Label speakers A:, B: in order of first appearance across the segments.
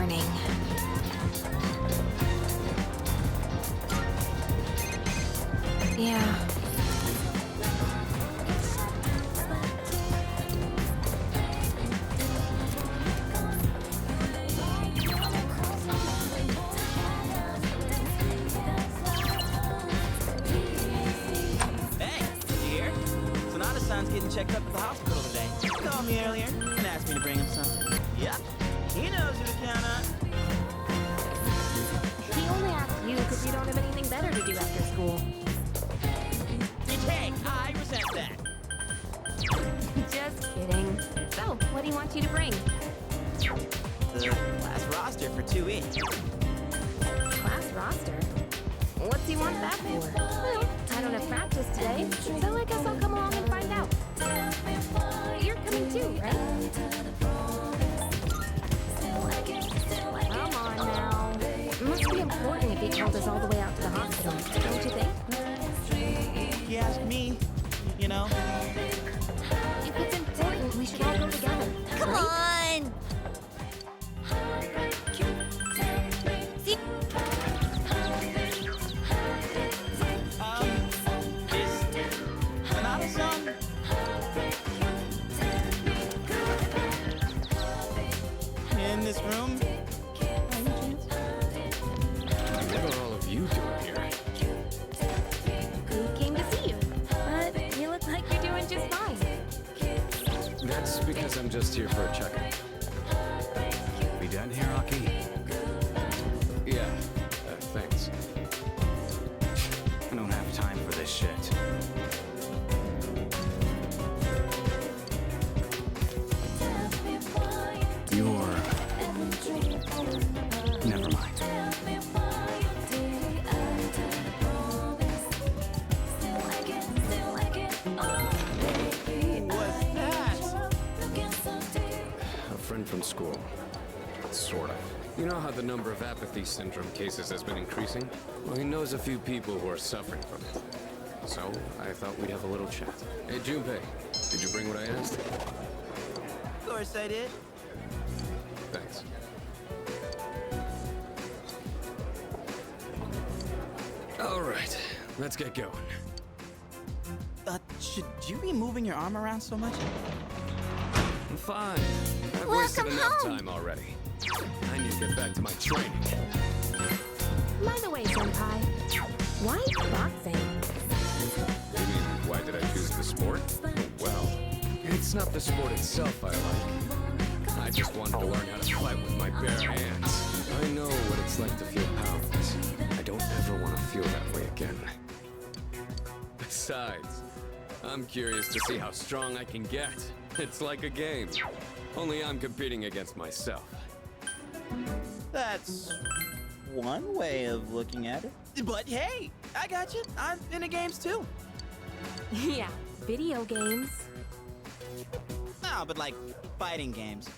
A: morning. Yeah.
B: Hey, dear. Sonata-san's getting checked up at the hospital today. He called me earlier and asked me to bring him something. Yep, he knows who to count on.
A: He only asked you because you don't have anything better to do after school.
B: Hey, I resent that.
A: Just kidding. So, what do you want you to bring?
B: The class roster for 2E.
A: Class roster? What's he want that for? Well, I don't have practice today, so I guess I'll come along and find out. You're coming too, right? Come on now. It must be important if he called us all the way out to the hospital, don't you think?
B: If you ask me, you know.
A: If it's important, we should all go together.
C: Come
A: right?
C: on! See,
B: Is Sonata-san? In this room?
D: What are all of you doing here?
A: We came to see you, but you look like you're doing just fine.
D: That's because I'm just here for a checkup. We done here, Aki? Yeah, thanks. I don't have time for this shit. You're... Never mind.
B: What's that?
D: A friend from school. Sort of. You know how the number of apathy syndrome cases has been increasing? Well, he knows a few people who are suffering from it. So, I thought we'd have a little chat. Hey, Junpei, did you bring what I asked?
B: Of course I did.
D: Thanks. All right, let's get going.
B: Should you be moving your arm around so much?
D: I'm fine. I've wasted
C: Welcome
D: enough
C: home.
D: time already. I need to get back to my training.
A: By the way, Senpai, why boxing?
D: You mean, why did I choose the sport? Well, it's not the sport itself I like. I just wanted to learn how to fight with my bare hands. I know what it's like to feel powerless. I don't ever want to feel that way again. Besides, I'm curious to see how strong I can get. It's like a game. Only I'm competing against myself.
B: That's one way of looking at it. But hey, I got you. I'm into games too.
A: Yeah, video games.
B: No, but like fighting games.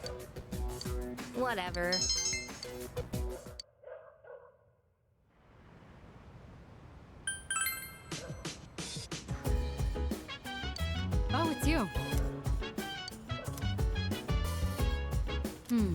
A: Whatever.
E: Oh, it's you. Hmm.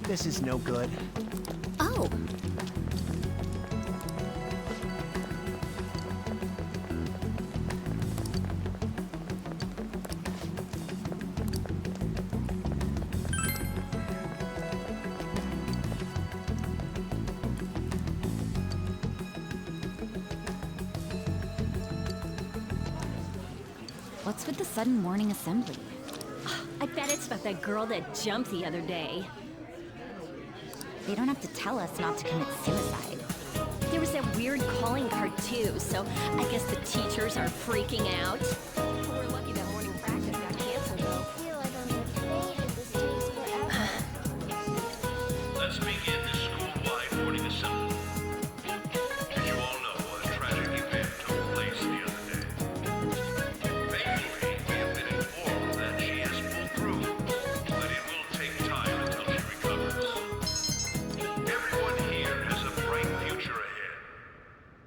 F: This is no good.
C: oh, What's with the sudden morning assembly?
F: I bet it's about that girl that jumped the other day.
C: They don't have to tell us not to commit suicide.
F: There was that weird calling card too, so I guess the teachers are freaking out.
A: We're lucky that morning practice got canceled, though.
G: Let's begin the school-wide morning assembly. As you all know, a tragic event took place the other day. Thankfully, we have been informed that she has pulled through, but it will take time until she recovers. Everyone here has a bright future ahead.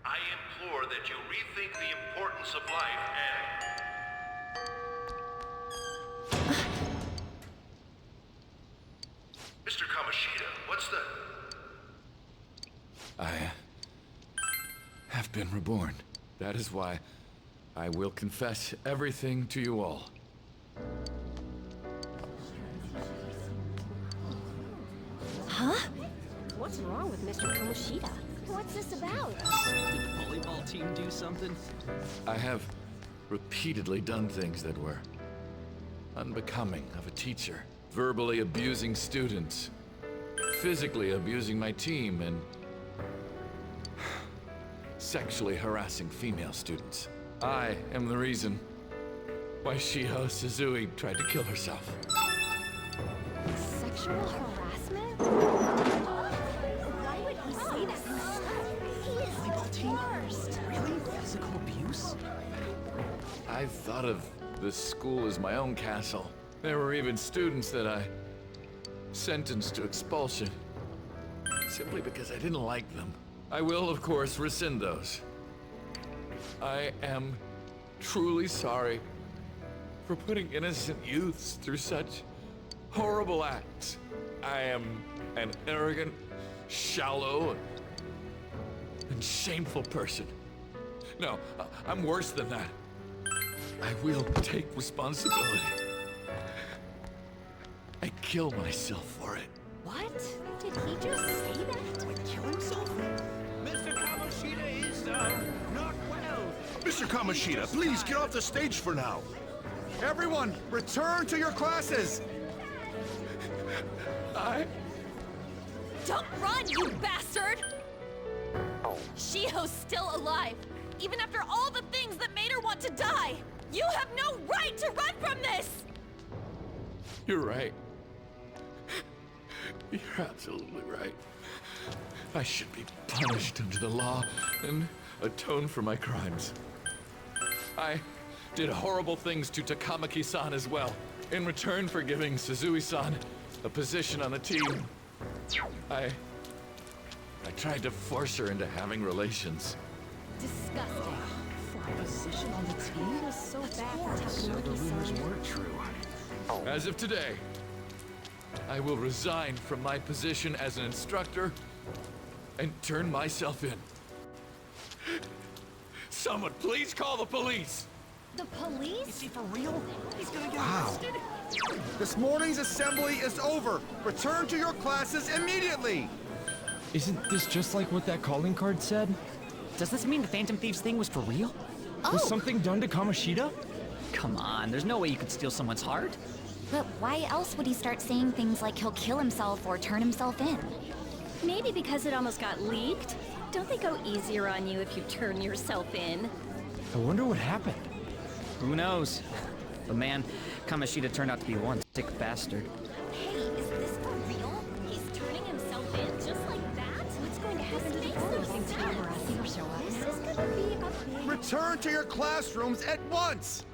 G: I implore that you rethink the importance of life and... Mr. Kamoshida, what's the...
D: I have been reborn. That is why I will confess everything to you all.
A: What's wrong with Mr. Kamoshida? What's this about?
B: Did the volleyball team do something?
D: I have repeatedly done things that were unbecoming of a teacher. Verbally abusing students, physically abusing my team, and sexually harassing female students. I am the reason why Shiho Suzui tried to kill herself.
A: Sexual harassment? Why would he say that? He is the worst.
B: Really? Physical abuse?
D: I thought of this school as my own castle. There were even students that I sentenced to expulsion, simply because I didn't like them. I will, of course, rescind those. I am truly sorry for putting innocent youths through such horrible acts. I am an arrogant, shallow, and shameful person. No, I'm worse than that. I will take responsibility. I kill myself for it.
A: What? Did he just say that? To kill himself?
B: Mr. Kamoshida is, not well.
G: Mr. Kamoshida, please get off the stage for now.
H: Everyone, return to your classes!
F: Don't run, you bastard! Shiho's still alive, even after all the things that made her want to die! You have no right to run from this!
D: You're right. You're absolutely right. I should be punished under the law and atone for my crimes. I did horrible things to Takamaki-san as well. In return for giving Suzui-san a position on the team, I tried to force her into having relations.
F: Disgusting.
A: For a position on the team? It was so bad for Takamaki-san.
B: weren't true.
D: As of today, I will resign from my position as an instructor and turn myself in. Someone please call the police!
F: The police?
B: He for real? He's gonna get arrested?
H: This morning's assembly is over. Return to your classes immediately!
I: Isn't this just like what that calling card said?
J: Does this mean the Phantom Thieves thing was for real?
I: Was something done to Kamoshida?
J: Come on, there's no way you could steal someone's heart.
C: But why else would he start saying things like he'll kill himself or turn himself in?
F: Maybe because it almost got leaked. Don't they go easier on you if you turn yourself in?
I: I wonder what happened.
J: Who knows? But man, Kamoshida turned out to be one sick bastard.
F: Hey, is this for real? He's turning himself in just like that? What's going to happen to the other things harassing or show up?
A: This is gonna be a big...
H: Return to your classrooms at once!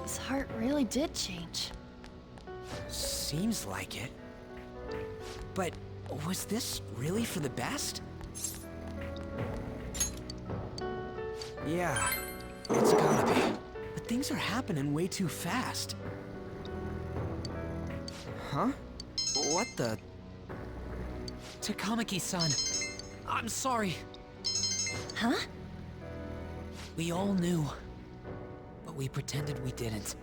A: His heart really did change.
J: Seems like it. But was this really for the best? Yeah, it's gotta be. But things are happening way too fast. Huh? What the? Takamaki-san, I'm sorry.
C: Huh?
J: We all knew, but we pretended we didn't.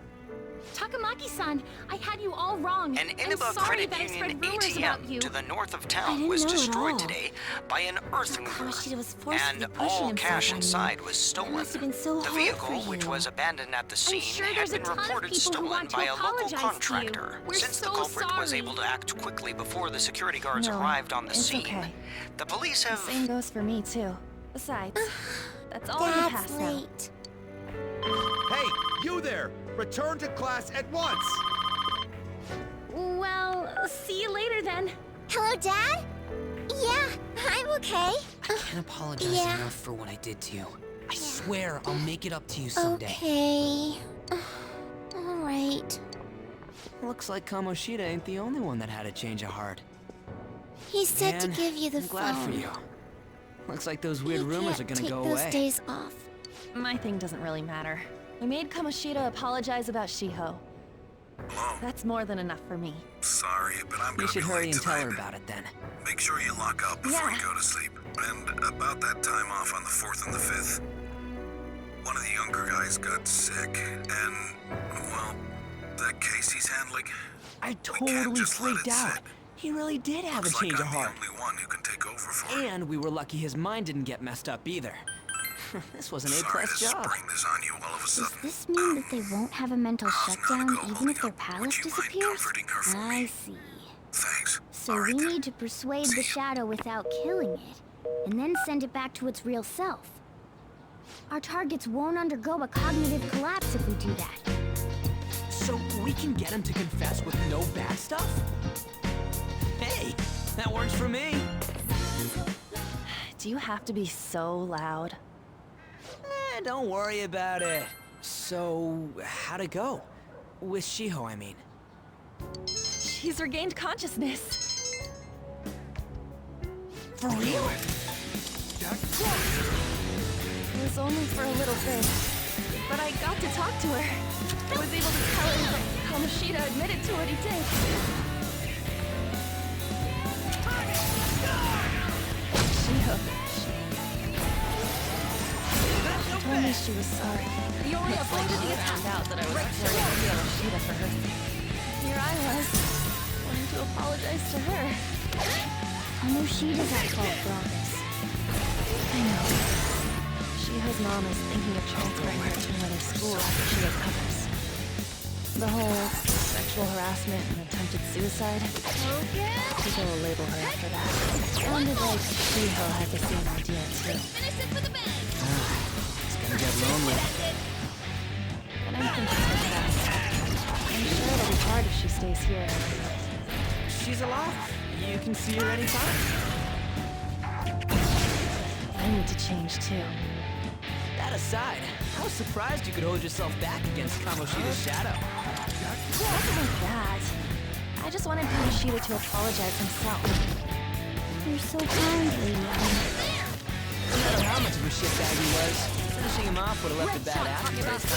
F: Takamaki-san, I had you all wrong.
K: An
F: I'm
K: Inaba
F: sorry
K: Credit
F: that I
K: Union
F: spread rumors about
K: ATM
F: you.
K: to the north of
F: I
K: town
F: didn't
K: was
F: know at
K: destroyed
F: all.
K: today by an earth mover,
F: Kamoshida was forcefully
K: and
F: pushing
K: all
F: himself
K: cash
F: on you.
K: inside was
F: That
K: stolen.
F: must have been so
K: The
F: hard
K: vehicle,
F: for
K: which
F: you.
K: was abandoned at the scene,
F: sure
K: had
F: there's a
K: been
F: ton of
K: reported
F: people who
K: stolen
F: want to
K: by a local
F: apologize to you.
K: contractor.
F: We're
K: Since the
F: so
K: culprit was
F: sorry.
K: able to act quickly before the security guards
A: No,
K: arrived on the
A: it's
K: scene,
A: okay.
K: the police have...
A: Same goes for me, too. Besides, that's all in the past now.
H: Hey, you there! Return to class at once!
F: Well, see you later then.
C: Hello, Dad? Yeah, I'm okay.
J: I can't apologize
C: yeah.
J: enough for what I did to you. I swear I'll make it up to you someday.
C: Okay. Alright.
J: Looks like Kamoshida ain't the only one that had a change of heart.
C: He said to
J: Man,
C: give you the
J: I'm glad
C: phone.
J: for you. Looks like those weird
C: He
J: rumors are
C: can't
J: gonna
C: take
J: go
C: those
J: away.
C: days off.
A: My thing doesn't really matter. I made Kamoshida apologize about Shiho. That's more than enough for me.
G: Sorry, but I'm
J: You
G: gonna
J: should
G: be
J: hurry
G: late
J: and tell
G: tonight.
J: her about it then.
G: Make sure you lock up before
A: Yeah.
G: you go to sleep. And about that time off on the 4th and the 5th, one of the younger guys got sick, and, well, that case he's handling,
J: I
G: we can't
J: totally
G: just let
J: freaked
G: it
J: out.
G: sit.
J: He really did have
G: Looks
J: a change
G: like
J: of
G: I'm
J: heart.
G: the only one who can take over for him.
J: And we were lucky his mind didn't get messed up either. This was an
G: Sorry
J: A-plus
G: to
J: job.
G: spring this on you all of a
C: Does
G: sudden.
C: this mean that they won't have a mental
G: how's
C: shutdown
G: Nanako
C: even
G: holding
C: if their
G: up?
C: palace
G: Would you mind
C: disappears?
G: comforting her for
C: I
G: me?
C: see.
G: Thanks.
C: So
G: All right
C: we
G: then.
C: need to persuade
G: See
C: the
G: ya.
C: shadow without killing it, and then send it back to its real self. Our targets won't undergo a cognitive collapse if we do that.
J: So we can get him to confess with no bad stuff? Hey, that works for me.
A: Do you have to be so loud?
J: Don't worry about it. So, how'd it go? With Shiho, I mean.
A: She's regained consciousness.
J: For real?
A: It was only for a little bit, but I got to talk to her. I was able to tell her that Kamoshida admitted to what he did. Shiho, she told me she was sorry.
F: Yuri avoided the attack.
A: Found out that I was flirting with Kamoshida for her. Here I was, wanting to apologize to her.
C: Kamoshida's at fault for all this.
A: I know. Shiho's mom is thinking of transferring her to another school after she recovers. The whole sexual harassment and attempted suicide. People will label her after that. Sounded like Shiho had the same idea too.
J: It's gonna get lonely.
A: And I'm thinking for the best. I'm sure it'll be hard if she stays here.
J: She's alive. You can see her anytime.
A: I need to change too.
J: That aside, I was surprised you could hold yourself back against Kamoshida's shadow.
A: It wasn't like that. I just wanted Kamoshida to apologize himself.
C: You're so kind, Lady Ellen.
J: No matter how much of a shitbag he was, finishing him off would have left a bad aftertaste.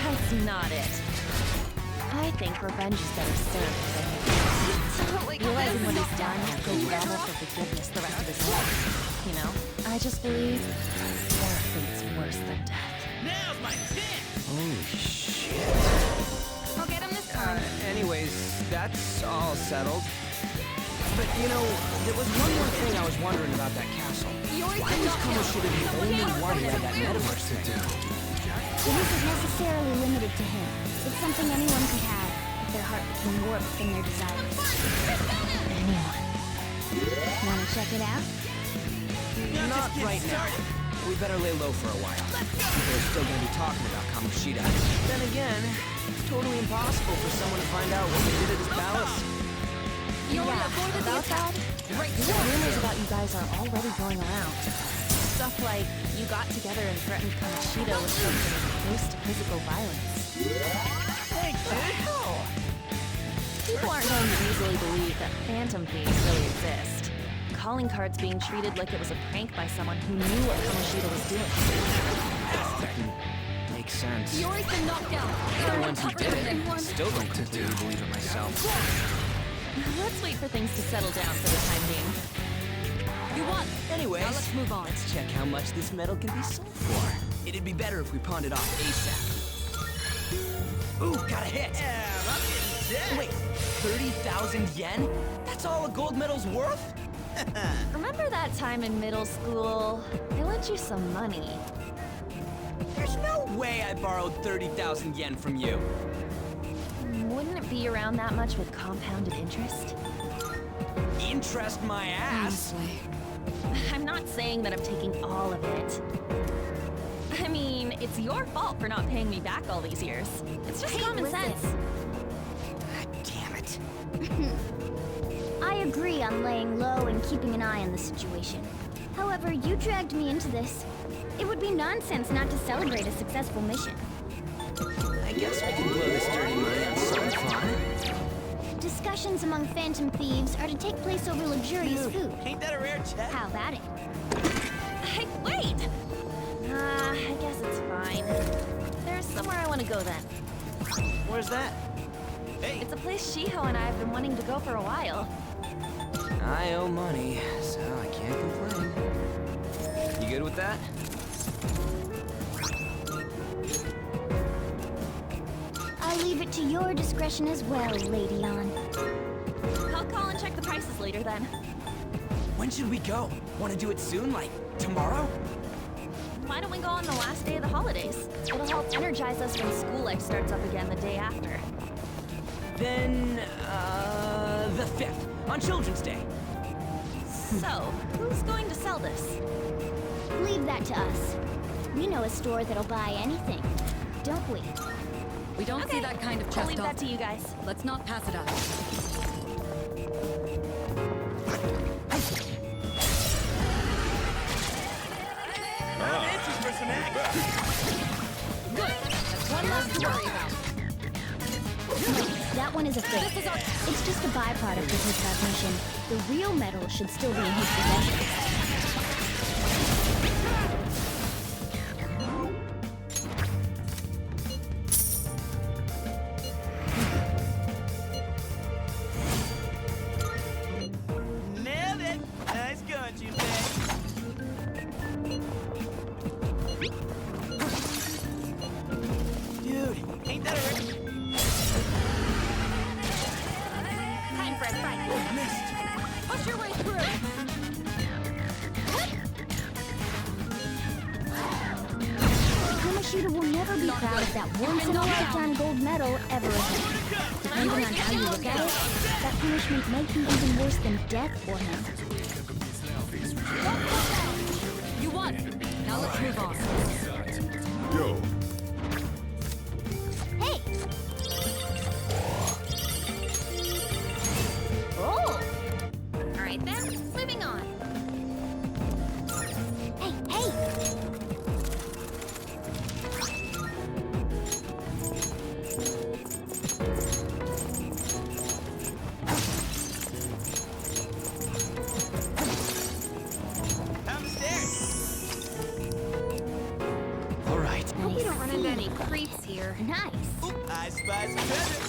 A: That's not it. I think revenge is better served with anything. Realizing what he's done, he'll grovel for forgiveness the rest of his life. You know? I just believe there are fates worse than death.
B: Now's my chance!
J: Holy shit.
A: I'll get him this time.
J: Anyways, that's all settled. But you know, there was one more thing I was wondering about that castle. Why was Kamoshida the only one who had that metaverse thing?
C: It isn't necessarily limited to him. It's something anyone could have if their heart became warped from their desires.
A: Anyone.
C: Wanna check it out?
J: Not right now. We better lay low for a while. People are still gonna be talking about Kamoshida. Then again, it's totally impossible for someone to find out what he did at his palace.
A: About that, rumors about you guys are already going around. Stuff like you got together and threatened Kamoshida with something close to physical violence.
J: Thanks, dude.
A: People aren't going to easily believe that phantom thieves really exist. Calling cards being treated like it was a prank by someone who knew what Kamoshida was doing.
J: Makes sense.
F: Yuri's been knocked out.
J: They're the ones who did it. I still don't completely believe it myself.
A: Let's wait for things to settle down for the time being.
F: You won.
J: Anyways,
F: Now let's move on.
J: Let's check how much this metal can be sold for. It'd be better if we pawned it off ASAP. Ooh, got a hit!
B: Yeah, I'm getting jacked.
J: Wait, 30,000 yen? That's all a gold medal's worth?
A: Remember that time in middle school? I lent you some money.
J: There's no way I borrowed 30,000 yen from you.
A: Wouldn't it be around that much with compounded interest?
J: Interest my ass!
E: Honestly.
A: I'm not saying that I'm taking all of it. I mean, it's your fault for not paying me back all these years. It's just common
C: listen.
A: sense.
J: God damn it.
C: I agree on laying low and keeping an eye on the situation. However, you dragged me into this. It would be nonsense not to celebrate a successful mission.
J: I guess we can blow this dirty money on some fun.
C: Discussions among phantom thieves are to take place over luxurious food.
B: Ain't that a rare check?
C: How about it?
A: Hey, wait! I guess it's fine. There's somewhere I want to go then.
J: Where's that?
B: Hey,
A: It's a place Shiho and I have been wanting to go for a while.
J: I owe money, so I can't complain. You good with that?
C: I'll leave it to your discretion as well, Lady An.
A: I'll call and check the prices later then.
J: When should we go? Want to do it soon? Like, tomorrow?
A: Why don't we go on the last day of the holidays? It'll help energize us when school life starts up again the day after.
J: Then, the 5th, on Children's Day.
A: So, who's going to sell this?
C: Leave that to us. We know a store that'll buy anything, don't we?
E: We don't see that kind of
A: I'll
E: chest
A: leave that
E: off.
A: to you guys.
E: Let's not pass it up.
B: I'm itching for some action.
E: Good. That's one less to worry about.
C: That one is a fake.
E: This is our...
C: It's just a byproduct of his transmission. The real medal should still be in his possession.
B: Nailed it. Nice going, Junpei. Dude, ain't that a rare...
F: Time for a fight.
E: Push your way through.
C: Kamoshida will never be proud of that once-in-a-lifetime gold medal ever again. Depending on how you look at it, that punishment might be even worse than death for him.
E: You won. Now let's move on.
H: Yo,
C: Hey! Oh!
F: Alright then, moving on.
C: Hey, hey!
B: Down the stairs.
J: All right.
F: Hope we don't run into any creeps here.
C: Nice!
B: Oop, I spy some treasure.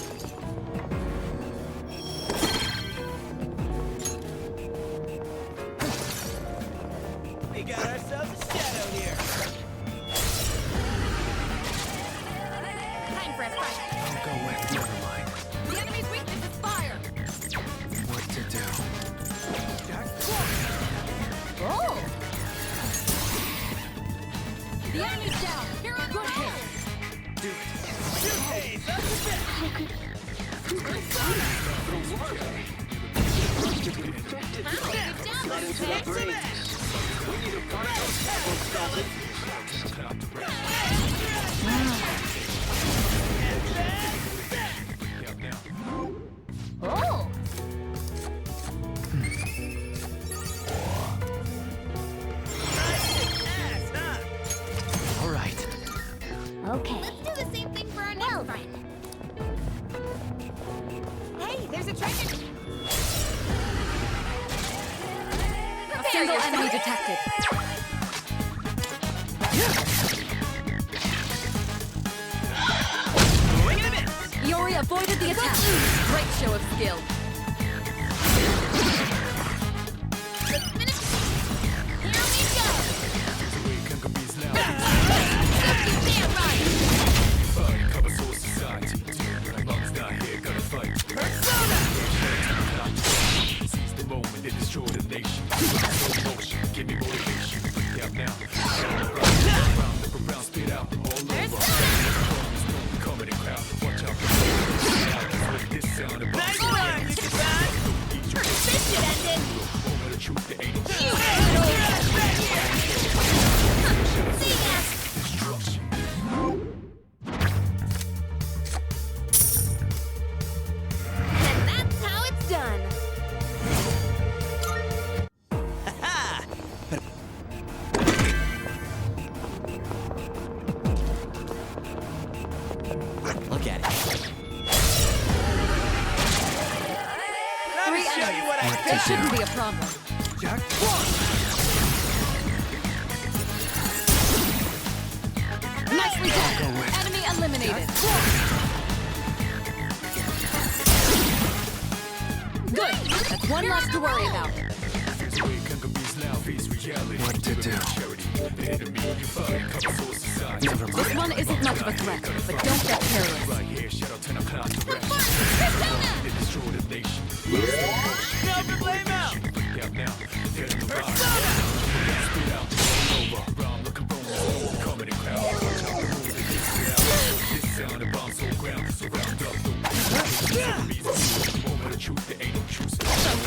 B: We got ourselves a shadow here.
F: Time for a fight.
D: I'll go with. Never mind.
E: The enemy's weakness is fire.
D: What to do?
C: Oh!
E: The enemy's down. Here are good hit.
B: Junpei, up the bit.
C: Oh!
B: Ass, huh?
J: All right.
C: Okay.
F: Let's do the same thing for our next friend. Hey, there's a treasure.
E: A single enemy detected.
B: Swing and a miss.
E: Iori avoided the attack. Great show of skill.
F: Let's finish. Here we go.
G: Cover Soul Society.
E: It shouldn't be a problem.
H: Jack?
E: Nicely done. Enemy eliminated. Good. That's one less to worry about.
D: What to do? Never mind.
E: This one isn't much of a threat, but don't get careless.
B: Never blame out!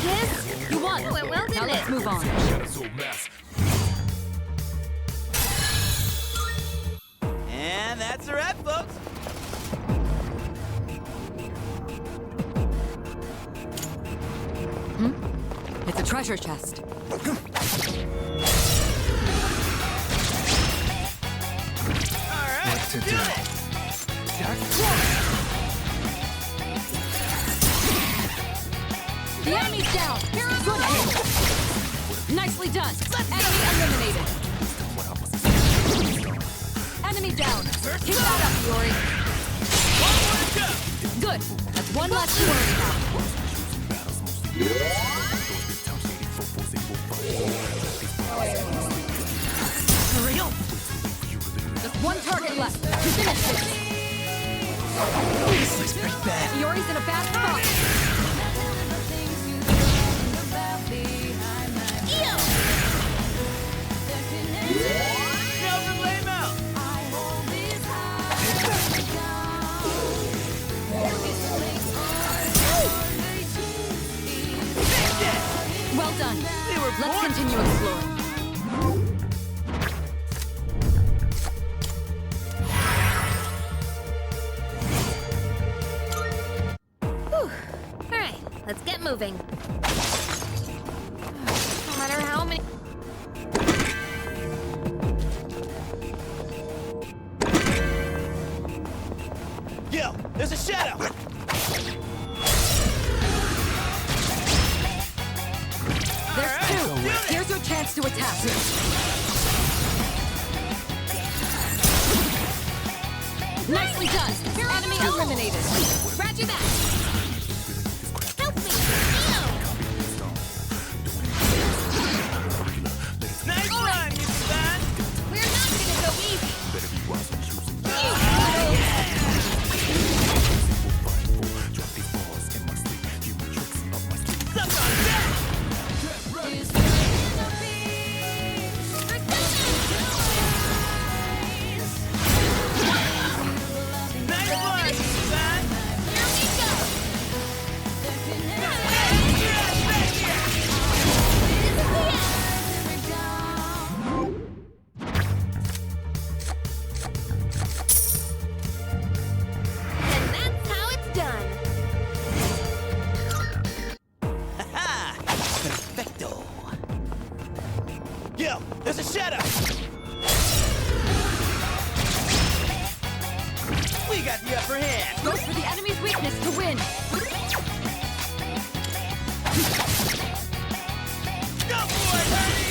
E: Yes, you won.
C: Oh, it will, didn't
E: Now let's
C: it?
E: move on.
B: And that's a wrap, folks.
E: It's a treasure chest.
B: All right,
D: What to do?
E: The enemy's down. Good hit. Nicely done. Enemy eliminated. Enemy down. Keep that up, Yori. Good. That's one less to worry about. Hurry up. Just one target left. To finish this.
J: This looks pretty bad.
E: Yori's in a bad spot.
B: Never blame out!
E: Well done.
B: They were
E: Let's
B: born-
E: continue exploring.
C: Alright, let's get moving. No matter how many...
B: Yo, there's a shadow!
E: There's two. Here's your chance to attack. Nicely done. Enemy eliminated. Roger that.
C: Help me!
B: Nice run, you son!
C: We're not gonna go easy!
B: Suck on that! Nice run, you son!
C: Here we go! And that's how it's done.
B: Ha! Perfecto! Yo, there's a shadow! We got the upper hand!
E: Go for the enemy's weakness to win.
B: Go for it, honey!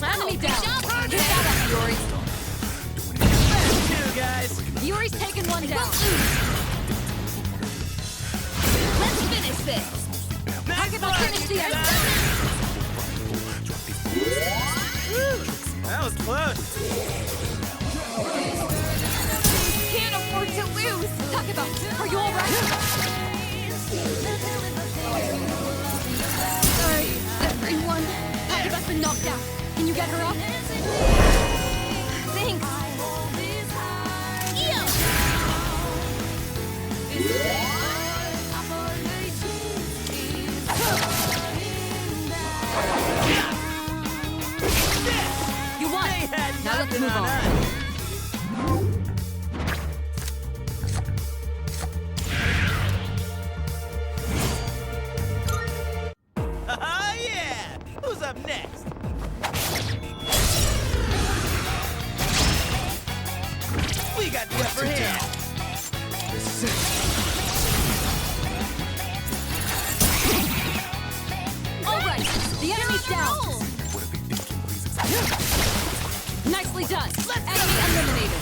E: Enemy down. Get that up, Yori.
B: Two, guys!
E: Yori's taken one down.
C: Let's finish this.
B: Nice
E: Talk about
B: run,
E: finish
B: you
E: the enemy.
B: That was close!
E: Can't afford to lose. Talk about. Are you all right? Sorry, everyone. Talk about been knocked out. Can you get her up?
C: Thanks.
E: You won.
B: They had
E: Now let's
B: nothing
E: move
B: on
E: on.
B: us. Oh yeah! Who's up next? We got the upper hand!
D: This is it.
E: down! Nicely done! Enemy eliminated!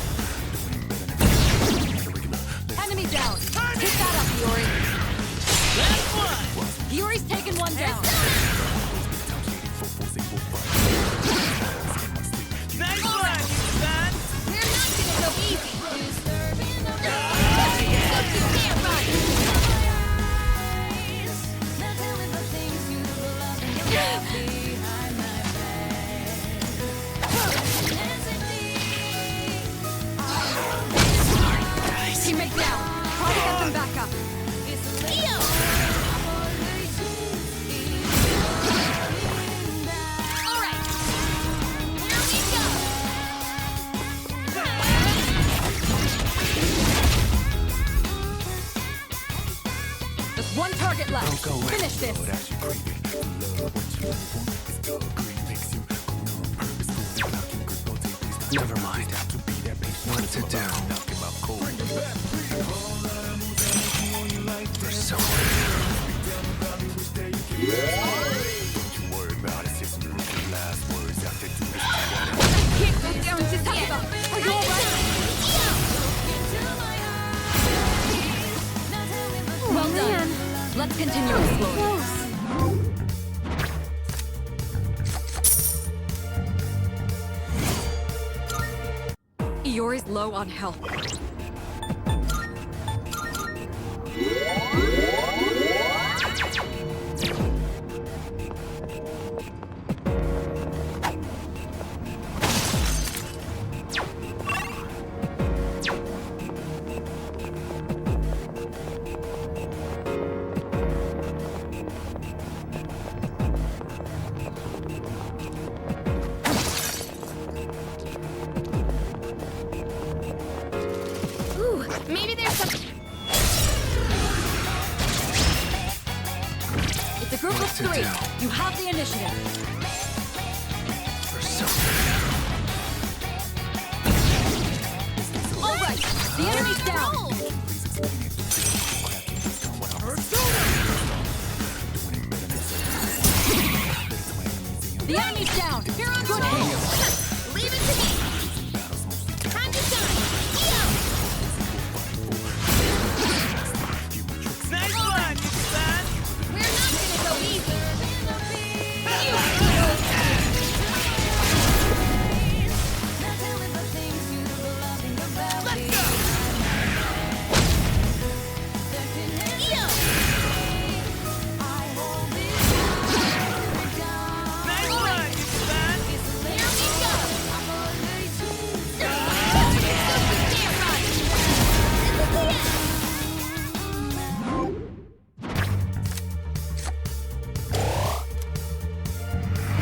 E: Enemy down! Pick that up, Yuri!
B: Last one!
E: Yuri's taken one down!
B: Nice one, son!
F: We're not gonna go easy.
E: Teammate down! Try to get them back up! Just one target left. Finish this.
D: Never mind. What's it do? For someone.
E: Can't go down to Takiba. Are you alright? Well done. Let's continue exploring. Iori's low on health.
F: Maybe there's some...
E: It's a group of 3. You have the initiative.
D: For someone.
E: All right. The enemy's down. The enemy's down. You're on good hands.
F: Leave it to me. Time to shine.
B: Nice one, son!
F: We're not gonna go easy.
B: Let's go! Nice one, son!
F: Here we go.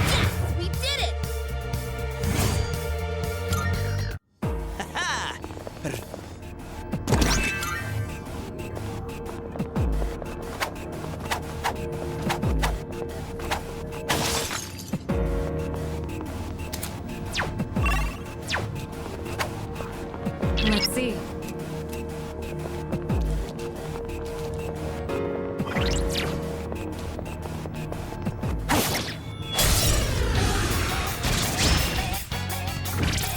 F: Yes, we did it.
B: Ha-ha!
E: Let's see.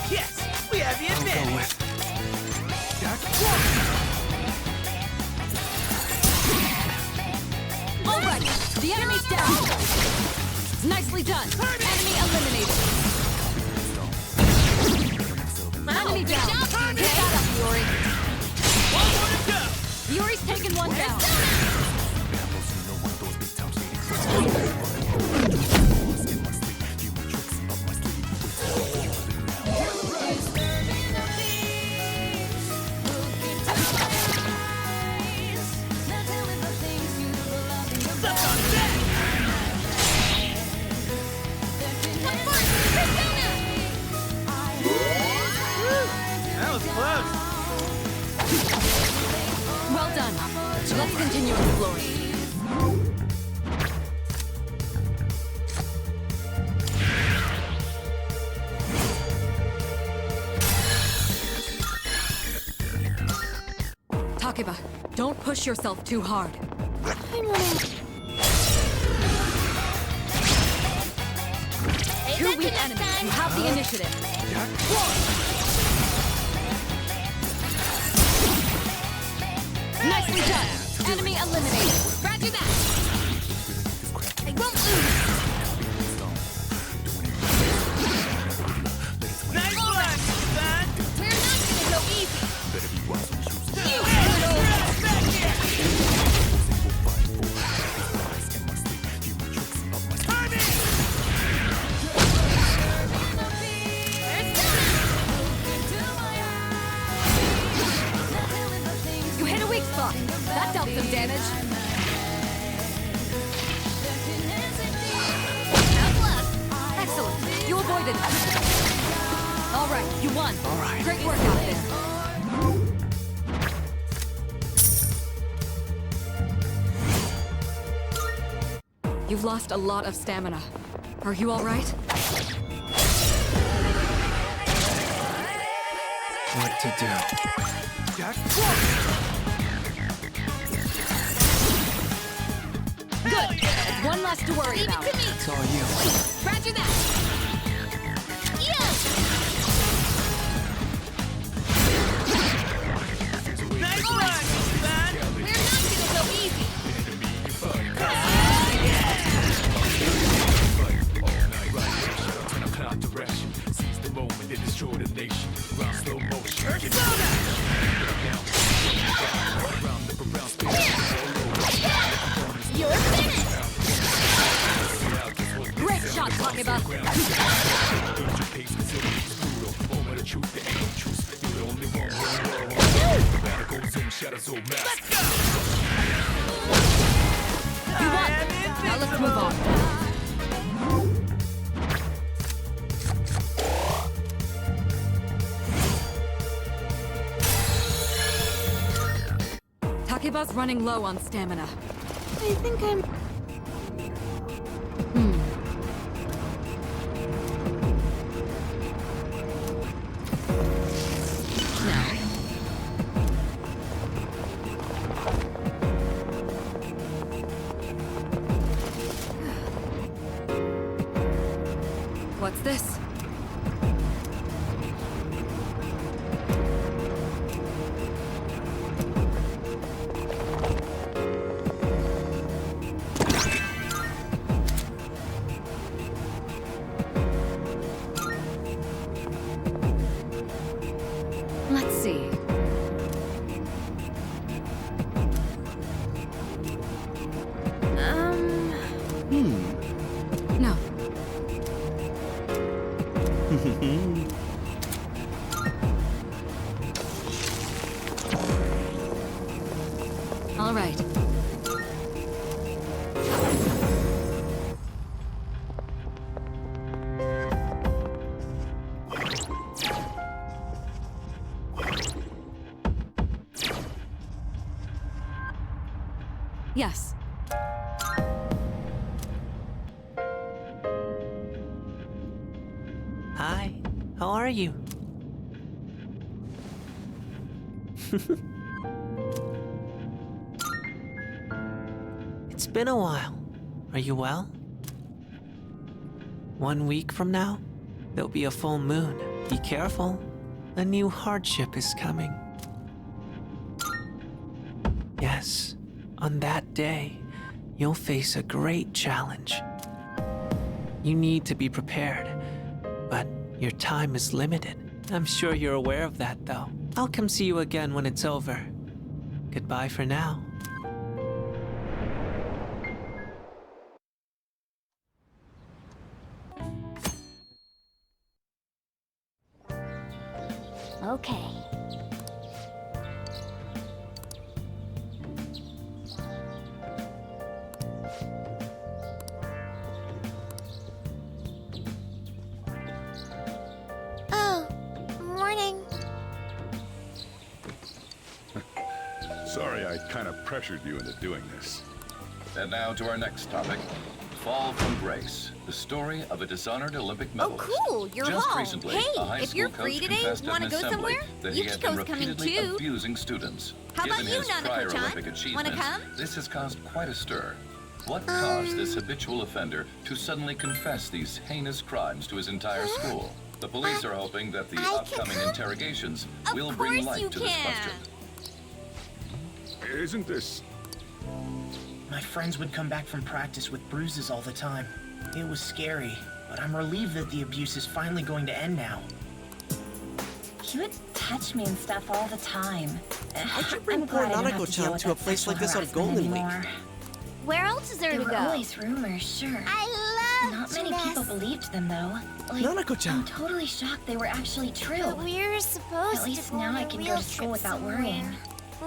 B: Yes, we have the advantage!
E: All right. The enemy's down. Nicely done. Enemy eliminated. Enemy down. Pick that up, Yuri.
B: One more to go!
E: Yuri's taken one down.
B: Suck on that! That was close!
E: Well done. Let's continue exploring. Takiba, don't push yourself too hard. Two weak enemies. You have the initiative. Nicely done. Enemy eliminated. Roger that. I won't lose.
B: Nice one, son!
E: We're not gonna go easy. You
B: Back here!
E: You hit a weak spot. That dealt some damage. Excellent. You avoided it. All right, you won.
J: All right.
E: Great work out there. You've lost a lot of stamina. Are you all right?
J: What to do?
E: Good. That's one less to worry about.
J: It's all you.
E: Roger that.
B: Nice one, son!
E: We're not gonna go easy. You're finished. Great shot, Takeba. You won. Now let's move on. Takeba's running low on stamina. I think I'm... What's this? Let's see. No. All right. Yes.
B: Hi, how are you? It's been a while. Are you well? 1 week from now, there'll be a full moon. Be careful. A new hardship is coming. Yes, on that day, you'll face a great challenge. You need to be prepared, but your time is limited. I'm sure you're aware of that, though. I'll come see you again when it's over. Goodbye for now.
C: Okay.
F: Oh, morning.
L: Sorry, I kind of pressured you into doing this. And now to our next topic. Fall from Grace, the story of a dishonored Olympic medalist.
F: Oh, cool! You're
L: Just
F: home.
L: recently,
F: Hey,
L: a high
F: if
L: school
F: you're
L: coach
F: free today,
L: confessed at
F: wanna
L: an
F: go
L: assembly
F: somewhere?
L: that he had been
F: Yukiko's coming
L: repeatedly
F: too.
L: abusing students.
F: How about
L: Given
F: you,
L: his prior
F: Nanako-chan?
L: Olympic
F: Wanna
L: achievements,
F: come?
L: this has caused quite a stir. What caused this habitual offender to suddenly confess these heinous crimes to his entire school? The police are hoping that the upcoming interrogations will bring light to this question.
H: Isn't this...
M: My friends would come back from practice with bruises all the time. It was scary, but I'm relieved that the abuse is finally going to end now.
F: He would touch me and stuff all the time.
J: How'd you bring poor Nanako-chan to a place like this on Golden Week?
C: Where else is there to
F: There
C: go?
F: were always rumors, sure.
C: I love
F: Not many
C: Junes.
F: people believed them, though. Like,
J: Nanako-chan.
F: I'm totally shocked they were actually true.
C: But we were supposed
F: At least
C: to go
F: now
C: on
F: I
C: a
F: can
C: real
F: go to school
C: trip
F: without
C: somewhere.
F: worrying.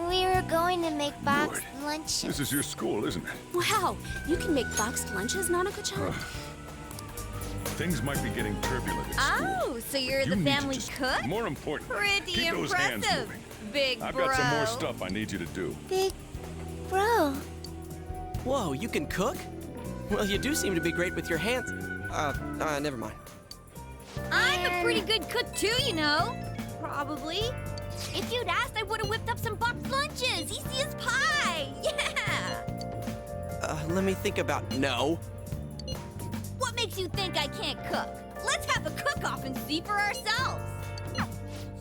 C: We were going to make boxed
H: Lord,
C: lunches.
H: This is your school, isn't it?
E: Wow, you can make boxed lunches, Nanako-chan?
H: Things might be getting turbulent at school.
N: Oh, so you're
H: You
N: the
H: need to
N: family
H: just-
N: cook?
H: More important,
N: Pretty
H: keep those hands
N: impressive,
H: moving.
N: big
H: I've
N: bro.
H: got some more stuff I need you to do.
C: Big bro.
J: Whoa, you can cook? Well, you do seem to be great with your hands. Never mind.
N: I'm a pretty good cook too, you know. Probably. If you'd asked, I would have whipped up some boxed lunches. Easy as pie. Yeah.
J: Let me think about... No.
N: What makes you think I can't cook? Let's have a cook-off and see for ourselves.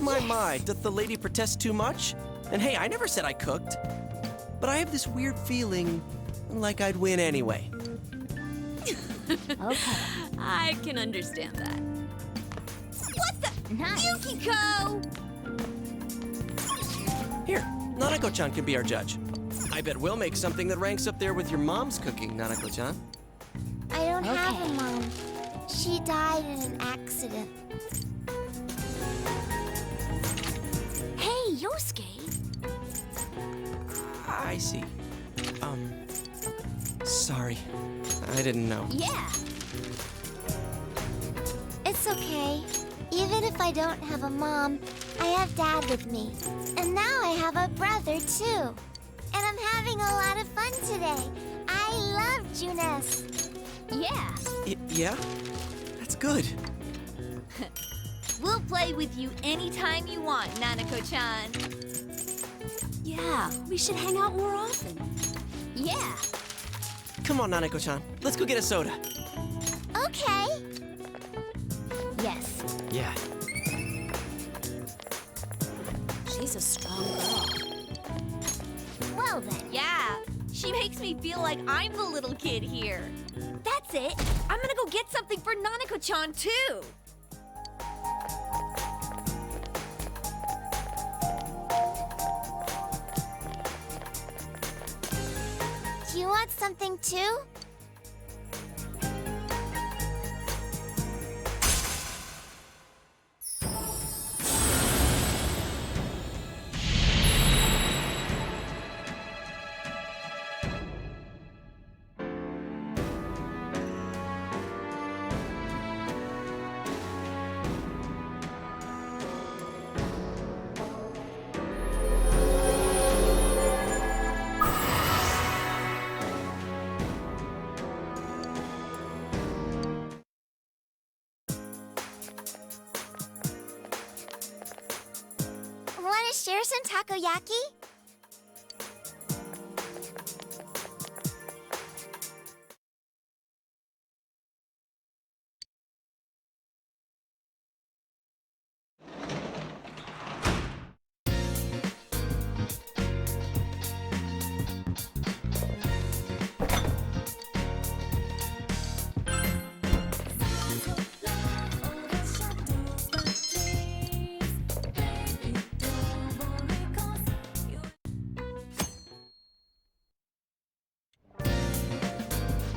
J: My, doth the lady protest too much? And hey, I never said I cooked. But I have this weird feeling like I'd win anyway.
C: Okay.
E: I can understand that.
N: What the?
C: Nice.
N: Yukiko!
J: Here, Nanako-chan can be our judge. I bet we'll make something that ranks up there with your mom's cooking, Nanako-chan.
C: I don't have a mom. She died in an accident.
E: Hey, Yosuke.
J: I see. Sorry. I didn't know.
N: Yeah.
C: It's okay. Even if I don't have a mom, I have Dad with me. And now I have a brother, too. And I'm having a lot of fun today. I love Junes.
N: Yeah.
J: Yeah? That's good.
N: We'll play with you anytime you want, Nanako-chan.
E: Yeah, we should hang out more often.
N: Yeah.
J: Come on, Nanako-chan. Let's go get a soda.
C: Okay. Yes.
J: Yeah.
E: She's a strong girl.
C: Well then.
N: Yeah. She makes me feel like I'm the little kid here. That's it. I'm gonna go get something for Nanako-chan, too.
C: Do you want something too? Want to share some takoyaki?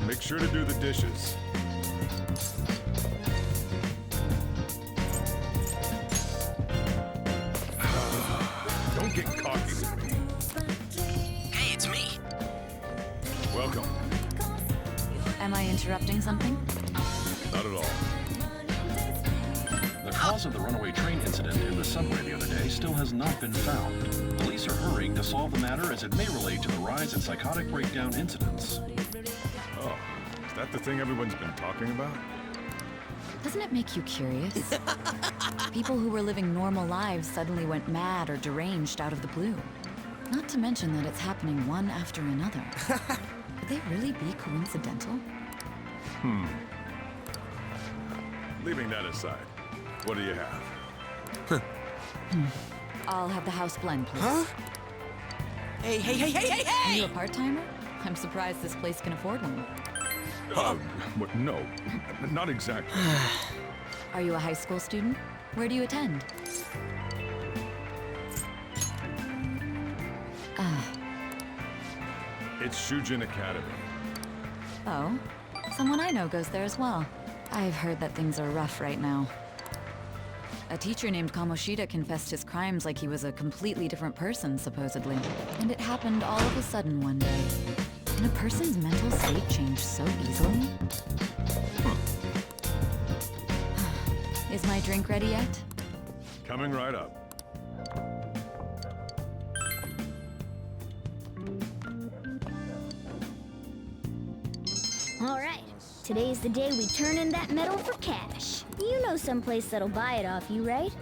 H: Make sure to do the dishes. Don't get cocky with me.
J: Hey, it's me.
H: Welcome.
A: Am I interrupting something?
H: Not at all.
L: The cause of the runaway train incident in the subway the other day still has not been found. Police are hurrying to solve the matter as it may relate to the rise in psychotic breakdown incidents.
H: Oh, is that the thing everyone's been talking about?
A: Doesn't it make you curious? People who were living normal lives suddenly went mad or deranged out of the blue. Not to mention that it's happening one after another.
E: they really be coincidental?
H: Leaving that aside, what do you have?
E: I'll have the house blend, please.
J: Huh? Hey!
E: Are you a part-timer? I'm surprised this place can afford one.
H: What, no, not exactly.
E: Are you a high school student? Where do you attend?
H: It's Shujin Academy.
E: Oh, someone I know goes there as well. I've heard that things are rough right now. A teacher named Kamoshida confessed his crimes like he was a completely different person, supposedly. And it happened all of a sudden one day. Can a person's mental state change so easily? Is my drink ready yet?
H: Coming right up.
O: All right. Today's the day we turn in that medal for cash. You know someplace that'll buy it off you, right?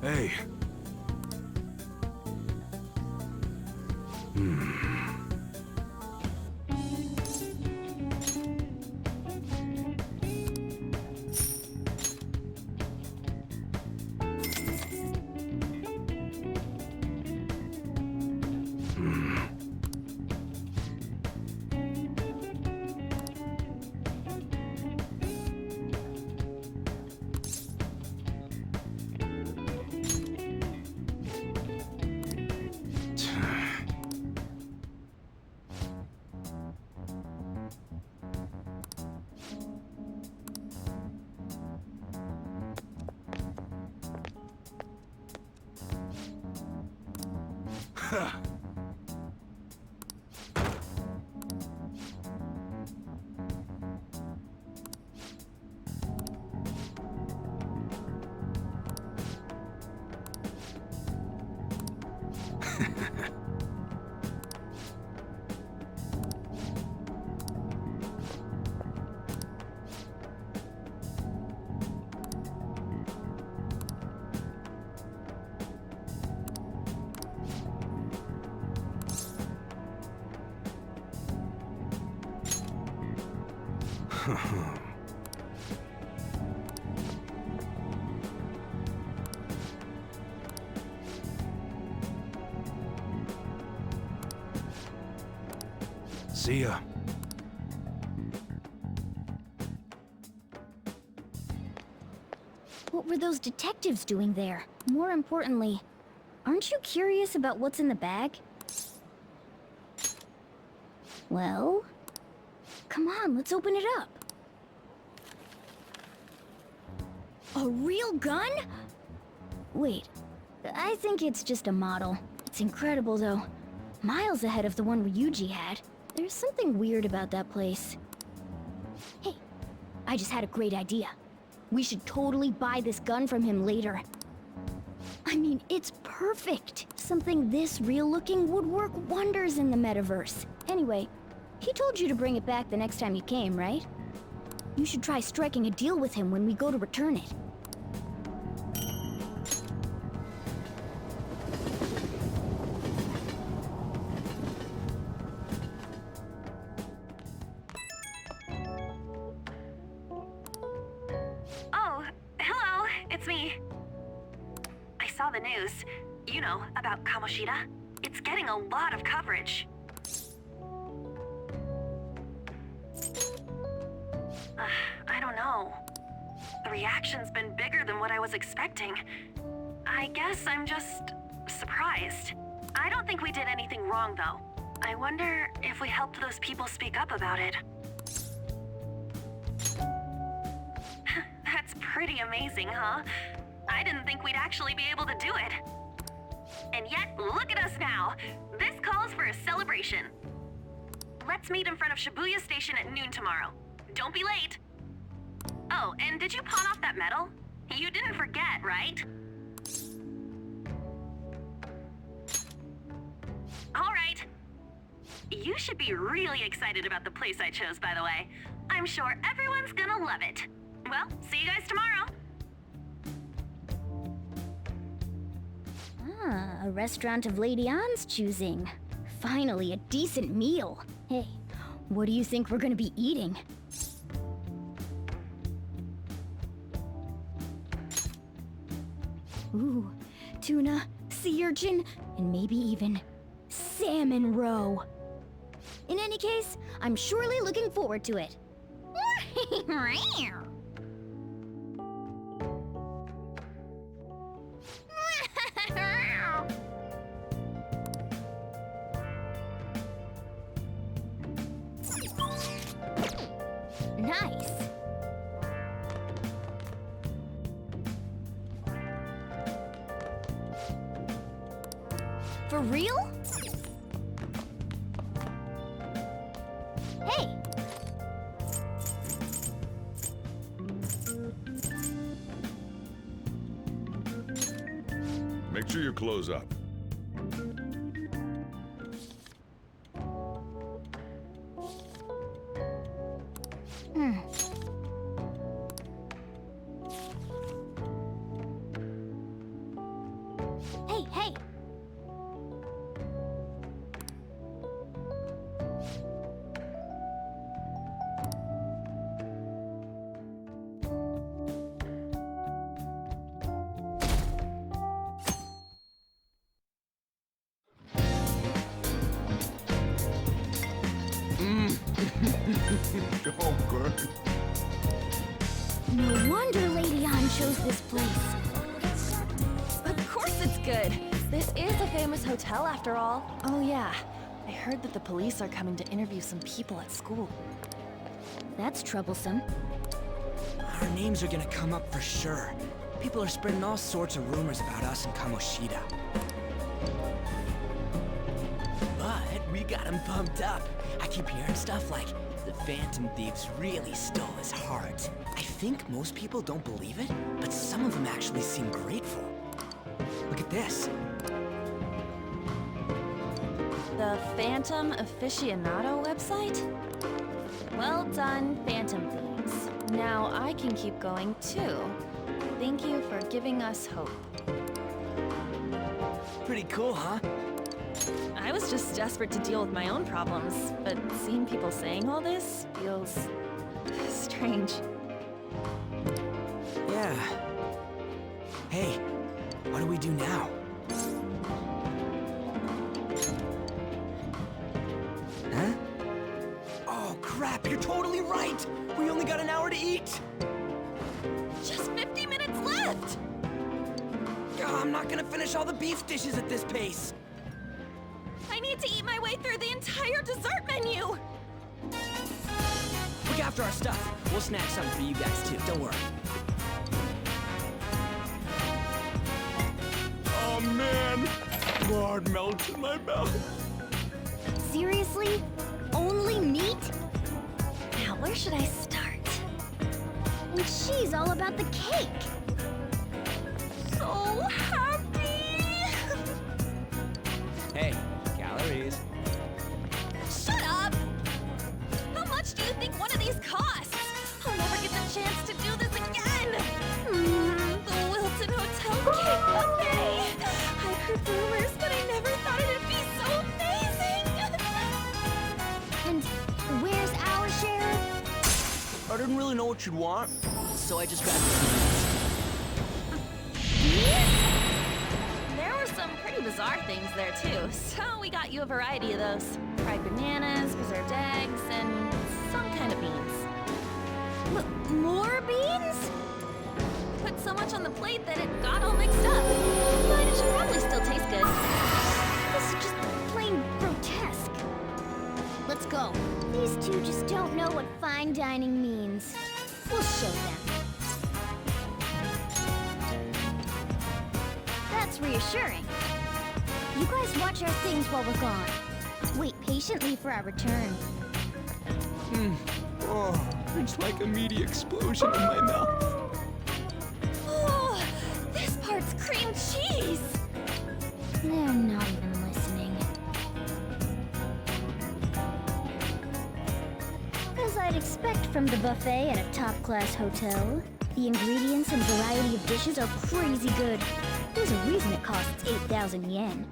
H: Hey. See ya.
O: What were those detectives doing there? More importantly, aren't you curious about what's in the bag? Well, come on, let's open it up. A real gun? Wait, I think it's just a model. It's incredible, though. Miles ahead of the one Ryuji had. There's something weird about that place. Hey, I just had a great idea. We should totally buy this gun from him later. I mean, it's perfect. Something this real-looking would work wonders in the metaverse. Anyway, he told you to bring it back the next time you came, right? You should try striking a deal with him when we go to return it.
P: Oh, hello, it's me. I saw the news, you know, about Kamoshida. It's getting a lot of coverage. I don't know. The reaction's been bigger than what I was expecting. I guess I'm just surprised. I don't think we did anything wrong, though. I wonder if we helped those people speak up about it. That's pretty amazing, huh? I didn't think we'd actually be able to do it. And yet, look at us now. This calls for a celebration. Let's meet in front of Shibuya Station at noon tomorrow. Don't be late. Oh, and did you pawn off that medal? You didn't forget, right? All right. You should be really excited about the place I chose, by the way. I'm sure everyone's gonna love it. Well, see you guys tomorrow.
O: Ah, a restaurant of Lady Ann's choosing. Finally, a decent meal. Hey, what do you think we're gonna be eating? Ooh, tuna, sea urchin, and maybe even salmon roe. In any case, I'm surely looking forward to it. Nice. For real? Hey!
H: Make sure you close up.
O: Hey, hey!
H: Oh, good.
O: No wonder Lady Ann chose this place.
A: Of course it's good. This is a famous hotel after all. Oh yeah, I heard that the police are coming to interview some people at school.
O: That's troublesome.
J: Our names are gonna come up for sure. People are spreading all sorts of rumors about us and Kamoshida. But we got him pumped up. I keep hearing stuff like, the Phantom Thieves really stole his heart. I think most people don't believe it, but some of them actually seem grateful. Look at this.
A: The Phantom Aficionado website? Well done, Phantom Thieves. Now I can keep going too. Thank you for giving us hope.
J: Pretty cool, huh?
A: I was just desperate to deal with my own problems, but seeing people saying all this feels strange.
J: Yeah. Hey, what do we do now? Huh? Oh, crap, you're totally right! We only got an hour to eat!
A: Just 50 minutes left!
J: I'm not gonna finish all the beef dishes at this pace!
A: I need to eat my way through the entire dessert menu!
J: Look after our stuff. We'll snatch something for you guys too, don't worry.
H: Oh, man. Blood melts in my mouth.
O: Seriously? Only meat?
A: Now, where should I start?
O: And she's all about the cake.
A: So happy!
J: Hey, calories.
A: Shut up! How much do you think one of these costs? I'll never get the chance to do this again! The Wilton Hotel Cake Buffet! I've heard rumors, but I never thought it'd be so amazing!
O: And where's our share?
J: I didn't really know what you'd want, so I just grabbed some.
A: There were some pretty bizarre things there too, so we got you a variety of those. Fried bananas, preserved eggs, and some kind of beans.
O: More beans?
A: Put so much on the plate that it got all mixed up. But it should probably still taste good.
O: This is just plain grotesque. Let's go. These two just don't know what fine dining means. We'll show them. That's reassuring. You guys watch our things while we're gone. Wait patiently for our return.
I: Oh, there's like a meaty explosion in my mouth.
N: Oh, this part's cream cheese.
O: They're not even listening. As I'd expect from the buffet at a top-class hotel, the ingredients and variety of dishes are crazy good. There's a reason it costs 8,000 yen.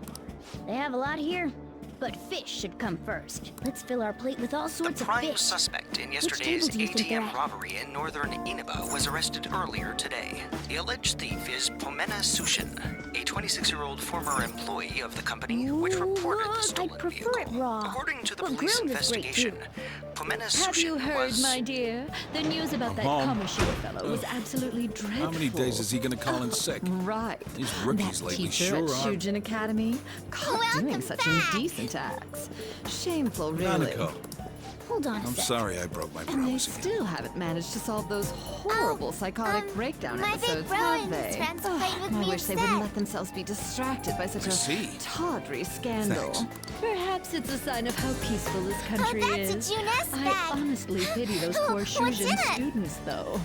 O: They have a lot here, but fish should come first. Let's fill our plate with all sorts of
K: Prime
O: fish.
K: suspect in
O: Which
K: yesterday's
O: table do you think they're
K: ATM
O: at?
K: robbery in northern Inaba was arrested earlier today. The alleged thief is Pomena Sushin, a 26-year-old former employee of the company which reported the stolen
O: I'd prefer it raw.
K: According to the
O: But
K: police
O: grilled is great,
K: investigation,
O: too.
K: Pomena
Q: Have you
K: Sushin
Q: heard,
K: was...
Q: my dear? The news about that
R: Mom.
Q: Kamoshida fellow was absolutely dreadful.
R: How many days is he gonna call in sick?
Q: Right.
R: These rookies
Q: that
R: lately
Q: teacher
R: sure
Q: at
R: are.
Q: Shujin Academy caught doing such indecent acts. Shameful, really.
R: Nanako,
O: Hold on a
R: I'm
O: sec.
R: sorry I broke my
Q: And they
R: promise again.
Q: still haven't managed to solve those horrible psychotic breakdown
C: my big
Q: episodes,
C: bro
Q: have
C: and
Q: they?
C: his friends
Q: Ugh,
C: played with
Q: I
C: me
Q: wish they
C: instead.
Q: wouldn't let themselves be distracted by such
R: I see.
Q: a tawdry scandal.
R: Thanks.
Q: Perhaps it's a sign of how peaceful this country
C: that's a
Q: is.
C: Juness
Q: I
C: bag.
Q: honestly pity those poor
C: What's
Q: Shujin
C: in it?
Q: students, though.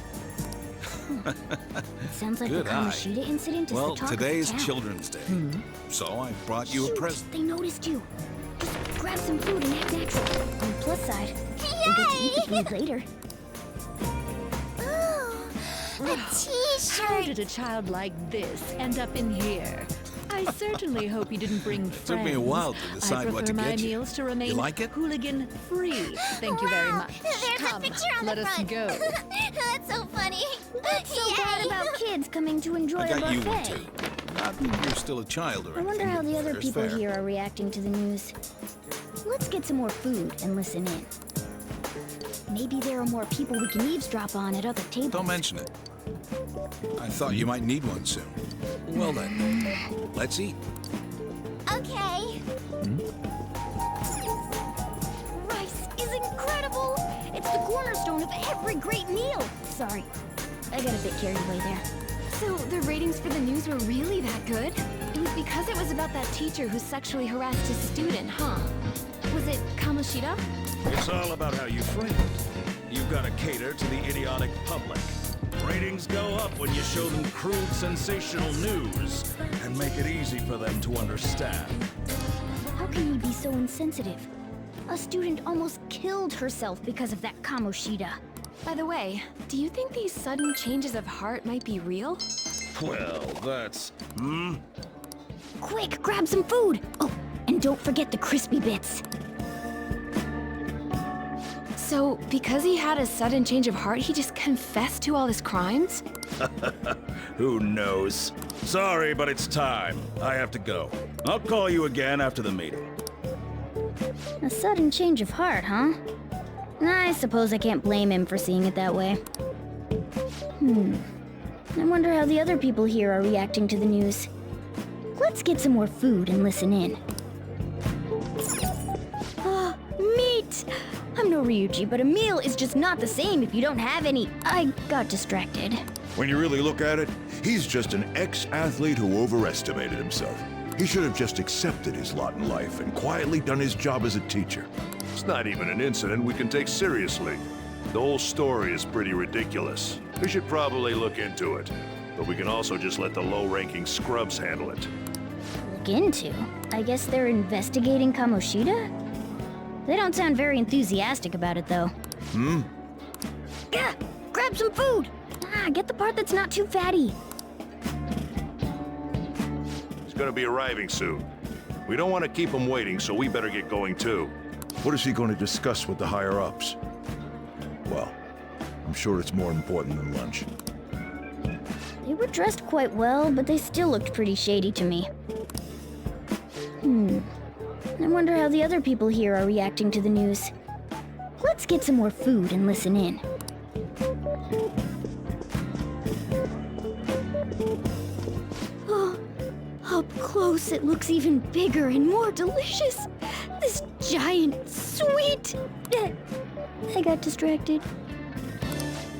O: It sounds like
R: Good
O: the
R: eye.
O: Kamoshida incident is
R: Well,
O: the talk
R: today
O: of
R: is
O: the town.
R: Children's Day, so I brought you a
O: Shoot,
R: present.
O: They noticed you. Just grab some food and act natural. On the plus side, we'll get to eat the food later.
C: Ooh, a
Q: How
C: t-shirt.
Q: did a child like this end up in here? I certainly hope you didn't bring friends.
R: took me a while to decide
Q: I
R: what
Q: prefer
R: to
Q: my
R: get you.
Q: meals to remain
R: You like it?
Q: hooligan-free. Thank you very
C: Wow,
Q: much.
C: There's
Q: Come,
C: a picture on
Q: let
C: the
Q: us
C: front.
Q: go.
C: That's so funny.
O: What's so bad about kids coming to enjoy
R: I
O: a
R: got you one
O: buffet?
R: too. Not that you're still a child or
O: I wonder
R: anything,
O: how
R: but
O: the other
R: fair's
O: people
R: fair.
O: here are reacting to the news. Let's get some more food and listen in. Maybe there are more people we can eavesdrop on at other tables.
R: Don't mention it. I thought you might need one soon. Well then, let's eat.
C: Okay.
O: Rice is incredible! It's the cornerstone of every great meal! Sorry, I got a bit carried away there.
A: So the ratings for the news were really that good? It was because it was about that teacher who sexually harassed his student, huh? Was it Kamoshida?
G: It's all about how you frame it. You've got to cater to the idiotic public. Ratings go up when you show them crude, sensational news and make it easy for them to understand.
O: How can he be so insensitive? A student almost killed herself because of that Kamoshida.
A: By the way, do you think these sudden changes of heart might be real?
G: Well, that's...
O: Quick, grab some food! Oh, and don't forget the crispy bits.
A: So, because he had a sudden change of heart, he just confessed to all his crimes?
G: Who knows? Sorry, but it's time. I have to go. I'll call you again after the meeting.
O: A sudden change of heart, huh? I suppose I can't blame him for seeing it that way. I wonder how the other people here are reacting to the news. Let's get some more food and listen in. Ah, meat! I'm no Ryuji, but a meal is just not the same if you don't have any. I got distracted.
S: When you really look at it, he's just an ex-athlete who overestimated himself. He should have just accepted his lot in life and quietly done his job as a teacher.
T: It's not even an incident we can take seriously. The whole story is pretty ridiculous. We should probably look into it. But we can also just let the low-ranking scrubs handle it.
O: Look into? I guess they're investigating Kamoshida? They don't sound very enthusiastic about it, though. Gah! Grab some food! Get the part that's not too fatty.
T: He's gonna be arriving soon. We don't want to keep him waiting, so we better get going too.
S: What is he going to discuss with the higher-ups? Well, I'm sure it's more important than lunch.
O: They were dressed quite well, but they still looked pretty shady to me. I wonder how the other people here are reacting to the news. Let's get some more food and listen in. Oh, up close it looks even bigger and more delicious. This giant sweet... I got distracted.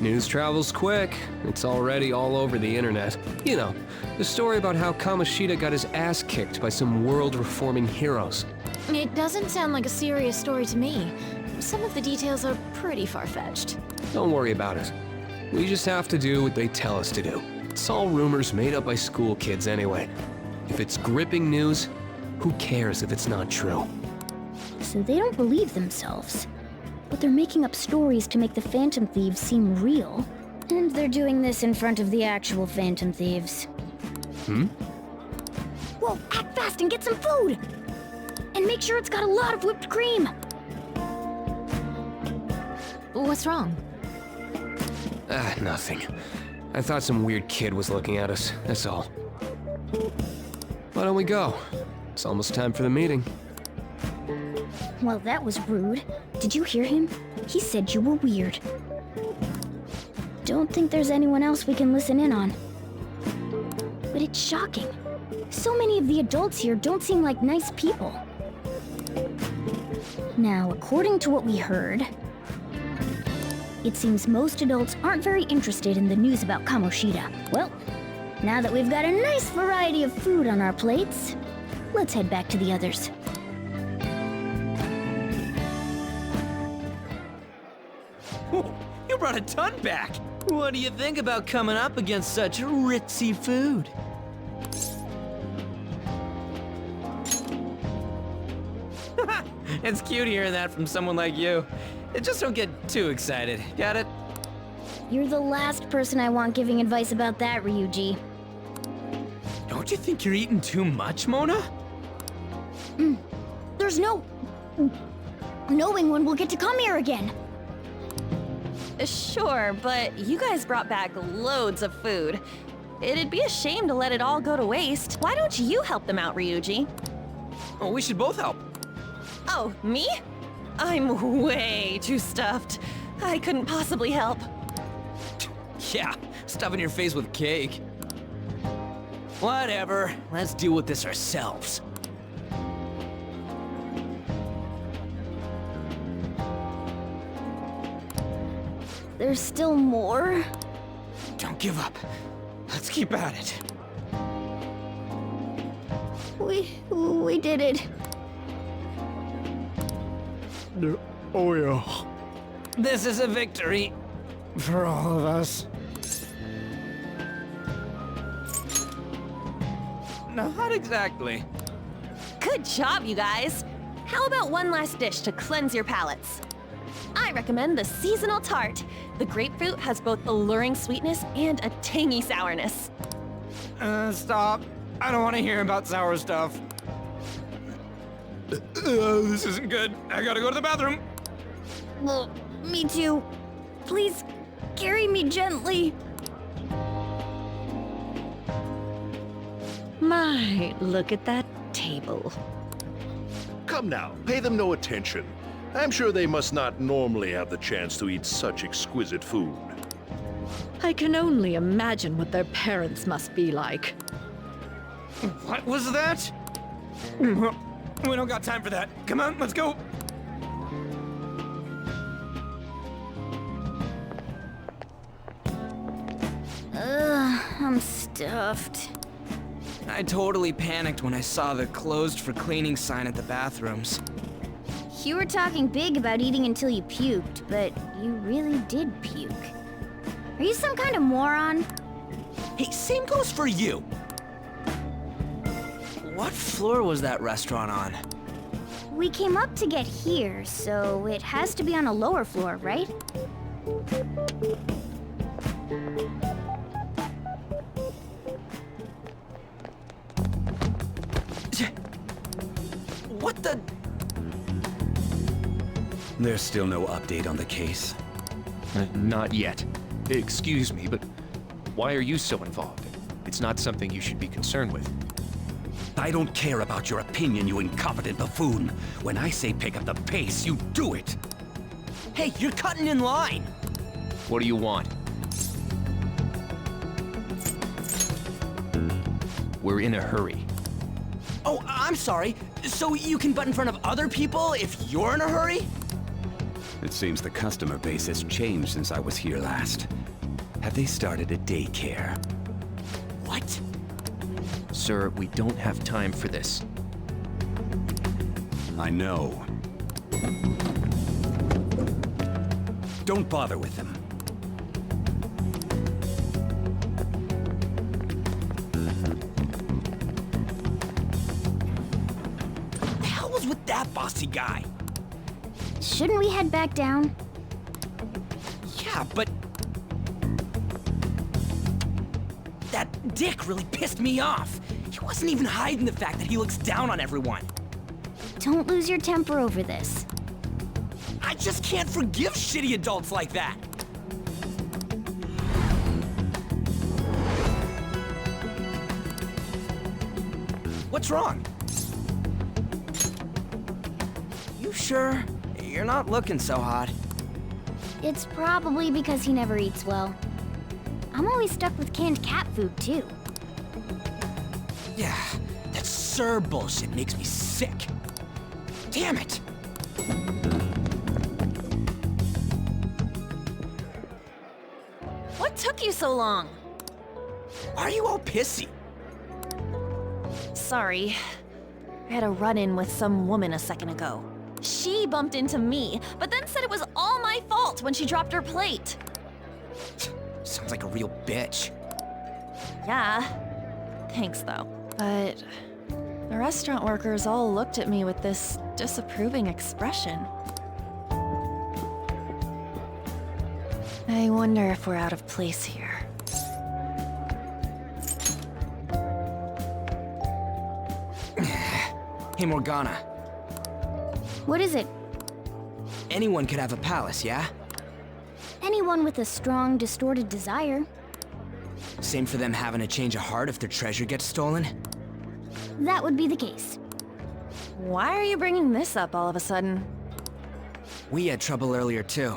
U: News travels quick. It's already all over the internet. You know, the story about how Kamoshida got his ass kicked by some world-reforming heroes.
A: It doesn't sound like a serious story to me. Some of the details are pretty far-fetched.
U: Don't worry about it. We just have to do what they tell us to do. It's all rumors made up by school kids anyway. If it's gripping news, who cares if it's not true?
O: So they don't believe themselves. But they're making up stories to make the Phantom Thieves seem real. And they're doing this in front of the actual Phantom Thieves. Whoa, act fast and get some food! And make sure it's got a lot of whipped cream!
A: What's wrong?
U: Nothing. I thought some weird kid was looking at us, that's all. Why don't we go? It's almost time for the meeting.
O: Well, that was rude. Did you hear him? He said you were weird. Don't think there's anyone else we can listen in on. But it's shocking. So many of the adults here don't seem like nice people. Now, according to what we heard, it seems most adults aren't very interested in the news about Kamoshida. Well, now that we've got a nice variety of food on our plates, let's head back to the others.
J: You brought a ton back! What do you think about coming up against such ritzy food? It's cute hearing that from someone like you. Just don't get too excited, got it?
O: You're the last person I want giving advice about that, Ryuji.
J: Don't you think you're eating too much, Mona?
O: There's no knowing when we'll get to come here again.
F: Sure, but you guys brought back loads of food. It'd be a shame to let it all go to waste. Why don't you help them out, Ryuji?
J: Oh, we should both help.
F: Oh, me? I'm way too stuffed. I couldn't possibly help.
J: Yeah, stuffing your face with cake. Whatever, let's deal with this ourselves.
O: There's still more?
J: Don't give up. Let's keep at it.
O: We did it.
I: Oh yeah.
J: This is a victory.
I: For all of us.
J: Not exactly.
F: Good job, you guys. How about one last dish to cleanse your palates? I recommend the seasonal tart. The grapefruit has both alluring sweetness and a tangy sourness.
J: Stop. I don't want to hear about sour stuff. This isn't good. I gotta go to the bathroom.
O: Well, me too. Please, carry me gently.
Q: My, look at that table.
T: Come now, pay them no attention. I'm sure they must not normally have the chance to eat such exquisite food.
Q: I can only imagine what their parents must be like.
J: What was that? We don't got time for that. Come on, let's go.
O: I'm stuffed.
J: I totally panicked when I saw the closed for cleaning sign at the bathrooms.
O: You were talking big about eating until you puked, but you really did puke. Are you some kind of moron?
J: Hey, same goes for you. What floor was that restaurant on?
O: We came up to get here, so it has to be on a lower floor, right?
J: What the?
V: There's still no update on the case.
I: Not yet. Excuse me, but why are you so involved? It's not something you should be concerned with.
V: I don't care about your opinion, you incompetent buffoon. When I say pick up the pace, you do it.
J: Hey, you're cutting in line.
I: What do you want? We're in a hurry.
J: Oh, I'm sorry. So you can butt in front of other people if you're in a hurry?
V: It seems the customer base has changed since I was here last. Have they started a daycare?
J: What?
I: Sir, we don't have time for this.
V: I know. Don't bother with them.
J: The hell was with that bossy guy?
O: Shouldn't we head back down?
J: Yeah, but... that dick really pissed me off. He wasn't even hiding the fact that he looks down on everyone.
O: Don't lose your temper over this.
J: I just can't forgive shitty adults like that. What's wrong? You sure? You're not looking so hot.
O: It's probably because he never eats well. I'm always stuck with canned cat food, too.
J: Yeah, that Sir bullshit makes me sick. Damn it!
F: What took you so long?
J: Why are you all pissy?
F: Sorry. I had a run-in with some woman a second ago. She bumped into me, but then said it was all my fault when she dropped her plate.
J: Sounds like a real bitch.
F: Yeah. Thanks, though. But the restaurant workers all looked at me with this disapproving expression. I wonder if we're out of place here.
J: Hey, Morgana.
O: What is it?
J: Anyone could have a palace, yeah?
O: Anyone with a strong, distorted desire.
J: Same for them having a change of heart if their treasure gets stolen?
O: That would be the case.
F: Why are you bringing this up all of a sudden?
J: We had trouble earlier, too.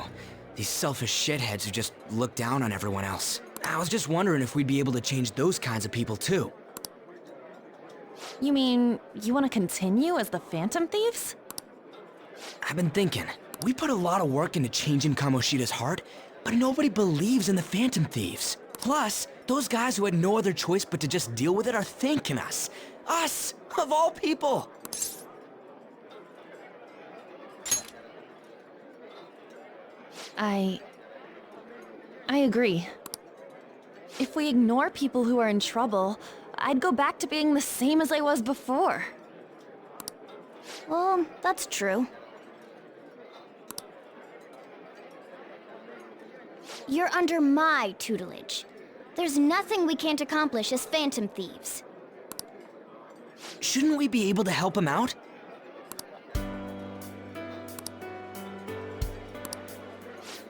J: These selfish shitheads who just look down on everyone else. I was just wondering if we'd be able to change those kinds of people, too.
F: You mean, you want to continue as the Phantom Thieves?
J: I've been thinking. We put a lot of work into changing Kamoshida's heart, but nobody believes in the Phantom Thieves. Plus, those guys who had no other choice but to just deal with it are thanking us. Us, of all people!
F: I agree. If we ignore people who are in trouble, I'd go back to being the same as I was before.
O: Well, that's true. You're under my tutelage. There's nothing we can't accomplish as Phantom Thieves.
J: Shouldn't we be able to help him out?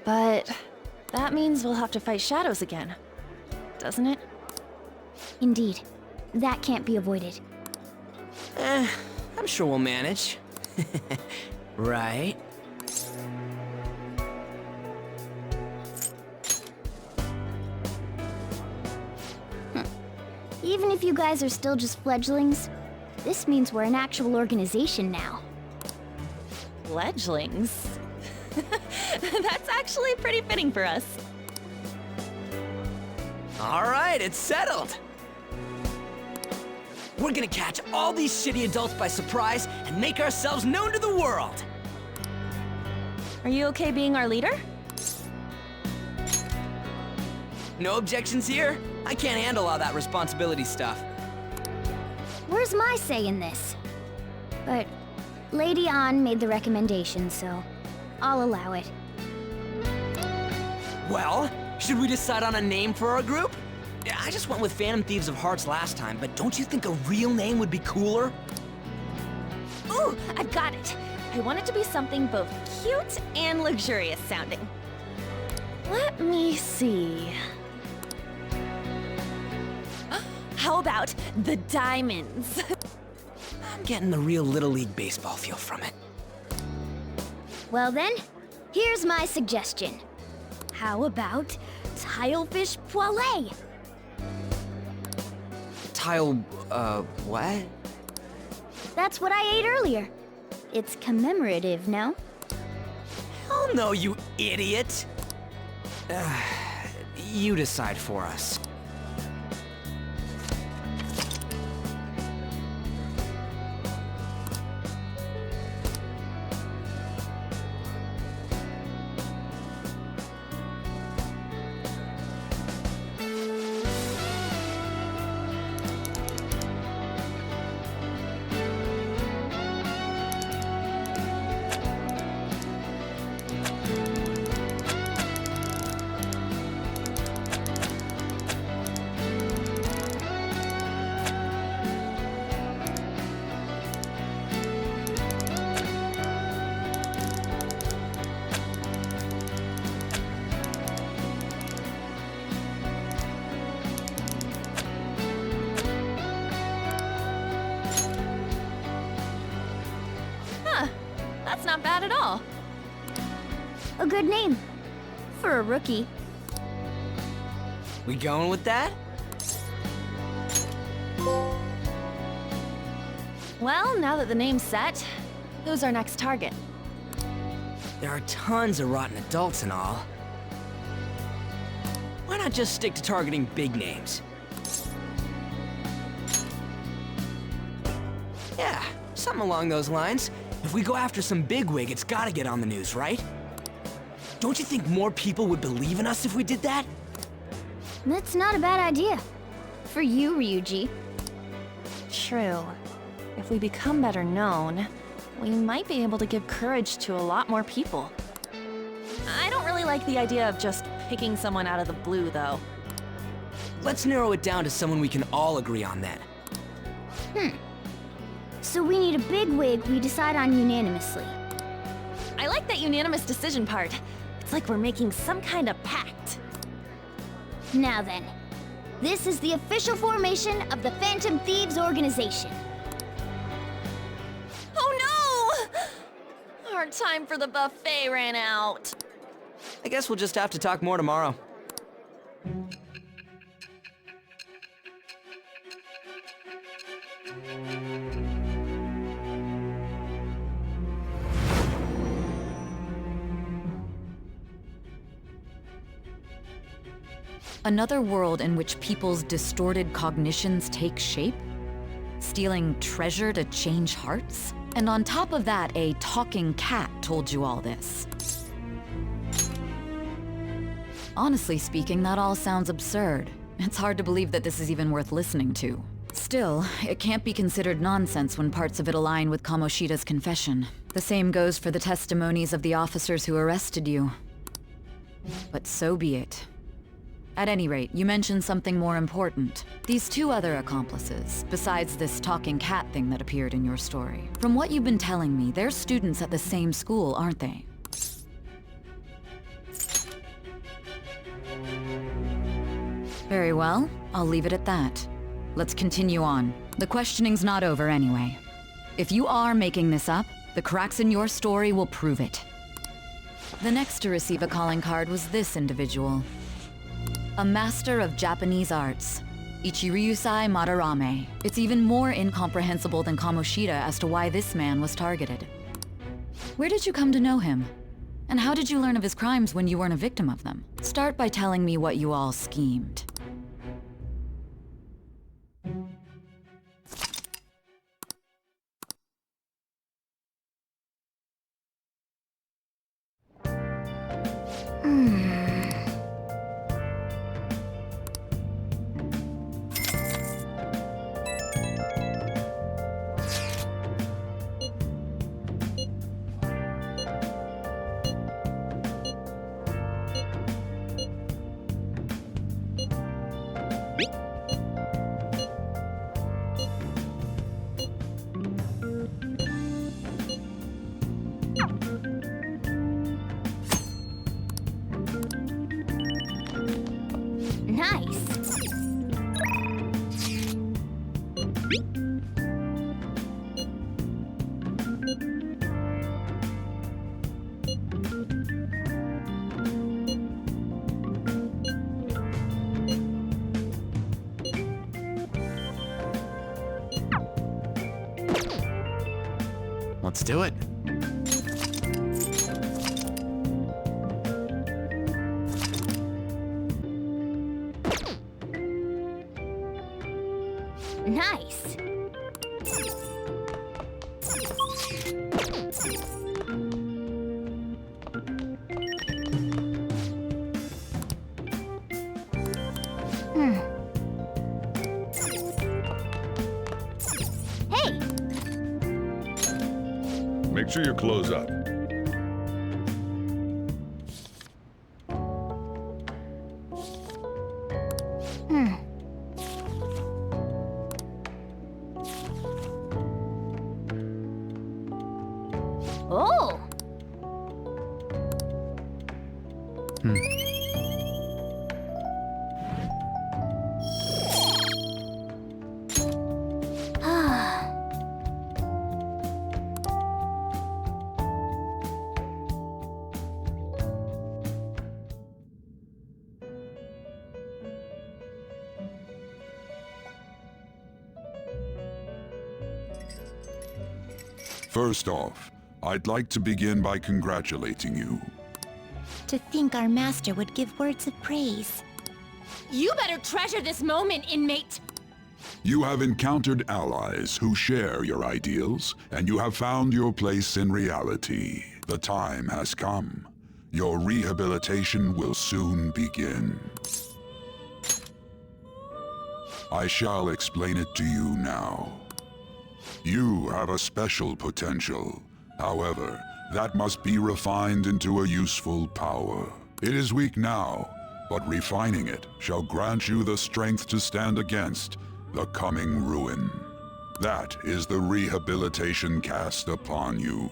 F: But that means we'll have to fight shadows again, doesn't it?
O: Indeed. That can't be avoided.
J: I'm sure we'll manage. Right?
O: Even if you guys are still just fledglings, this means we're an actual organization now.
F: Fledglings? That's actually pretty fitting for us.
J: All right, it's settled. We're gonna catch all these shitty adults by surprise and make ourselves known to the world.
F: Are you okay being our leader?
J: No objections here? I can't handle all that responsibility stuff.
O: Where's my say in this? But Lady An made the recommendation, so I'll allow it.
J: Well, should we decide on a name for our group? I just went with Phantom Thieves of Hearts last time, but don't you think a real name would be cooler?
F: Ooh, I've got it. I want it to be something both cute and luxurious sounding. Let me see. How about the Diamonds?
J: I'm getting the real Little League Baseball feel from it.
O: Well then, here's my suggestion. How about Tilefish Poêlée?
J: What?
O: That's what I ate earlier. It's commemorative, no?
F: Hell
J: Hell no, you idiot! You decide for us.
F: That's not bad at all.
O: A good name. For a rookie.
J: We going with that?
F: Well, now that the name's set, who's our next target?
J: There are tons of rotten adults and all. Why not just stick to targeting big names? Yeah, something along those lines. If we go after some bigwig, it's gotta get on the news, right? Don't you think more people would believe in us if we did that?
O: That's not a bad idea. For you, Ryuji.
F: True. If we become better known, we might be able to give courage to a lot more people. I don't really like the idea of just picking someone out of the blue, though.
J: Let's narrow it down to someone we can all agree on then.
O: So we need a bigwig we decide on unanimously.
F: I like that unanimous decision part. It's like we're making some kind of pact.
O: Now then, this is the official formation of the Phantom Thieves organization.
F: Oh no! Our time for the buffet ran out.
J: I guess we'll just have to talk more tomorrow.
E: Another world in which people's distorted cognitions take shape? Stealing treasure to change hearts? And on top of that, a talking cat told you all this. Honestly speaking, that all sounds absurd. It's hard to believe that this is even worth listening to. Still, it can't be considered nonsense when parts of it align with Kamoshida's confession. The same goes for the testimonies of the officers who arrested you. But so be it. At any rate, you mentioned something more important. These two other accomplices, besides this talking cat thing that appeared in your story. From what you've been telling me, they're students at the same school, aren't they? Very well, I'll leave it at that. Let's continue on. The questioning's not over anyway. If you are making this up, the cracks in your story will prove it. The next to receive a calling card was this individual. A master of Japanese arts, Ichiryusai Madarame. It's even more incomprehensible than Kamoshida as to why this man was targeted. Where did you come to know him? And how did you learn of his crimes when you weren't a victim of them? Start by telling me what you all schemed.
B: Let's do it.
O: Nice. Hey!
S: Make sure you close up.
O: Oh!
S: First off, I'd like to begin by congratulating you.
C: To think our master would give words of praise.
F: You better treasure this moment, inmate!
S: You have encountered allies who share your ideals, and you have found your place in reality. The time has come. Your rehabilitation will soon begin. I shall explain it to you now. You have a special potential. However, that must be refined into a useful power. It is weak now, but refining it shall grant you the strength to stand against the coming ruin. That is the rehabilitation cast upon you.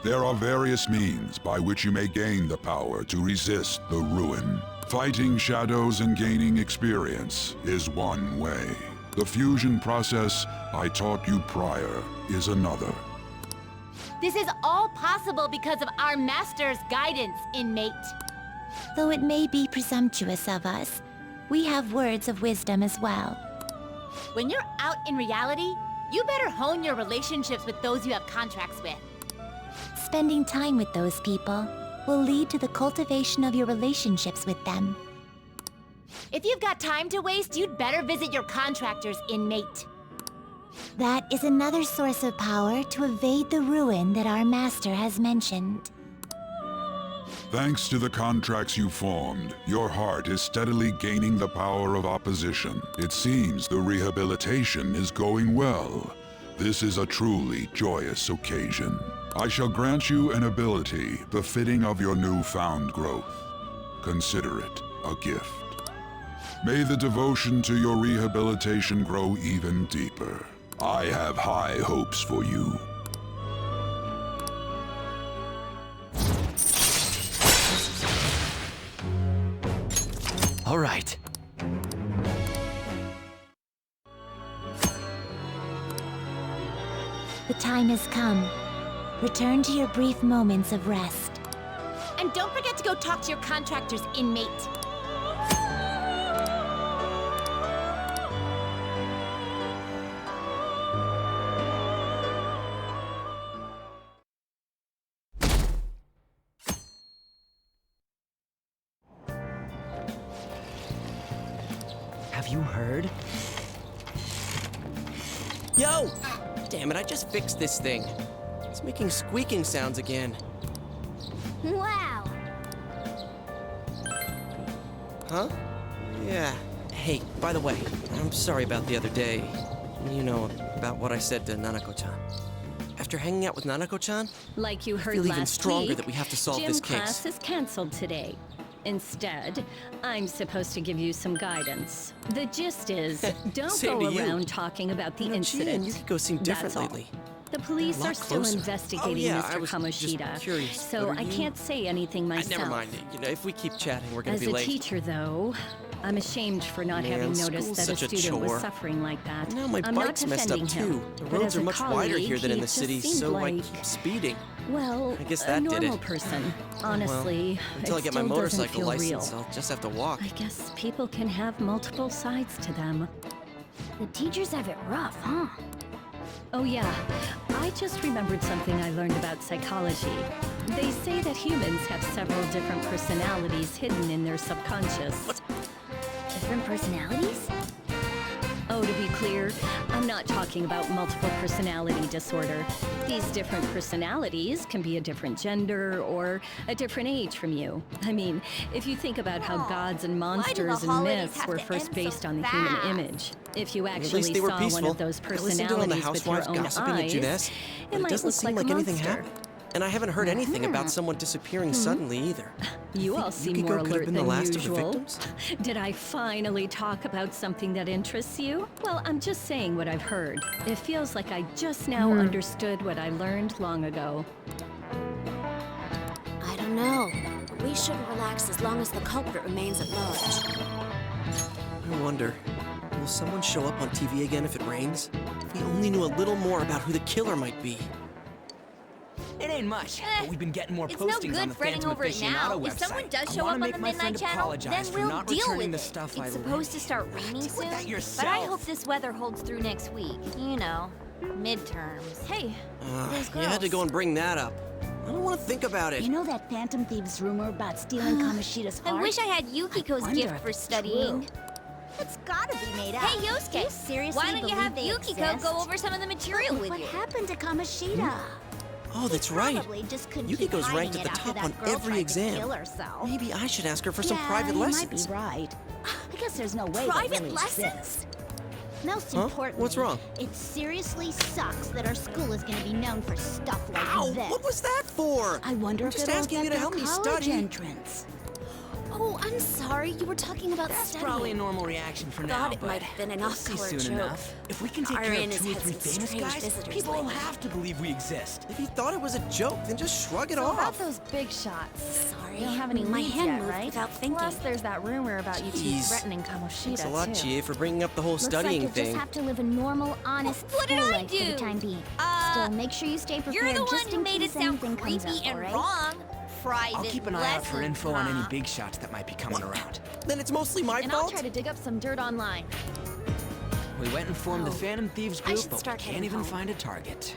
S: There are various means by which you may gain the power to resist the ruin. Fighting shadows and gaining experience is one way. The fusion process I taught you prior is another.
F: This is all possible because of our master's guidance, inmate.
C: Though it may be presumptuous of us, we have words of wisdom as well.
F: When you're out in reality, you better hone your relationships with those you have contracts with.
C: Spending time with those people will lead to the cultivation of your relationships with them.
F: If you've got time to waste, you'd better visit your contractors, inmate.
C: That is another source of power to evade the ruin that our master has mentioned.
S: Thanks to the contracts you formed, your heart is steadily gaining the power of opposition. It seems the rehabilitation is going well. This is a truly joyous occasion. I shall grant you an ability befitting of your newfound growth. Consider it a gift. May the devotion to your rehabilitation grow even deeper. I have high hopes for you.
U: All right.
C: The time has come. Return to your brief moments of rest.
F: And don't forget to go talk to your contractors, inmate.
J: Have you heard?
B: Yo! Damn it, I just fixed this thing. It's making squeaking sounds again.
O: Wow!
B: Huh? Yeah. Hey, by the way, I'm sorry about the other day. You know, about what I said to Nanako-chan. After hanging out with Nanako-chan,
Q: Like you
B: I
Q: heard
B: feel even
Q: last
B: stronger
Q: week,
B: that we have to solve
Q: gym
B: this case.
Q: class is canceled today. Instead, I'm supposed to give you some guidance. The gist is, don't
B: Same
Q: go
B: to you.
Q: around talking about the
B: You know,
Q: incident.
B: Jin, Yukiko seem different
Q: That's all.
B: lately.
Q: The police
B: A lot
Q: are still
B: closer.
Q: investigating
B: Oh, yeah, I
Q: Mr.
B: was just
Q: Kamoshida,
B: curious.
Q: so
B: What are
Q: I
B: you-
Q: can't say anything myself.
B: Never mind. You know, if we keep chatting, we're gonna
Q: As
B: be
Q: a
B: late.
Q: teacher, though, I'm ashamed for not
B: Man,
Q: having noticed
B: school's
Q: that a
B: such a
Q: student was
B: chore.
Q: suffering like that.
B: Now my
Q: I'm not
B: bike's messed up
Q: defending him,
B: too. The
Q: but
B: roads
Q: as
B: are
Q: a
B: much wider
Q: colleague,
B: here than in
Q: he
B: the
Q: just
B: city,
Q: seemed
B: so
Q: like,
B: speeding.
Q: well,
B: I guess
Q: a
B: that did
Q: normal
B: it.
Q: person.
B: Well,
Q: Honestly,
B: until I
Q: it
B: get my
Q: still doesn't
B: motorcycle
Q: feel
B: license,
Q: real.
B: I'll just have to walk.
Q: I guess people can have multiple sides to them.
O: The teachers have it rough, huh?
Q: Oh yeah, I just remembered something I learned about psychology. They say that humans have several different personalities hidden in their subconscious.
O: different personalities?
Q: Oh, to be clear, I'm not talking about multiple personality disorder. These different personalities can be a different gender or a different age from you. I mean, if you think about how gods and monsters and myths were first based on the human image, if you actually
B: least they were
Q: saw
B: peaceful.
Q: one of those
B: I listened to on the
Q: personalities with your
B: housewives
Q: own
B: gossiping at
Q: eyes,
B: Juness,
Q: it
B: but it
Q: might
B: doesn't
Q: look
B: seem
Q: like
B: like
Q: a
B: anything
Q: monster.
B: happened. And I haven't heard anything about someone disappearing suddenly either.
Q: You all seem
B: Yukiko
Q: more
B: could have
Q: alert
B: been the
Q: than
B: last of the
Q: usual.
B: victims?
Q: Did I finally talk about something that interests you? Well, I'm just saying what I've heard. It feels like I just now understood what I learned long ago.
D: I don't know. We should relax as long as the culprit remains at large.
B: I wonder, will someone show up on TV again if it rains? If we only knew a little more about who the killer might be.
J: It ain't much, but we've been getting more
N: It's no
J: postings on
N: good
J: the
N: fretting
J: Phantom
N: over it now.
J: Aficionado
N: If someone
J: website.
N: does
J: I
N: show
J: wanna
N: up on
J: make
N: the
J: my
N: Midnight
J: friend
N: Channel,
J: apologize
N: then
J: for
N: we'll
J: not
N: deal
J: returning
N: with
J: the
N: it.
J: stuff
N: It's
J: I
N: supposed to start raining soon,
J: that
N: but I
J: yourself.
N: hope this weather holds through next week. You know, midterms. Hey, those
B: You had to
N: girls.
B: go and bring that up. I don't want to think about it.
M: You know that Phantom Thieves rumor about stealing Kamoshida's
N: I
M: heart?
N: wish I had Yukiko's
M: wonder
N: gift
M: if
N: for
M: it's
N: studying.
M: true. It's gotta be made up.
N: Hey, Yosuke,
M: You seriously
N: why don't you have
M: believe they
N: Yukiko
M: exist?
N: go over some of the material with
M: What
N: you?
M: happened to Kamoshida?
B: Oh, that's right.
M: Probably just couldn't keep
B: Yukiko's
M: hiding
B: ranked at
M: it
B: the
M: after
B: top
M: that
B: on
M: girl
B: every
M: tried to
B: exam.
M: kill herself.
B: Maybe I should ask her for some
M: Yeah,
B: private
M: you
B: lessons.
M: might be right. I guess there's no way
N: Private
M: that really
N: lessons?
M: exists. Most
B: Huh?
M: importantly,
B: What's wrong?
M: It seriously sucks that our school is going to be known for stuff like
B: Ow,
M: this.
B: what was that for?
M: I wonder
B: I'm
M: if
B: just
M: it'll
B: asking you
M: affect
B: to
M: our
B: help me
M: college
B: study.
M: entrance.
D: Oh, I'm sorry. You were talking about
J: That's
D: studying.
J: probably a normal reaction for now,
D: Thought it
J: but
D: might have been an
J: we'll see
D: off-color
J: soon
D: joke.
J: enough. If we can take care
D: Ariane
J: of
D: has
J: 2 or
D: had
J: 3
D: some
J: famous
D: strange
J: guys,
D: visitors
J: people will
D: lately.
J: have to believe we exist.
B: If you thought it was a joke, then just shrug it
A: So
B: off.
A: about those big shots.
D: Sorry.
A: You don't have any
D: My
A: leads
D: hand
A: yet,
D: moved
A: right?
D: without thinking.
A: Plus, there's that rumor about you two
B: Jeez.
A: threatening Kamoshida,
B: Thanks a lot,
A: too.
B: Chie, for bringing up the whole
M: Looks
B: studying
M: like you'll
B: thing.
M: just have to live a normal, honest
N: What did
M: school
N: I
M: life for
N: do?
M: the time being. Still, make sure you stay prepared
N: You're the one
M: just
N: who
M: in
N: made it
M: case
N: sound
M: anything comes
N: creepy
M: up,
N: and
M: alright?
N: wrong. Private
J: I'll keep an eye out for
N: lessons,
J: info on any
N: huh?
J: big shots that might be coming around.
B: Then it's mostly my
A: And I'll
B: fault?
A: try to dig up some dirt online.
J: We went and formed the Phantom Thieves
D: I
J: group,
D: should
J: but we
D: start
J: can't
D: heading
J: even
D: home.
J: find a target.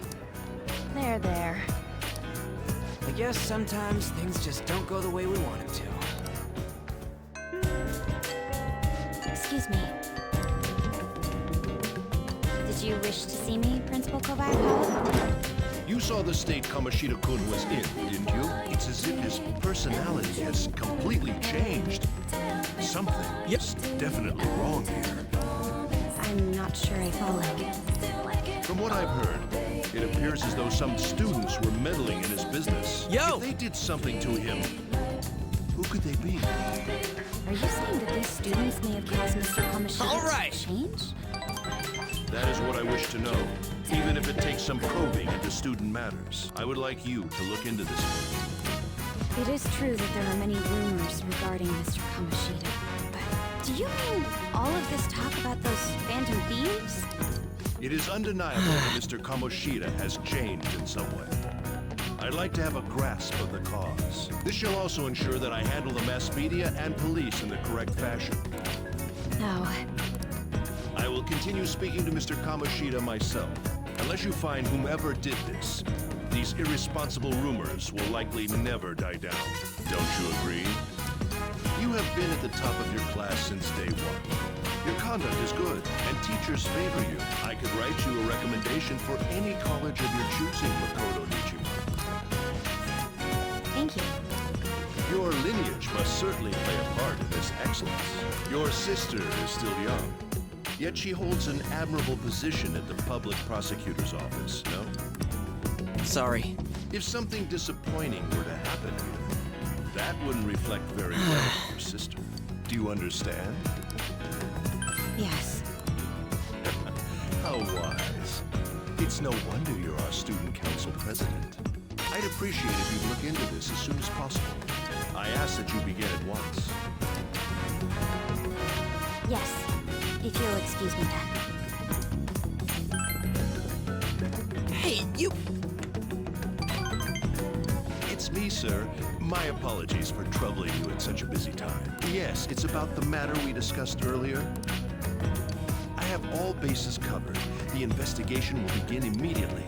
A: There.
J: I guess sometimes things just don't go the way we want them to.
O: Excuse me. Did you wish to see me, Principal Kobayakawa?
T: You saw the state Kamoshida-kun was in, didn't you? It's as if his personality has completely changed. Something is definitely wrong here.
O: I'm not sure I follow.
T: From what I've heard, it appears as though some students were meddling in his business.
B: Yo!
T: If they did something to him, who could they be?
O: Are you saying that these students may have caused Mr. Kamoshida
B: All right.
O: to change?
T: That is what I wish to know. Even if it takes some probing into student matters. I would like you to look into this.
O: It is true that there are many rumors regarding Mr. Kamoshida, but do you mean all of this talk about those Phantom Thieves?
T: It is undeniable that Mr. Kamoshida has changed in some way. I'd like to have a grasp of the cause. This shall also ensure that I handle the mass media and police in the correct fashion.
O: No.
T: I will continue speaking to Mr. Kamoshida myself. Unless you find whomever did this, these irresponsible rumors will likely never die down. Don't you agree? You have been at the top of your class since day one. Your conduct is good, and teachers favor you. I could write you a recommendation for any college of your choosing, Makoto Nichima.
O: Thank you.
T: Your lineage must certainly play a part in this excellence. Your sister is still young, yet she holds an admirable position at the public prosecutor's office, no?
B: Sorry.
T: If something disappointing were to happen here, that wouldn't reflect very well on your sister. Do you understand?
O: Yes.
T: How wise. It's no wonder you're our student council president. I'd appreciate if you'd look into this as soon as possible. I ask that you begin at once.
O: Yes. If you'll excuse me then.
B: Hey, you...
T: It's me, sir. My apologies for troubling you at such a busy time. Yes, it's about the matter we discussed earlier. I have all bases covered. The investigation will begin immediately.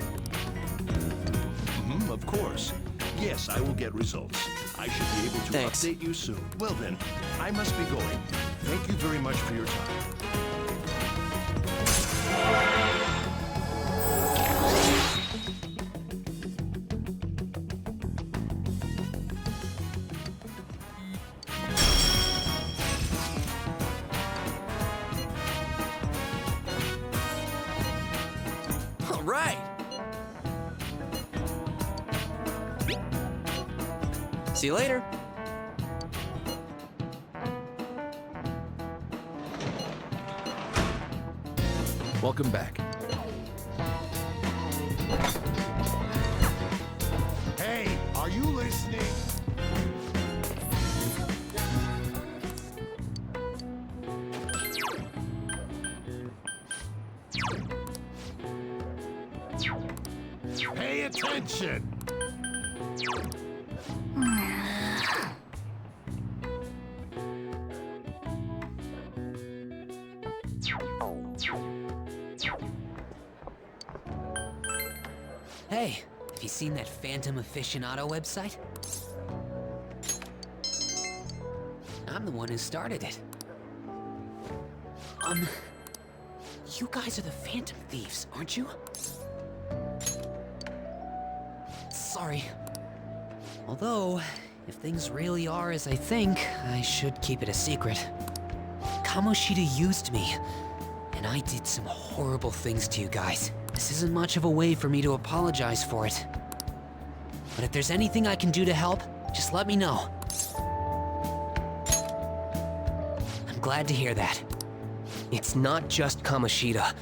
T: Of course. Yes, I will get results. I should be able to update you soon. Well then, I must be going. Thank you very much for your time.
B: All right. See you later.
I: Welcome back.
H: Hey, are you listening? Pay attention.
J: Hey, have you seen that Phantom Aficionado website? I'm the one who started it. You guys are the Phantom Thieves, aren't you? Sorry. Although, if things really are as I think, I should keep it a secret. Kamoshida used me, and I did some horrible things to you guys. This isn't much of a way for me to apologize for it. But if there's anything I can do to help, just let me know. I'm glad to hear that.
U: It's not just Kamoshida.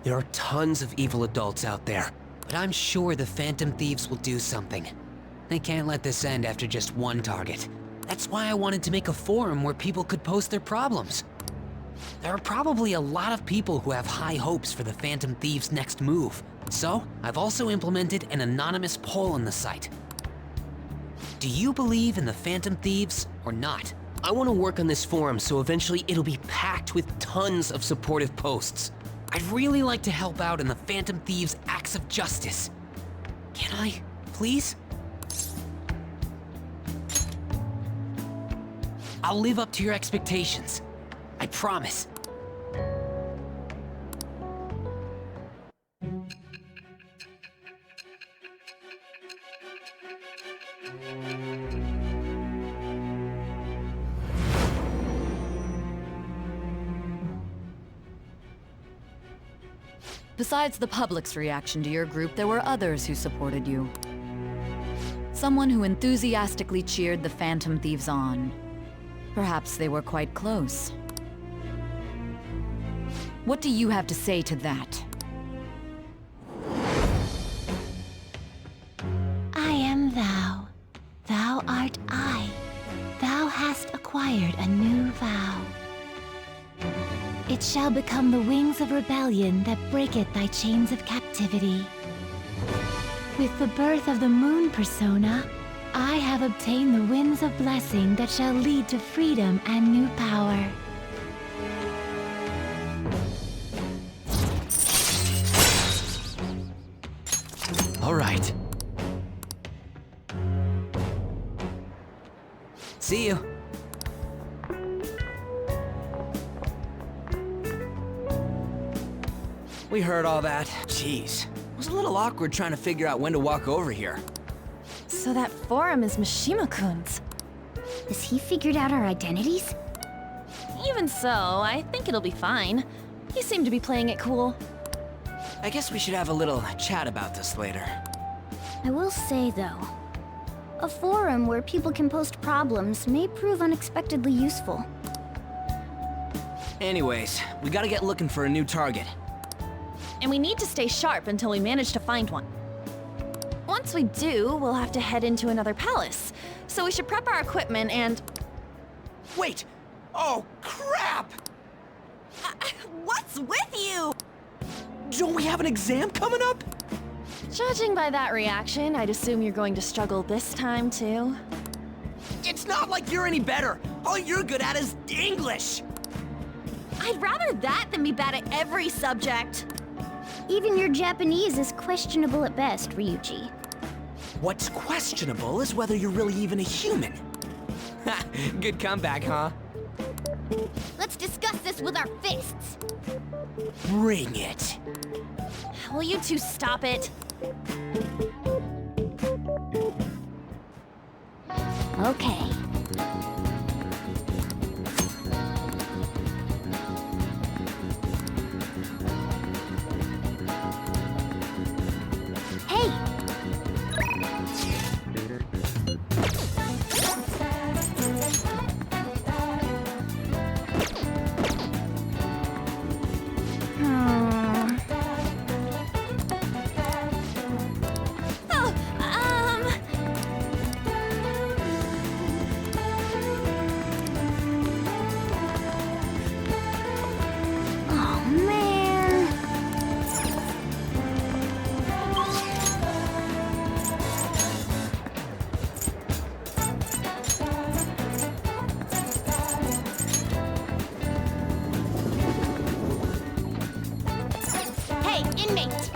U: There are tons of evil adults out there.
J: But I'm sure the Phantom Thieves will do something. They can't let this end after just one target. That's why I wanted to make a forum where people could post their problems. There are probably a lot of people who have high hopes for the Phantom Thieves' next move. So, I've also implemented an anonymous poll on the site. Do you believe in the Phantom Thieves or not?
U: I want to work on this forum so eventually it'll be packed with tons of supportive posts.
J: I'd really like to help out in the Phantom Thieves' acts of justice. Can I, please? I'll live up to your expectations. I promise.
E: Besides the public's reaction to your group, there were others who supported you. Someone who enthusiastically cheered the Phantom Thieves on. Perhaps they were quite close. What do you have to say to that?
C: I am thou. Thou art I. Thou hast acquired a new vow. It shall become the wings of rebellion that breaketh thy chains of captivity. With the birth of the moon persona, I have obtained the winds of blessing that shall lead to freedom and new power.
J: All right. See you. We heard all that. Jeez. It was a little awkward trying to figure out when to walk over here.
F: So that forum is Mishima-kun's.
O: Has he figured out our identities?
F: Even so, I think it'll be fine. He seemed to be playing it cool.
J: I guess we should have a little chat about this later.
O: I will say, though, a forum where people can post problems may prove unexpectedly useful.
J: Anyways, we gotta get looking for a new target.
F: And we need to stay sharp until we manage to find one. Once we do, we'll have to head into another palace. So we should prep our equipment and...
J: Wait! Oh, crap!
F: What's with you?
J: Don't we have an exam coming up?
F: Judging by that reaction, I'd assume you're going to struggle this time, too.
J: It's not like you're any better. All you're good at is English.
N: I'd rather that than be bad at every subject.
O: Even your Japanese is questionable at best, Ryuji.
J: What's questionable is whether you're really even a human. Good comeback, huh?
N: Let's discuss this with our fists.
J: Bring it.
F: Will you two stop it?
O: Okay. Hey! Oh, man.
N: Hey, inmate!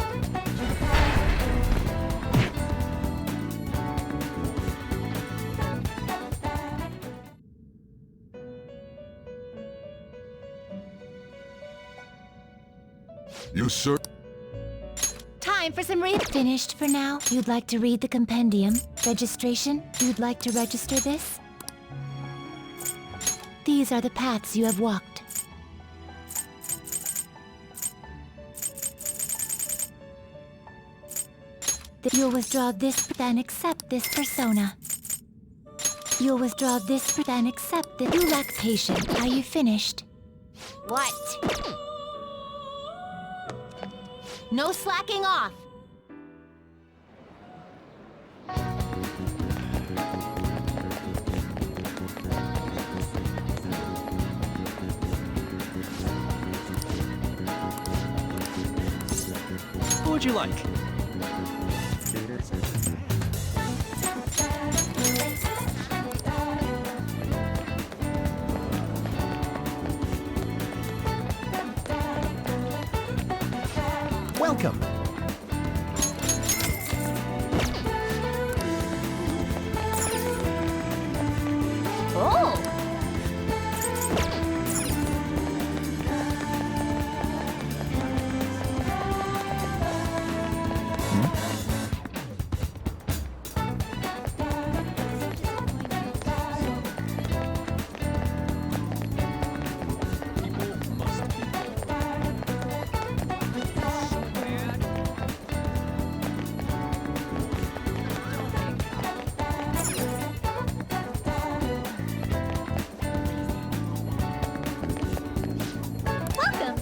S: You sir.
N: Time for some
C: Finished for now? You'd like to read the compendium? Registration? You'd like to register this? These are the paths you have walked. You'll withdraw this, then accept this persona. You'll withdraw this, then accept this. You lack patience. Are you finished?
N: What? No slacking off!
I: What would you like? Welcome.
N: Oh! Welcome!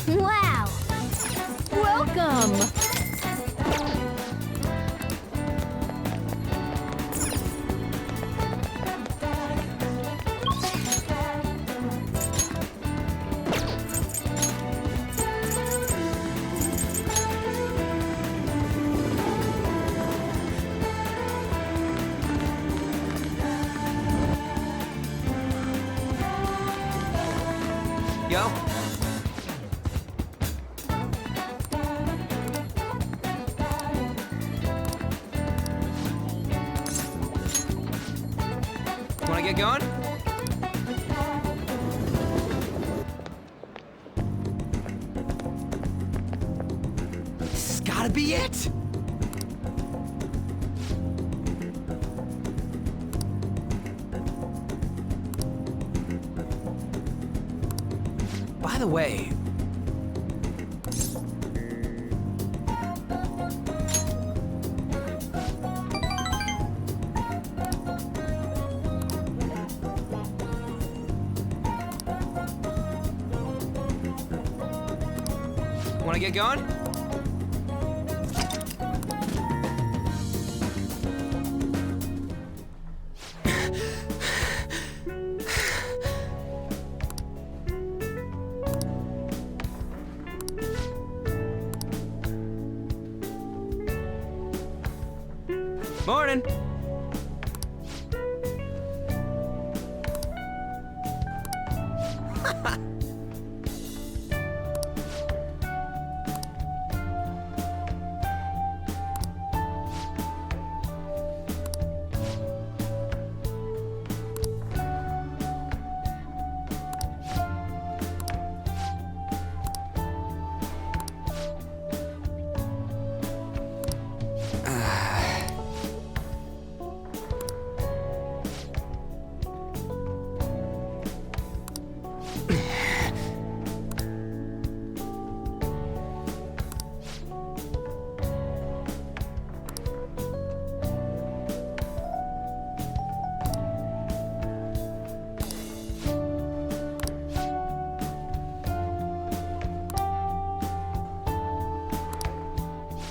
N: Wow! Welcome!
B: Yo. Wanna get going?
J: This has gotta be it!
B: By the way,
U: wanna get going? Morning.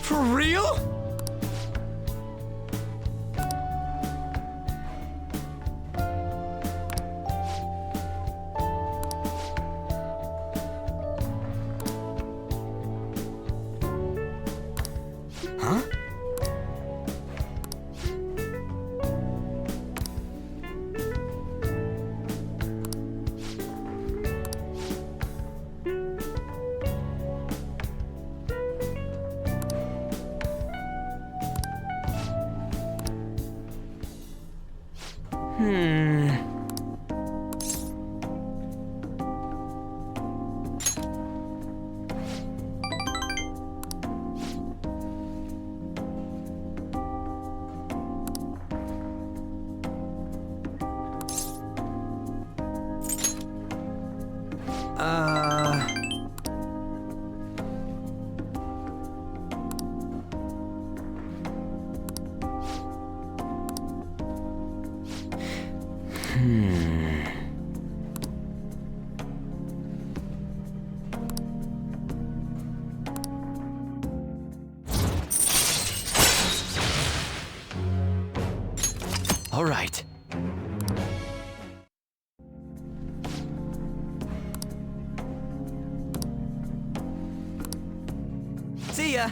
U: For real? Huh? All right. See ya.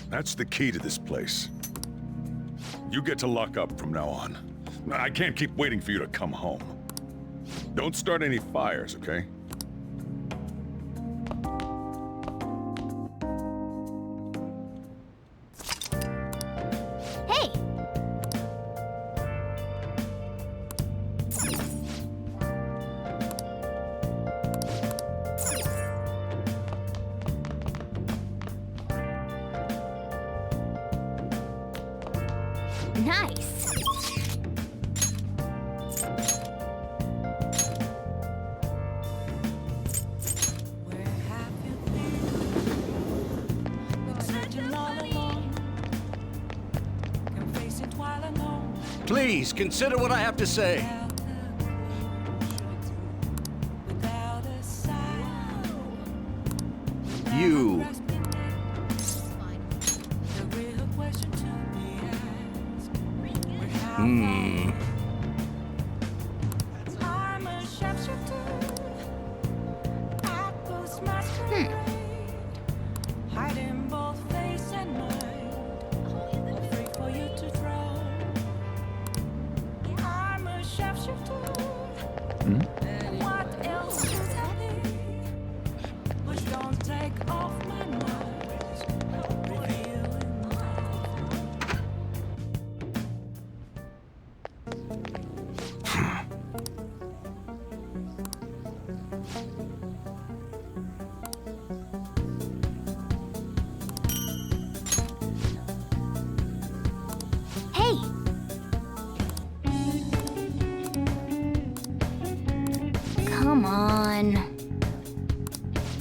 S: That's the key to this place. You get to lock up from now on. I can't keep waiting for you to come home. Don't start any fires, okay?
C: Hey! Nice!
V: Please, consider what I have to say. You.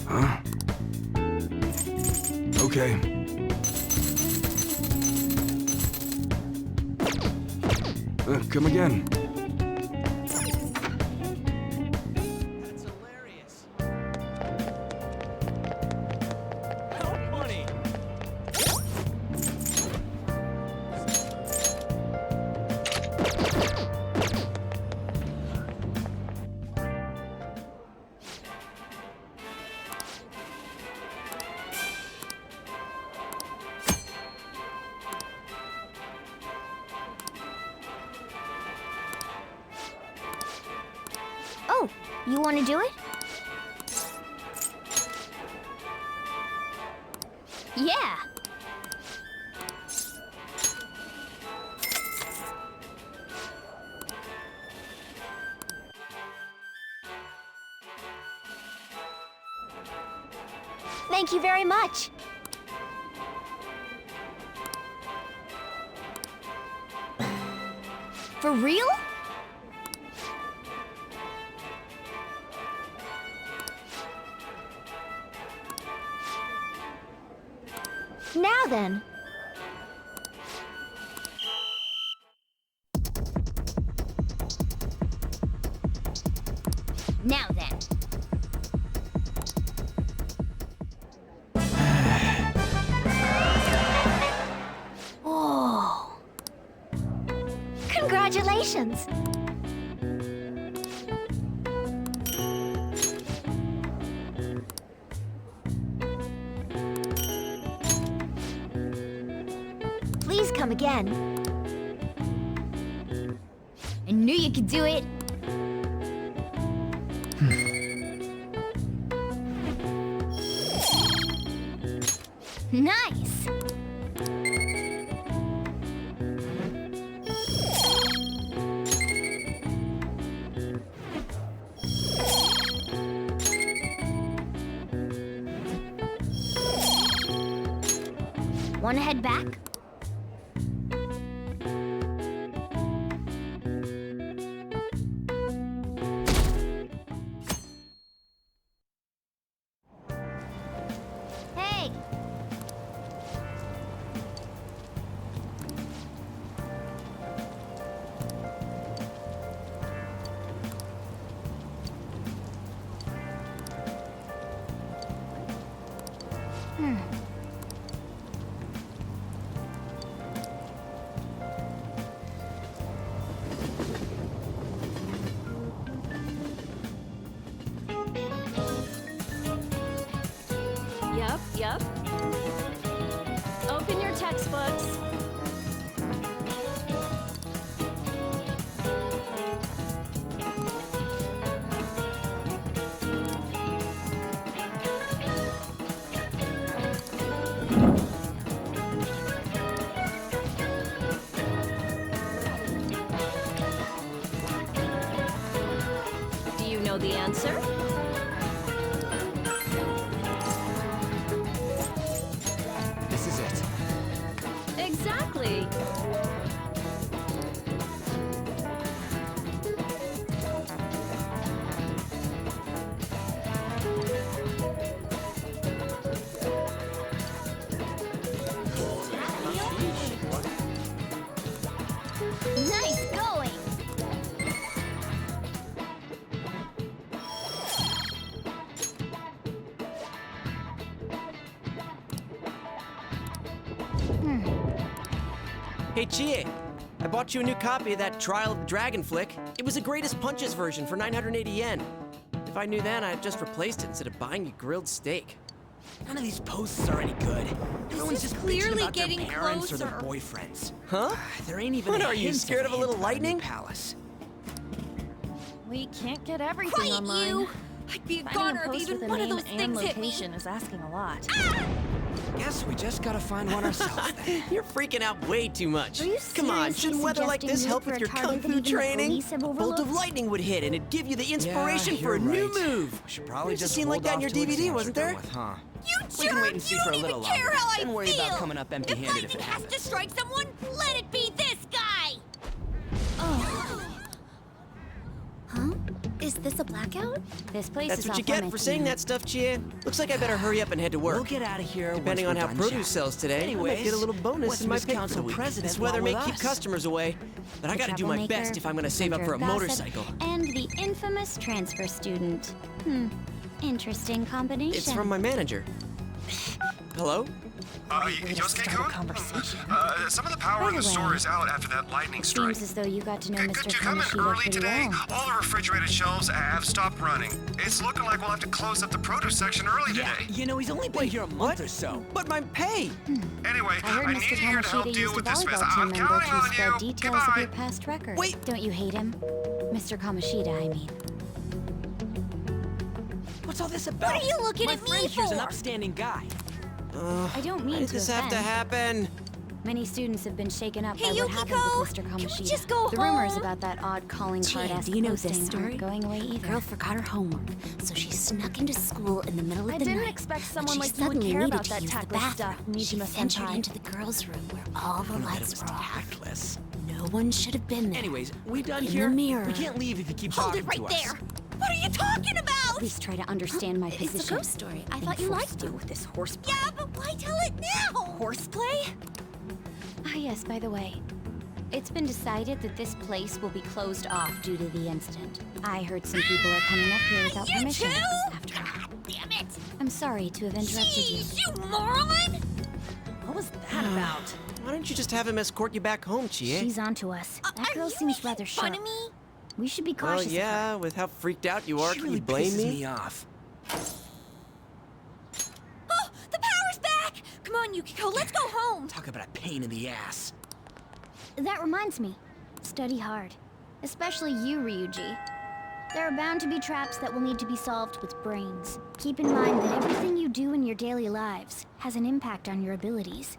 R: Huh? Okay. Come again.
C: Oh, you want to do it?
O: Yeah.
C: Thank you very much.
O: For real?
C: Now then.
M: Now then.
C: Whoa. Congratulations. Please come again.
M: I knew you could do it.
O: Nice.
C: Want to head back? Hey!
Q: Yep. Open your textbooks. Do you know the answer?
J: This is it.
Q: Exactly.
M: Nice going.
B: Hey, Chie, I bought you a new copy of that Trial of the Dragon flick. It was the Greatest Punches version for 980 yen. If I knew then, I'd just replaced it instead of buying you grilled steak.
J: None of these posts are any good. Everyone's just bitching
N: clearly
J: about their
N: getting
J: parents or their
N: closer.
J: boyfriends.
B: Huh?
J: There ain't even
B: What
J: a
B: are you,
J: hint
B: scared of a
J: hint
B: little
J: about new
B: lightning?
J: Palace.
E: We can't get everything
N: Quiet,
E: online.
N: you! I'd be a
E: Finding
N: goner
E: a
N: if
E: post
N: even
E: with a
N: one of
E: name
N: those
E: and
N: things hit me.
E: location is asking a lot.
J: Guess we just gotta find one ourselves then.
B: You're freaking out way too much.
C: Are you
B: Come on,
C: seriously
B: shouldn't weather like
C: suggesting
B: this
C: look
B: help
C: for
B: with
C: a
B: your
C: target
B: kung
C: that
B: fu
C: even the
B: training?
C: police have
B: A bolt of
C: overlooked?
B: lightning would hit, and it'd give you the inspiration
J: Yeah,
B: for a
J: you're
B: new
J: right.
B: move.
J: We should probably
B: There's a
J: just
B: scene like
J: hold
B: that in
J: off
B: your
J: till
B: DVD,
J: exams are
B: wasn't
J: done
B: there?
J: with, huh?
N: You
J: We can wait and
N: jerk!
J: see
N: You
J: for a
N: don't
J: little
N: even care
J: longer.
N: how I
J: Then worry
N: feel!
J: about coming up empty-handed
N: If
J: if it
N: lightning has to
J: happens.
N: strike someone, let it be this guy!
D: Is this a blackout?
O: This place
B: That's
O: is
B: what you
O: off
B: get
O: limits
B: for saying
O: now.
B: that stuff, Chie. Looks like I better hurry up and head to work.
J: We'll get out of here.
B: Depending on
J: once
B: how
J: we're done
B: produce
J: chatting.
B: sells today, I might
J: Anyways,
B: get a little bonus
J: what's
B: in my
J: Miss
B: pay for
J: Council
B: the week.
J: President
B: This weather
J: want
B: may
J: with
B: keep
J: us?
B: customers away, but I
O: The
B: gotta do my
O: troublemaker,
B: best if I'm gonna save up
O: center
B: for a
O: of gossip,
B: motorcycle.
O: And the infamous transfer student. Interesting combination.
B: It's from my manager. Hello?
O: Yosuke-kun?
L: Some of the power in the store is out after that lightning strike.
O: Seems as though you got to know Mr.
L: Could you come in
O: Kamoshida
L: early
O: pretty
L: today?
O: well.
L: All the refrigerated shelves have stopped running. It's looking like we'll have to close up the produce section early today.
J: You know, he's only been here a month or so.
B: But my pay!
L: Anyway,
O: I heard
L: I
O: Mr.
L: need you here to help
O: Kamoshida
L: deal
O: used a
L: with this mess.
O: volleyball
L: I'm
O: team member
L: counting
O: to
L: on
O: spread
L: you.
O: details of your
L: Goodbye.
O: past record.
B: Wait!
O: Don't you hate him? Mr. Kamoshida, I mean.
J: What's all this about?
N: What are you looking
J: My
N: at me
J: friend here's an
N: for?
J: upstanding guy.
O: I don't mean
B: Why did
O: to
B: this have to
O: offend.
B: happen?
O: Many students have been shaken up
N: Hey,
O: by what happened
N: Yukiko!
O: with Mr. Kamoshida.
N: Can we just go
O: the rumors
N: home?
O: about that odd calling card
D: Chie,
O: esque
D: do you know
O: posting
D: this story?
O: aren't going away
D: The
O: either.
D: girl forgot her homework, so she snuck into school in the middle of
F: I
D: the
F: didn't
D: night.
F: expect
D: But
F: someone
D: she
F: like you would
D: suddenly
F: care
D: needed
F: about
D: to
F: that
D: use the
F: tactless
D: bathroom.
F: stuff,
D: She
F: Nijima
D: ventured
F: Senpai.
D: into the girls' room where all the lights were off.
J: Tactless.
D: No one should have been there.
J: Anyways, we done
D: In
J: here?
D: the mirror.
J: We can't leave if you keep
N: Hold
J: talking
N: it right
J: to us.
N: there! What are you talking about?
O: Please try to understand my
D: It's
O: position.
D: a ghost story. I
O: Being
D: thought you
O: forced
D: liked
O: to
D: it.
O: with this horseplay.
N: Yeah, but why tell it now?
F: Horseplay?
O: Ah, yes, by the way. It's been decided that this place will be closed off due to the incident. I heard some people are coming up here without
N: You
O: permission.
N: too?
O: After all,
N: Damn it!
O: I'm sorry to have interrupted you.
N: Jeez, you moron!
F: What was that about?
B: Why don't you just have him escort you back home, Chie?
O: She's onto us. That girl
N: Are you
O: seems
N: making
O: rather
N: fun
O: sharp.
N: of me?
O: We should be
B: Well,
O: cautious.
B: yeah, with how freaked out you are,
J: She
B: can
J: really
B: you blame
J: pisses
B: me?
J: me off.
N: Oh, the power's back! Come on, Yukiko, let's go home!
J: Talk about a pain in the ass.
O: That reminds me. Study hard. Especially you, Ryuji. There are bound to be traps that will need to be solved with brains. Keep in mind that everything you do in your daily lives has an impact on your abilities.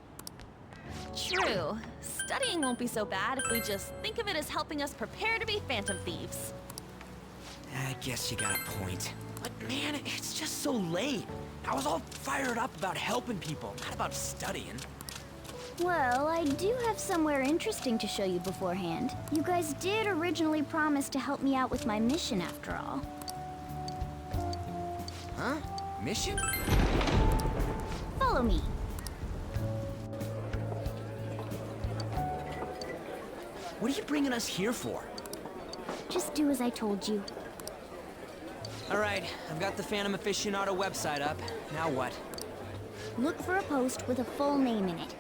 F: True. Studying won't be so bad if we just think of it as helping us prepare to be Phantom Thieves.
J: I guess you got a point. But man, it's just so late. I was all fired up about helping people, not about studying.
O: Well, I do have somewhere interesting to show you beforehand. You guys did originally promise to help me out with my mission after all.
J: Huh? Mission?
O: Follow me.
J: What are you bringing us here for?
O: Just do as I told you.
J: All right, I've got the Phantom Aficionado website up. Now what?
O: Look for a post with a full name in it.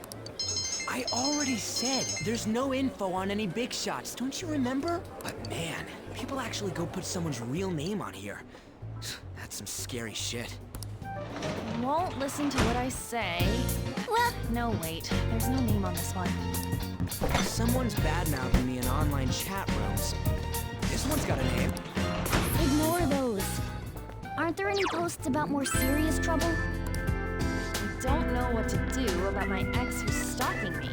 J: I already said there's no info on any big shots, don't you remember? But man, people actually go put someone's real name on here. That's some scary shit.
F: Won't listen to what I say.
N: Well,
F: No, wait. There's no name on this one.
J: Someone's badmouthing me in online chat rooms. This one's got a name.
O: Ignore those. Aren't there any posts about more serious trouble?
F: I don't know what to do about my ex who's stalking me.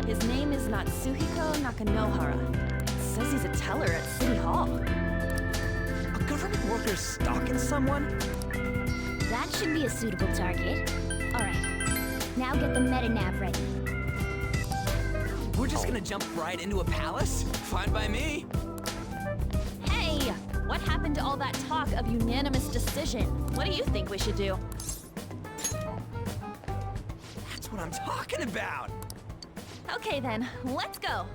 F: His name is Natsuhiko Nakanohara. It says he's a teller at City Hall.
J: A government worker stalking someone?
O: That should be a suitable target. Alright, now get the meta-nav ready.
J: We're just gonna jump right into a palace? Fine by me.
F: Hey! What happened to all that talk of unanimous decision? What do you think we should do?
J: That's what I'm talking about.
F: Okay then, let's go.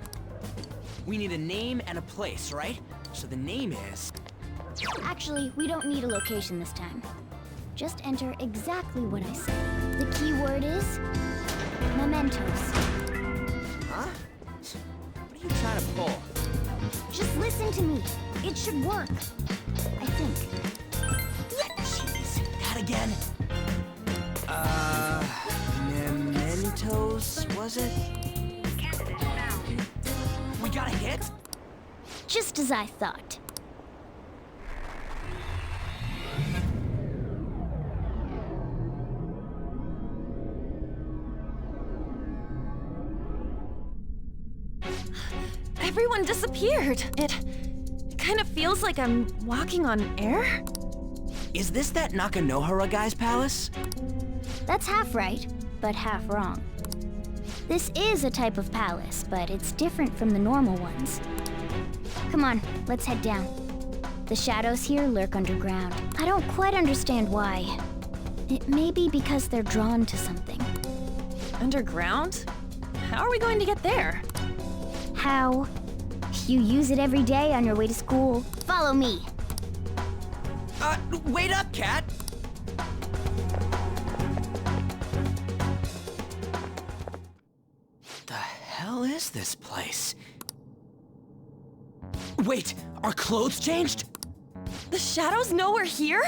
J: We need a name and a place, right? So the name is...
O: Actually, we don't need a location this time. Just enter exactly what I say. The keyword is... mementos.
J: Huh? What are you trying to pull?
O: Just listen to me. It should work. I think.
J: Jeez, that again? Mementos, was it? We got a hit?
O: Just as I thought.
F: Everyone disappeared. It kind of feels like I'm walking on air.
J: Is this that Nakanohara guy's palace?
O: That's half right, but half wrong. This is a type of palace, but it's different from the normal ones. Come on, let's head down. The shadows here lurk underground. I don't quite understand why. It may be because they're drawn to something.
F: Underground? How are we going to get there?
O: How? You use it every day on your way to school. Follow me.
J: Wait up, Cat! The hell is this place? Wait, our clothes changed?
F: The shadows know we're here?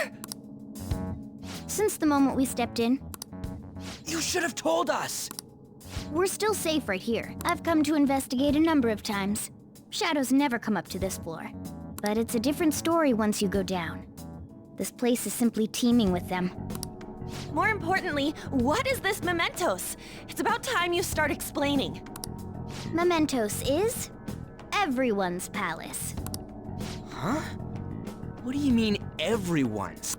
O: Since the moment we stepped in.
J: You should have told us!
O: We're still safe right here. I've come to investigate a number of times. Shadows never come up to this floor. But it's a different story once you go down. This place is simply teeming with them.
F: More importantly, what is this Mementos? It's about time you start explaining.
O: Mementos is everyone's palace.
J: Huh? What do you mean, everyone's?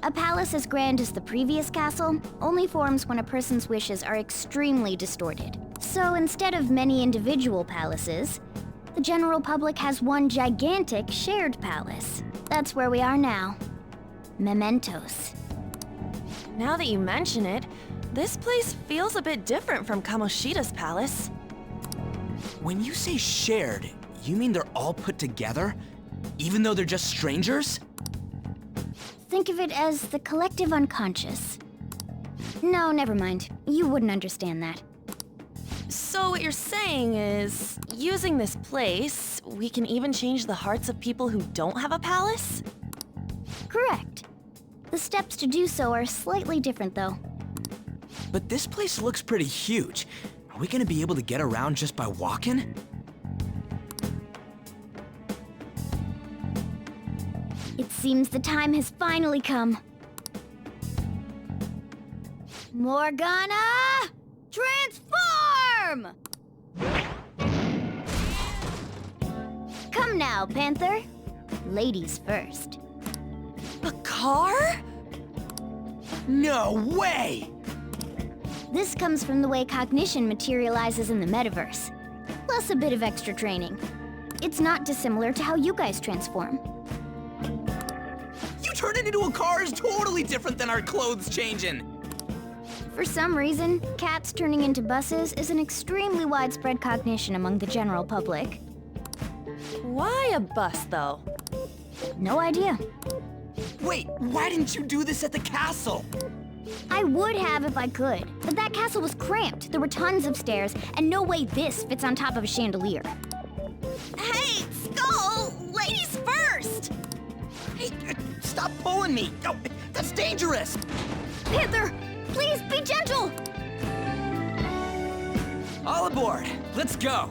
O: A palace as grand as the previous castle only forms when a person's wishes are extremely distorted. So instead of many individual palaces, the general public has one gigantic shared palace. That's where we are now. Mementos.
F: Now that you mention it, this place feels a bit different from Kamoshida's palace.
J: When you say shared, you mean they're all put together? Even though they're just strangers?
O: Think of it as the collective unconscious. No, never mind. You wouldn't understand that.
F: So what you're saying is, using this place, we can even change the hearts of people who don't have a palace?
O: Correct. The steps to do so are slightly different, though.
J: But this place looks pretty huge. Are we gonna be able to get around just by walking?
O: It seems the time has finally come. Morgana! Transform! Come now, Panther. Ladies first.
F: A car?
J: No way!
O: This comes from the way cognition materializes in the metaverse, plus a bit of extra training. It's not dissimilar to how you guys transform.
J: You turning into a car is totally different than our clothes changing.
O: For some reason, cats turning into buses is an extremely widespread cognition among the general public.
F: Why a bus, though?
O: No idea.
J: Wait, why didn't you do this at the castle?
O: I would have if I could, but that castle was cramped. There were tons of stairs, and no way this fits on top of a chandelier.
F: Hey, Skull! Ladies first!
J: Hey, stop pulling me! Oh, that's dangerous!
O: Panther, please be gentle!
J: All aboard! Let's go!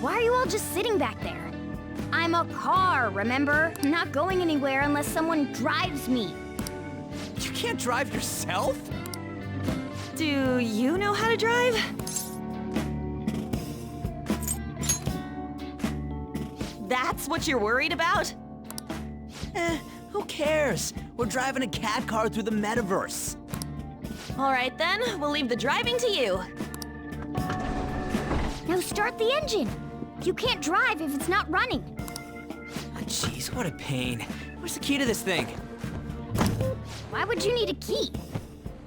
O: Why are you all just sitting back there? I'm a car, remember? I'm not going anywhere unless someone drives me.
J: You can't drive yourself?
F: Do you know how to drive? That's what you're worried about?
J: Who cares? We're driving a cat car through the metaverse.
F: All right then, we'll leave the driving to you.
O: Now start the engine. You can't drive if it's not running.
J: Jeez, what a pain. Where's the key to this thing?
O: Why would you need a key?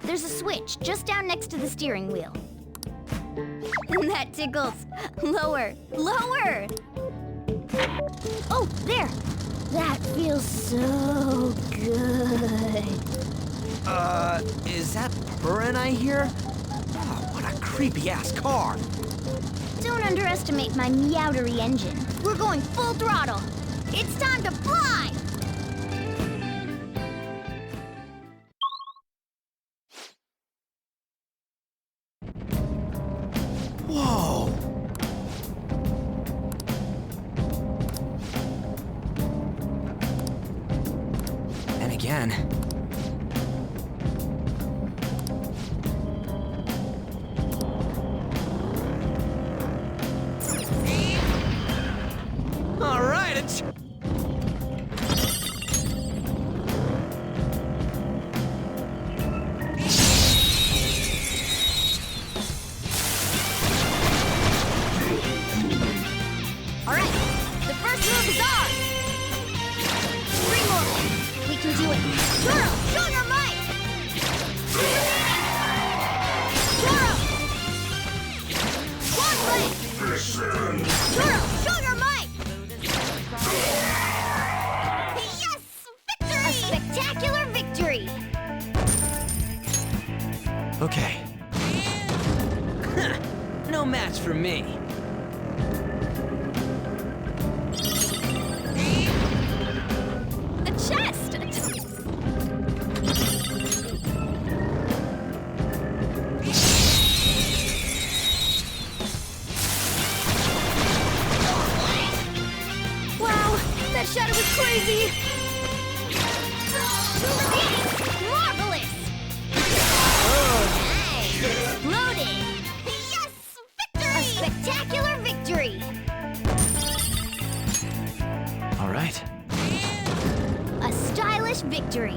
O: There's a switch just down next to the steering wheel. That tickles. Lower, lower! Oh, there! That feels so good.
J: Is that purring I hear? Oh, what a creepy-ass car.
O: Don't underestimate my meowdery engine. We're going full throttle. It's time to fly!
J: Whoa! And again. All right, it's...
O: All right,
J: Okay. No match for me.
N: A chest! Wow, that shadow was crazy! Marvelous! Nice! Exploded! Yes! Victory! A spectacular victory!
J: All right.
M: A stylish victory.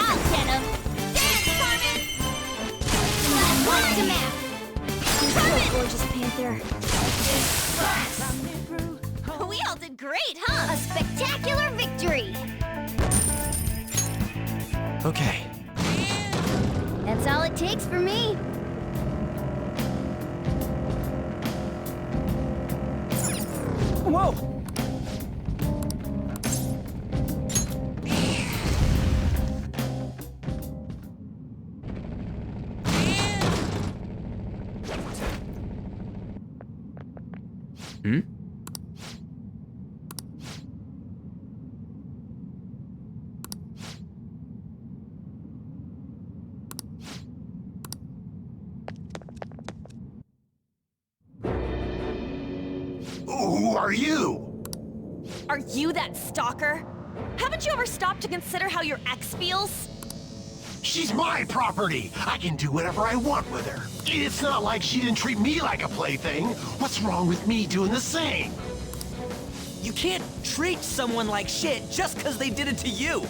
N: I'll get him! Dance, Carmen!
M: Watch him out!
N: Carmen!
O: Gorgeous Panther.
N: We all did great, huh?
M: A spectacular victory.
J: Okay.
M: That's all it takes for me.
J: Whoa! Hmm?
K: Who are you?
F: Are you that stalker? Haven't you ever stopped to consider how your ex feels?
K: She's my property. I can do whatever I want with her. It's not like she didn't treat me like a plaything. What's wrong with me doing the same?
J: You can't treat someone like shit just because they did it to you.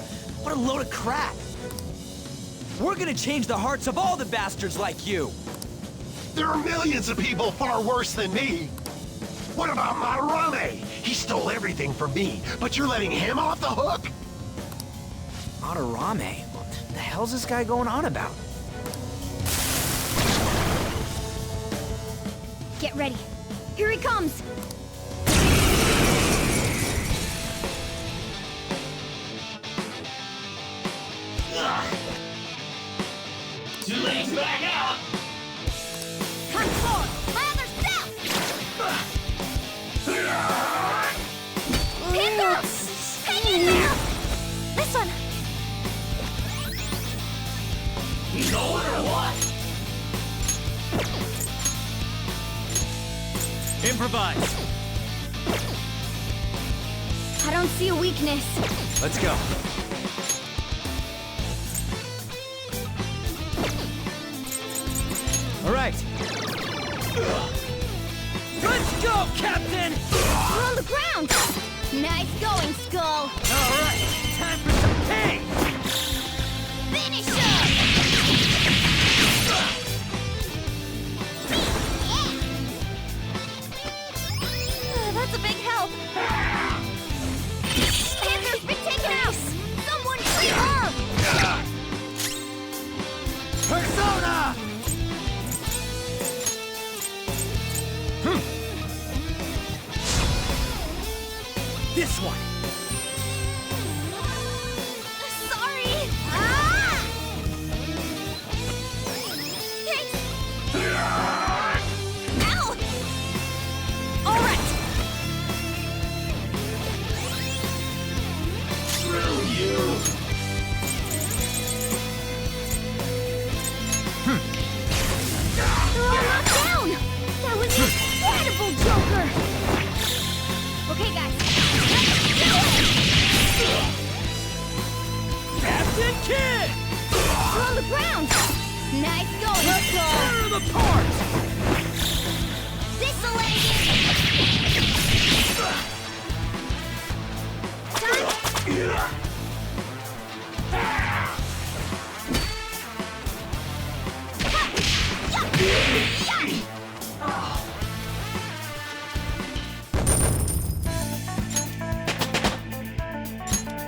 J: What a load of crap. We're gonna change the hearts of all the bastards like you.
K: There are millions of people far worse than me. What about Madarame? He stole everything from me, but you're letting him off the hook?
J: Madarame? What the hell's this guy going on about?
M: Get ready. Here he comes.
K: Too late to back out.
N: Come forward! My other self! Panther! Hang in there! This one!
K: Going or what?
J: Improvise.
M: I don't see a weakness.
J: Let's go. All right. Let's go, Captain!
M: We're on the ground. Nice going, Skull.
J: All right, time for some pain!
N: Finish him! That's a big help. Panther's been taken out! Someone free her!
J: Persona! This one!
N: Sorry! Ah! Thanks! Ow! All right!
K: Screw you!
M: They're all knocked down. That was incredible, Joker. Okay, guys.
J: Captain Kidd!
M: We're on the ground. Nice going,
J: Let's
M: Skull.
J: tear them apart!
N: This'll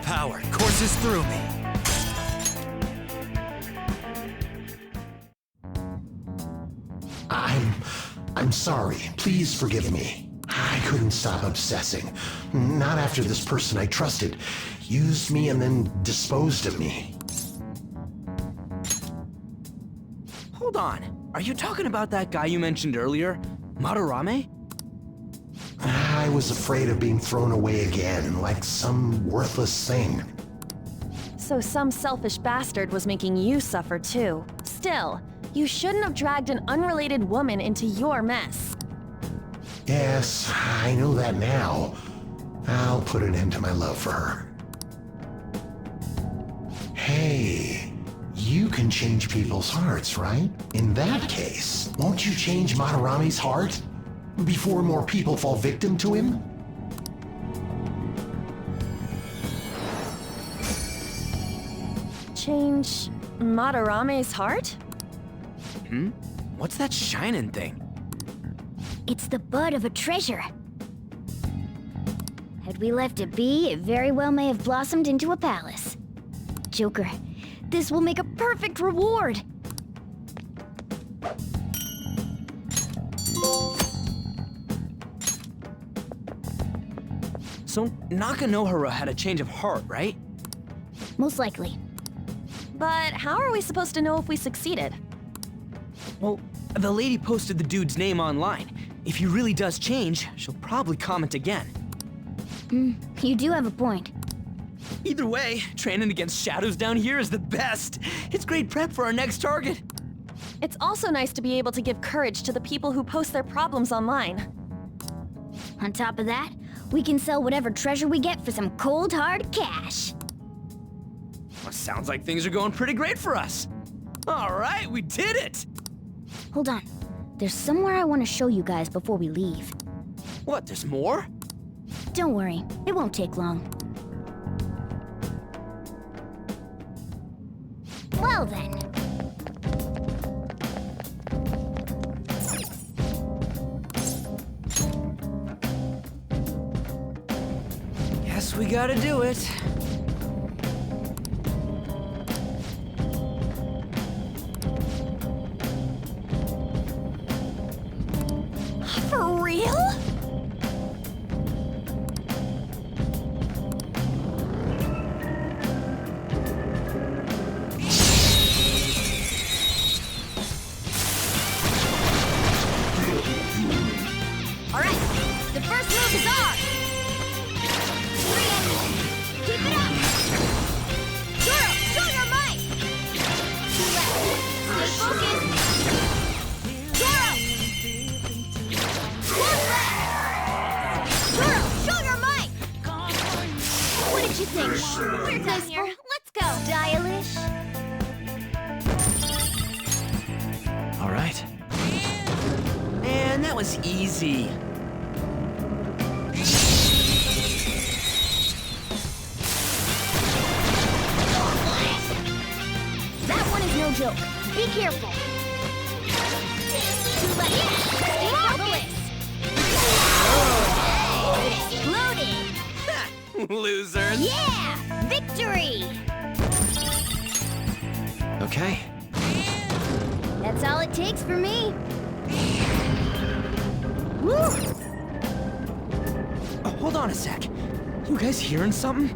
J: Power courses through me.
K: I'm sorry. Please forgive me. I couldn't stop obsessing. Not after this person I trusted used me and then disposed of me.
J: Hold on. Are you talking about that guy you mentioned earlier? Madarame?
K: I was afraid of being thrown away again, like some worthless thing.
F: So some selfish bastard was making you suffer too. Still, you shouldn't have dragged an unrelated woman into your mess.
K: Yes, I know that now. I'll put an end to my love for her. Hey, you can change people's hearts, right? In that case, won't you change Madarame's heart? Before more people fall victim to him?
F: Change Madarame's heart?
J: What's that shining thing?
O: It's the bud of a treasure. Had we left it be, it very well may have blossomed into a palace. Joker, this will make a perfect reward!
J: So Nakanohara had a change of heart, right?
O: Most likely.
F: But how are we supposed to know if we succeeded?
J: Well, the lady posted the dude's name online. If he really does change, she'll probably comment again.
O: You do have a point.
J: Either way, training against shadows down here is the best. It's great prep for our next target.
F: It's also nice to be able to give courage to the people who post their problems online.
O: On top of that, we can sell whatever treasure we get for some cold, hard cash.
J: Well, sounds like things are going pretty great for us. All right, we did it!
O: Hold on. There's somewhere I want to show you guys before we leave.
J: What, there's more?
O: Don't worry, it won't take long. Well then.
J: Guess we gotta do it.
F: For real?
N: Alright, the first move is ours! Keep it up! Zoro, show your might! Two left. Stay focused! Zoro! One left! Zoro, show your might! What did you think? We're done here. Let's go! Stylish?
J: All right. Man, that was easy.
O: That one is no joke. Be careful.
N: Two left. Stay focused! Exploded!
J: Losers.
N: Yeah! Victory!
B: Okay.
O: That's all it takes for me. Woo!
J: Oh, hold on a sec. You guys hearing something?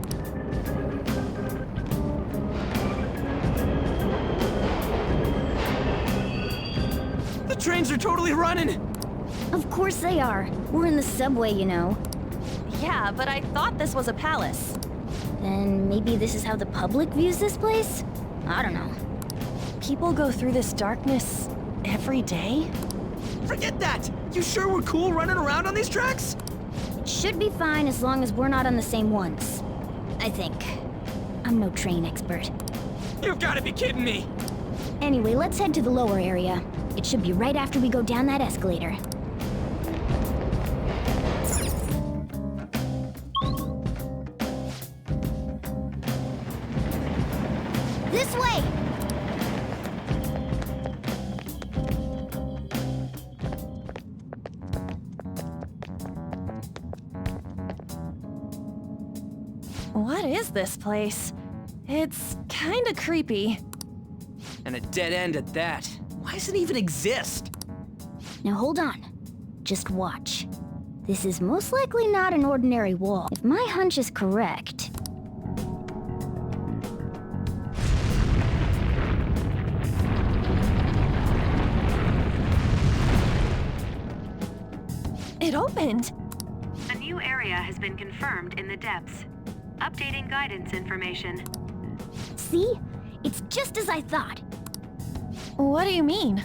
J: The trains are totally running!
O: Of course they are. We're in the subway, you know.
F: Yeah, but I thought this was a palace.
O: Then maybe this is how the public views this place? I don't know.
F: People go through this darkness every day?
J: Forget that! You sure we're cool running around on these tracks?
O: Should be fine as long as we're not on the same ones. I think. I'm no train expert.
J: You've gotta be kidding me!
O: Anyway, let's head to the lower area. It should be right after we go down that escalator. This way!
F: What is this place? It's kinda creepy.
J: And a dead end at that. Why does it even exist?
O: Now hold on. Just watch. This is most likely not an ordinary wall. If my hunch is correct...
F: It opened!
G: A new area has been confirmed in the depths. Updating guidance information.
O: See? It's just as I thought.
F: What do you mean?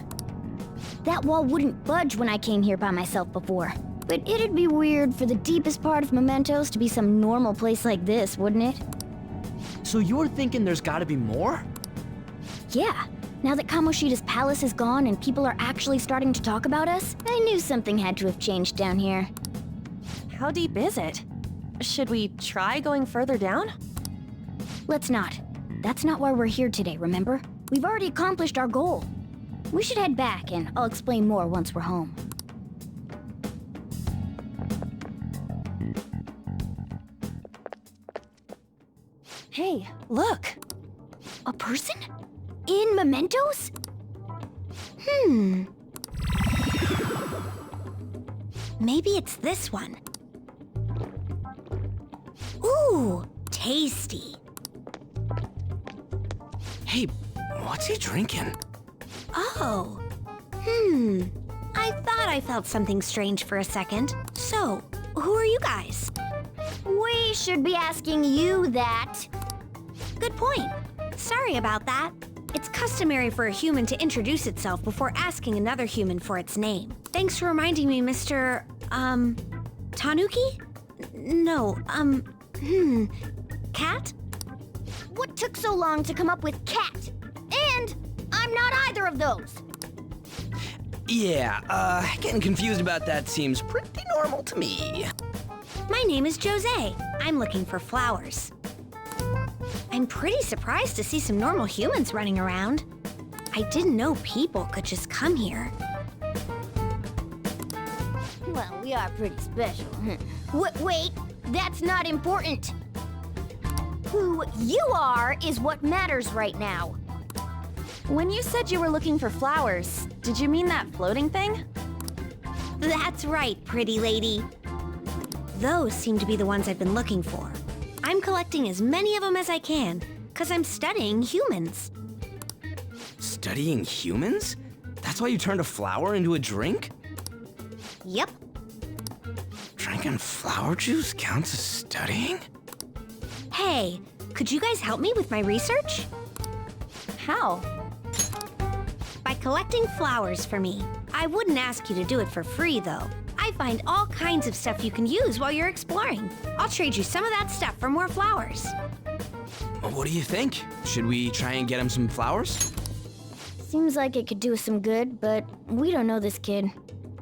O: That wall wouldn't budge when I came here by myself before. But it'd be weird for the deepest part of Mementos to be some normal place like this, wouldn't it?
J: So you're thinking there's gotta be more?
O: Yeah. Now that Kamoshida's palace is gone and people are actually starting to talk about us, I knew something had to have changed down here.
F: How deep is it? Should we try going further down?
O: Let's not. That's not why we're here today, remember? We've already accomplished our goal. We should head back, and I'll explain more once we're home.
F: Hey, look!
O: A person? In Mementos? Maybe it's this one. Ooh, tasty.
J: Hey, what's he drinking?
O: Oh. I thought I felt something strange for a second. So, who are you guys? We should be asking you that. Good point. Sorry about that. It's customary for a human to introduce itself before asking another human for its name. Thanks for reminding me, Mr. Tanuki? No, Cat? What took so long to come up with cat? And I'm not either of those.
J: Yeah, getting confused about that seems pretty normal to me.
O: My name is Jose. I'm looking for flowers. I'm pretty surprised to see some normal humans running around. I didn't know people could just come here. Well, we are pretty special. Wait, that's not important. Who you are is what matters right now.
F: When you said you were looking for flowers, did you mean that floating thing?
O: That's right, pretty lady. Those seem to be the ones I've been looking for. I'm collecting as many of them as I can, because I'm studying humans.
J: Studying humans? That's why you turned a flower into a drink?
O: Yep.
J: Drinking flower juice counts as studying?
O: Hey, could you guys help me with my research?
F: How?
O: By collecting flowers for me. I wouldn't ask you to do it for free, though. I find all kinds of stuff you can use while you're exploring. I'll trade you some of that stuff for more flowers.
J: What do you think? Should we try and get him some flowers?
O: Seems like it could do us some good, but we don't know this kid.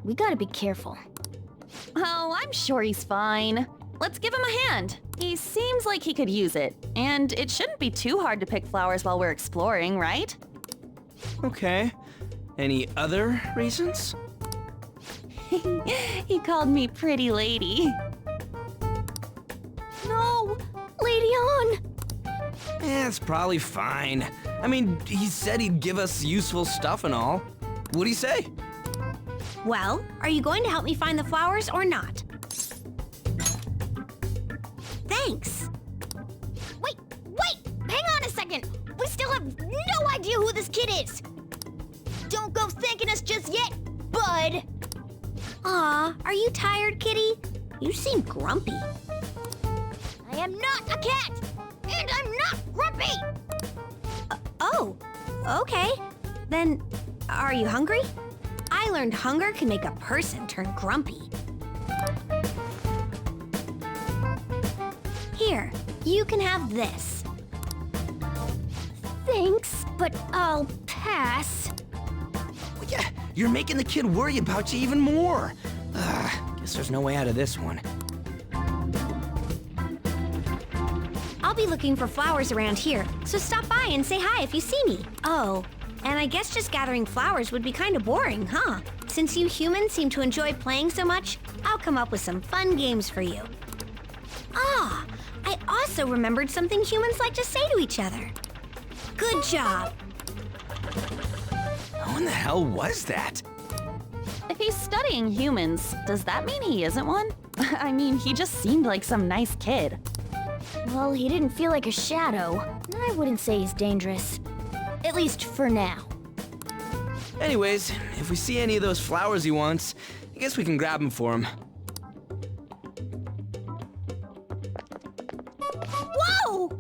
O: We gotta be careful.
F: Oh, I'm sure he's fine. Let's give him a hand. He seems like he could use it, and it shouldn't be too hard to pick flowers while we're exploring, right?
J: Okay. Any other reasons?
F: He called me pretty lady.
O: No! Lady On!
J: It's probably fine. I mean, he said he'd give us useful stuff and all. What'd he say?
O: Well, are you going to help me find the flowers or not? Thanks. Wait! Hang on a second! We still have no idea who this kid is! Don't go thanking us just yet, bud! Aw, are you tired, kitty? You seem grumpy. I am not a cat! And I'm not grumpy! Oh, okay. Then, are you hungry? I learned hunger can make a person turn grumpy. Here, you can have this. Thanks, but I'll pass.
J: Well, yeah, you're making the kid worry about you even more. Guess there's no way out of this one.
O: I'll be looking for flowers around here, so stop by and say hi if you see me. Oh, and I guess just gathering flowers would be kind of boring, huh? Since you humans seem to enjoy playing so much, I'll come up with some fun games for you. Ah, I also remembered something humans like to say to each other. Good job.
J: Who in the hell was that?
F: If he's studying humans, does that mean he isn't one? I mean, he just seemed like some nice kid.
O: Well, he didn't feel like a shadow. I wouldn't say he's dangerous. At least for now.
J: Anyways, if we see any of those flowers he wants, I guess we can grab them for him.
O: Whoa!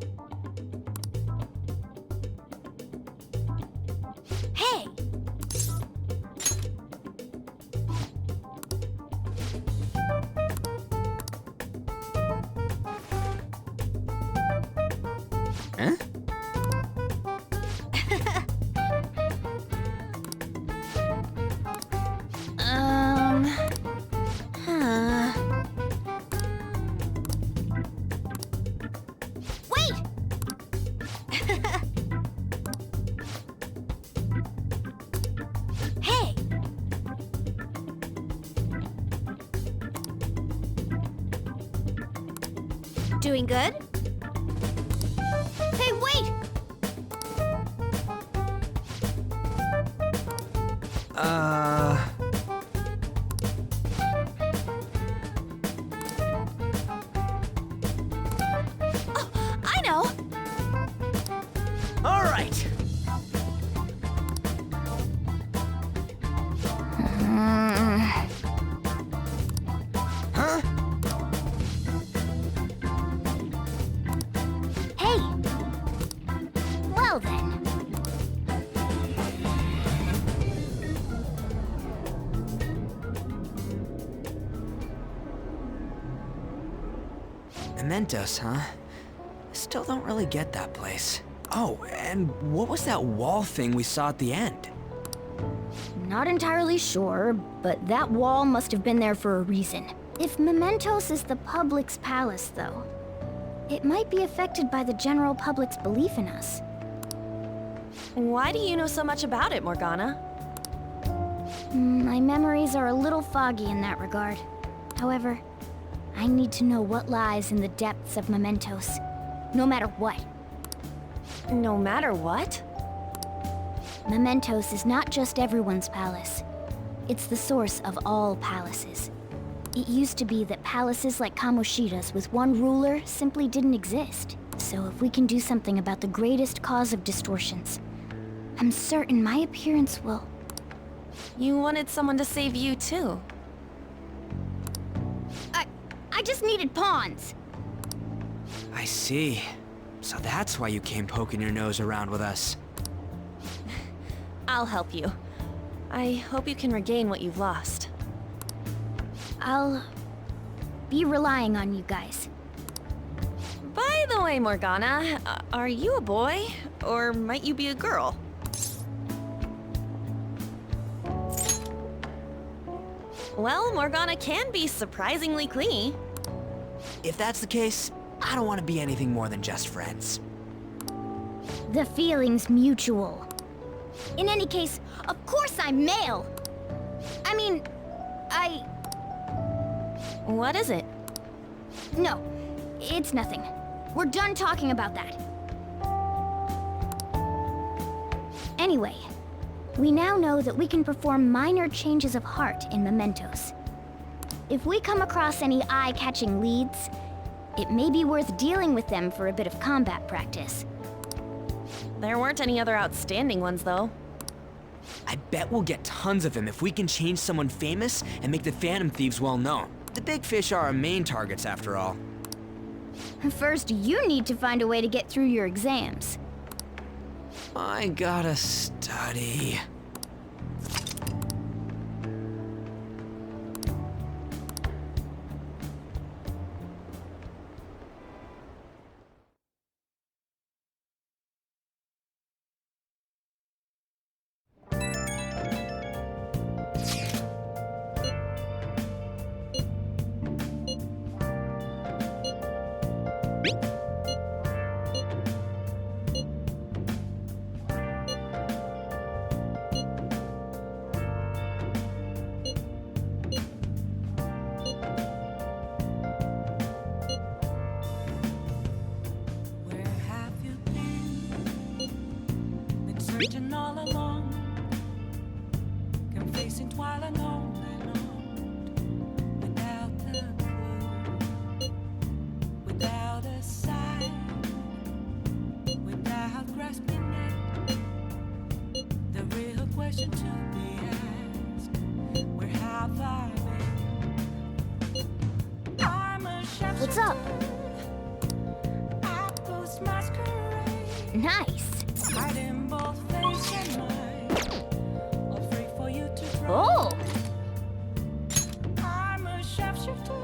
O: Hey!
J: Huh?
O: Wait! Hey! Doing good? Hey, wait! Oh, I know!
J: All right. Huh?
O: Hey! Well then.
J: Mementos, huh? Still don't really get that place. Oh, and what was that wall thing we saw at the end?
O: Not entirely sure, but that wall must have been there for a reason. If Mementos is the public's palace, though, it might be affected by the general public's belief in us.
F: Why do you know so much about it, Morgana?
O: My memories are a little foggy in that regard. However, I need to know what lies in the depths of Mementos, no matter what.
F: No matter what?
O: Mementos is not just everyone's palace. It's the source of all palaces. It used to be that palaces like Kamoshida's with one ruler simply didn't exist. So if we can do something about the greatest cause of distortions, I'm certain my appearance will...
F: You wanted someone to save you, too.
O: I just needed pawns!
J: I see. So that's why you came poking your nose around with us.
F: I'll help you. I hope you can regain what you've lost.
O: I'll be relying on you guys.
F: By the way, Morgana, are you a boy? Or might you be a girl? Well, Morgana can be surprisingly clingy.
J: If that's the case, I don't want to be anything more than just friends.
O: The feeling's mutual. In any case, of course I'm male! I mean,
F: What is it?
O: No, it's nothing. We're done talking about that. Anyway, we now know that we can perform minor changes of heart in Mementos. If we come across any eye-catching leads, it may be worth dealing with them for a bit of combat practice.
F: There weren't any other outstanding ones, though.
J: I bet we'll get tons of them if we can change someone famous and make the Phantom Thieves well known. The big fish are our main targets, after all.
O: First, you need to find a way to get through your exams.
J: I gotta study.
A: Searching all along, confessing while alone. question to be asked. Where have I been? I'm a chef.
O: What's up?
A: I post masquerade.
O: Nice.
A: Hiding both face and mind. Afraid for you to try.
O: Oh!
A: I'm a shapeshifter.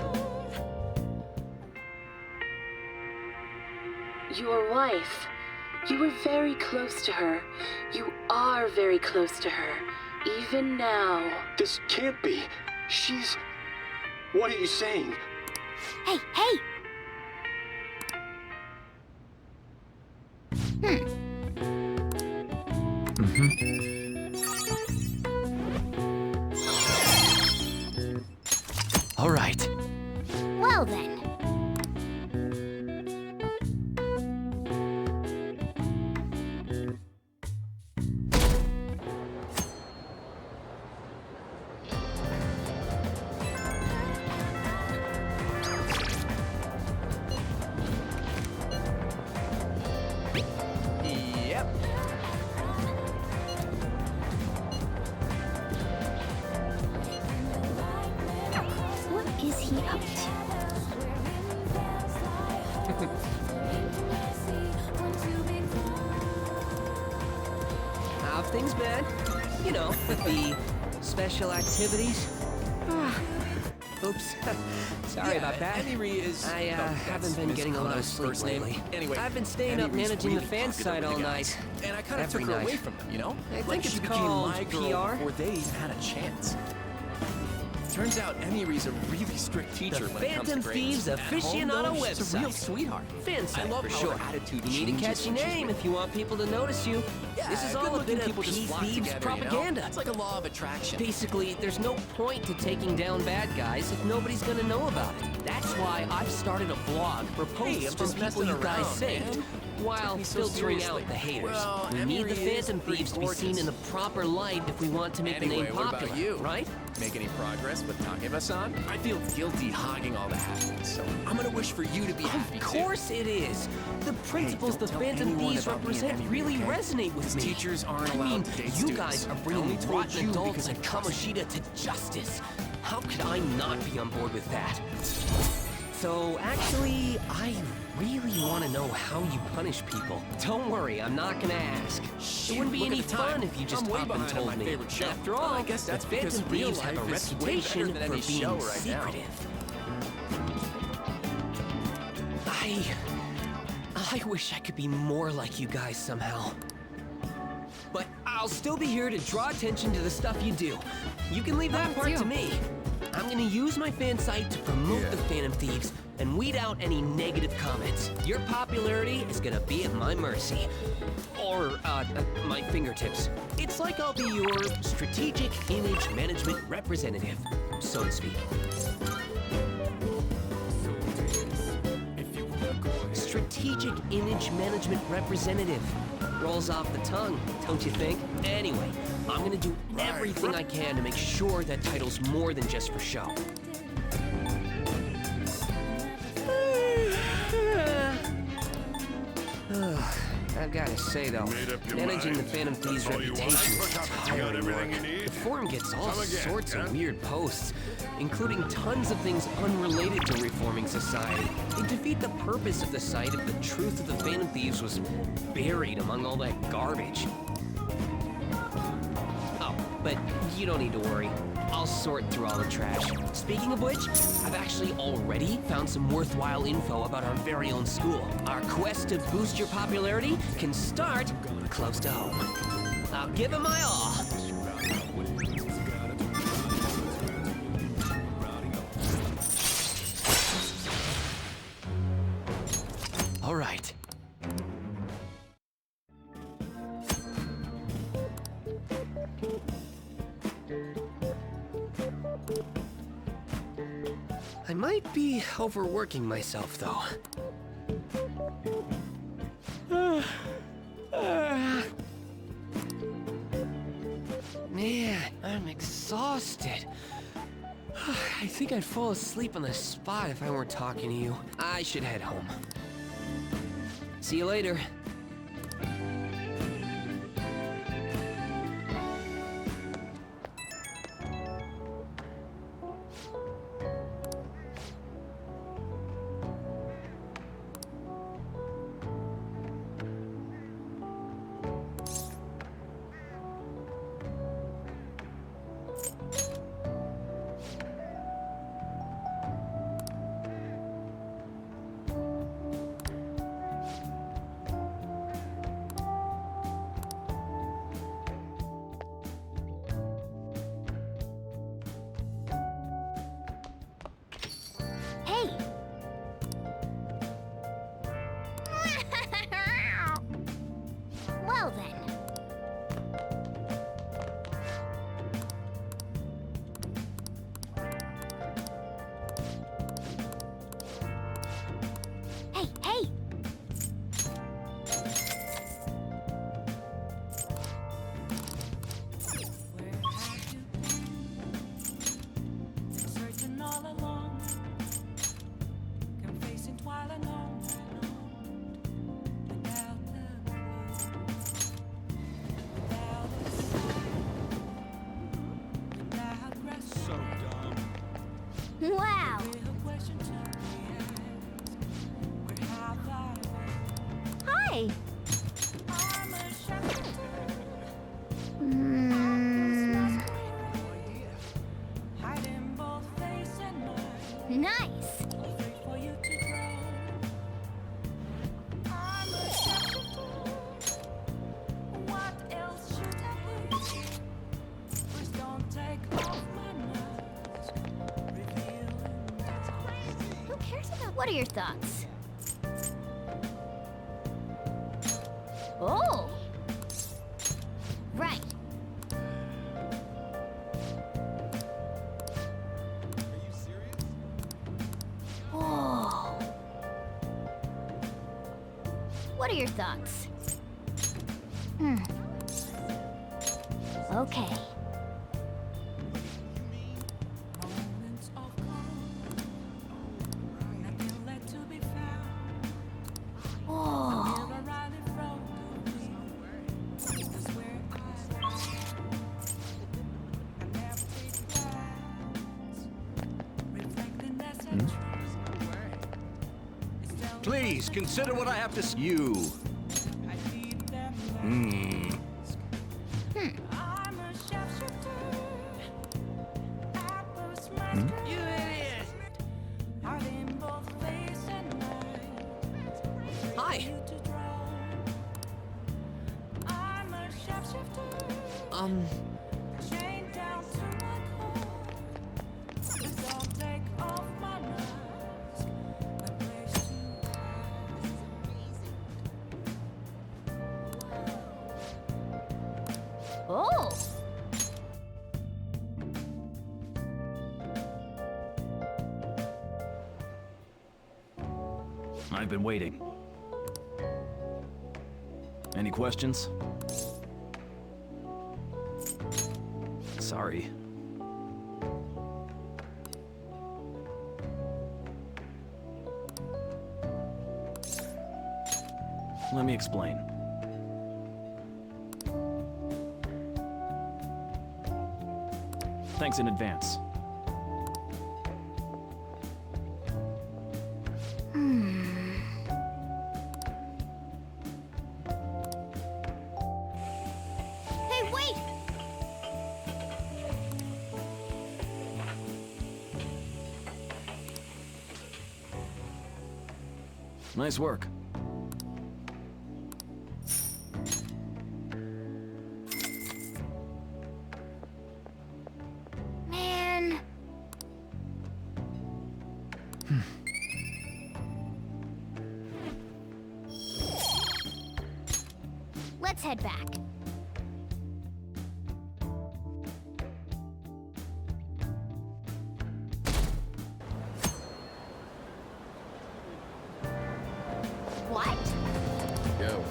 P: Your wife. You were very close to her. You are very close to her. Even now.
L: This can't be. She's... What are you saying?
O: Hey, hey!
U: All right.
O: Well then.
B: Yep.
O: What is he up
J: How've things been? You know, the special activities. Oops. Sorry about that.
B: Henry is...
J: I haven't been getting a lot of sleep lately.
B: Anyway,
J: I've been staying up
B: Henry's
J: managing the
B: really
J: fan
B: popular
J: site
B: with
J: all
B: the guys.
J: night.
B: And I kind of
J: Every
B: took her
J: night.
B: away from them, you know?
J: I
B: Like
J: think
B: she
J: it's
B: became
J: called
B: my girl
J: PR.
B: before they even had a chance. Turns out Henry's a really strict teacher when it comes to
J: Phantom
B: grades.
J: Thieves
B: At home,
J: aficionado
B: though, she's a real
J: website.
B: sweetheart.
J: Fan site,
B: I love
J: for
B: how
J: sure.
B: her attitude
J: You need a
B: changes
J: catchy
B: when she's
J: name
B: with
J: if you want people to notice you.
B: Yeah,
J: This is all a
B: good-looking
J: bit of
B: people just
J: Peace
B: flock
J: Thieves
B: together, you know?
J: propaganda.
B: It's like a law of attraction.
J: Basically, there's no point to taking down bad guys if nobody's gonna know about it. That's why I've started a blog for posts
B: I'm
J: from
B: just
J: people you
B: messing
J: guys
B: around,
J: saved,
B: man.
J: while
B: Take me so
J: filtering
B: seriously.
J: out the haters.
B: Well,
J: we need the
B: Emery is
J: Phantom
B: pretty
J: Thieves to be seen in the proper light if we want to make
B: Anyway,
J: the name
B: what
J: popular,
B: about you?
J: right?
B: Make any progress with Takeba-san? I feel guilty hogging all the happiness, so I'm gonna wish for you to be happy
J: Of course it is. The principles the
B: don't tell
J: Phantom
B: anyone
J: Thieves
B: about me and
J: represent
B: Henry,
J: really
B: okay?
J: resonate with
B: These
J: me.
B: teachers aren't
J: I
B: allowed
J: mean,
B: to date
J: you
B: students.
J: guys are
B: I
J: bringing
B: only told
J: rotten
B: you
J: adults
B: because
J: like
B: I trust you.
J: Kamoshida to justice. How could I not be on board with that? So, actually, I really want to know how you punish people. Don't worry, I'm not gonna ask. It wouldn't be
B: look
J: any
B: at the time.
J: fun if you just
B: I'm way
J: up and
B: behind on
J: told
B: my
J: me.
B: favorite show.
J: After
B: Well,
J: all,
B: I guess that's
J: the
B: because
J: Phantom
B: real
J: Thieves have a
B: life is way
J: reputation
B: better than
J: for
B: any
J: being
B: show right now.
J: secretive. I wish I could be more like you guys somehow. But I'll still be here to draw attention to the stuff you do. You can leave that part to me. I'm gonna use my fan site to promote the Phantom Thieves and weed out any negative comments. Your popularity is gonna be at my mercy. Or, my fingertips. It's like I'll be your strategic image management representative, so to speak. Strategic image management representative. Rolls off the tongue, don't you think? Anyway, I'm gonna do everything I can to make sure that title's more than just for show. I've gotta say though, managing the Phantom Thieves' reputation is tiring work. The forum gets all sorts of weird posts, including tons of things unrelated to reforming society. They defeat the purpose of the site if the truth of the Phantom Thieves was buried among all that garbage. Oh, but you don't need to worry. I'll sort through all the trash. Speaking of which, I've actually already found some worthwhile info about our very own school. Our quest to boost your popularity can start close to home. I'll give it my all. All right. I might be overworking myself, though. Man, I'm exhausted. I think I'd fall asleep on the spot if I weren't talking to you. I should head home. See you later.
O: Hey! Well then. Hey, hey!
A: Searching all along, confessing while alone, without the without a sign, without rest.
R: So dumb.
O: Wow!
A: Real question to be asked, where have I been?
O: Hi!
A: I'm a shepherd. Hiding both face and mind.
O: Nice!
A: Wait for you to grow. I'm a shepherd. What else should I be? Please don't take off my mask. Revealing
O: Who cares about what are your thoughts? Oh! Right. Whoa. What are your thoughts? Okay.
A: moments of calm. Nothing left to be found.
O: Whoa.
A: Mirror right in front of me. That's where I never take glass. Reflecting that's a truth.
V: Please consider what I have to you.
A: I'm a sharpshooter. Apples master. You idiot! Hiding both face and mind.
B: Hi.
A: You to draw. I'm a sharpshooter. Chained down to my core. Please don't take off my mask. My place to
O: Oh!
H: I've been waiting. Any questions? Sorry. Let me explain. Thanks in advance.
O: Hey, wait!
H: Nice work.
O: Man. Let's head back. What?
U: Go.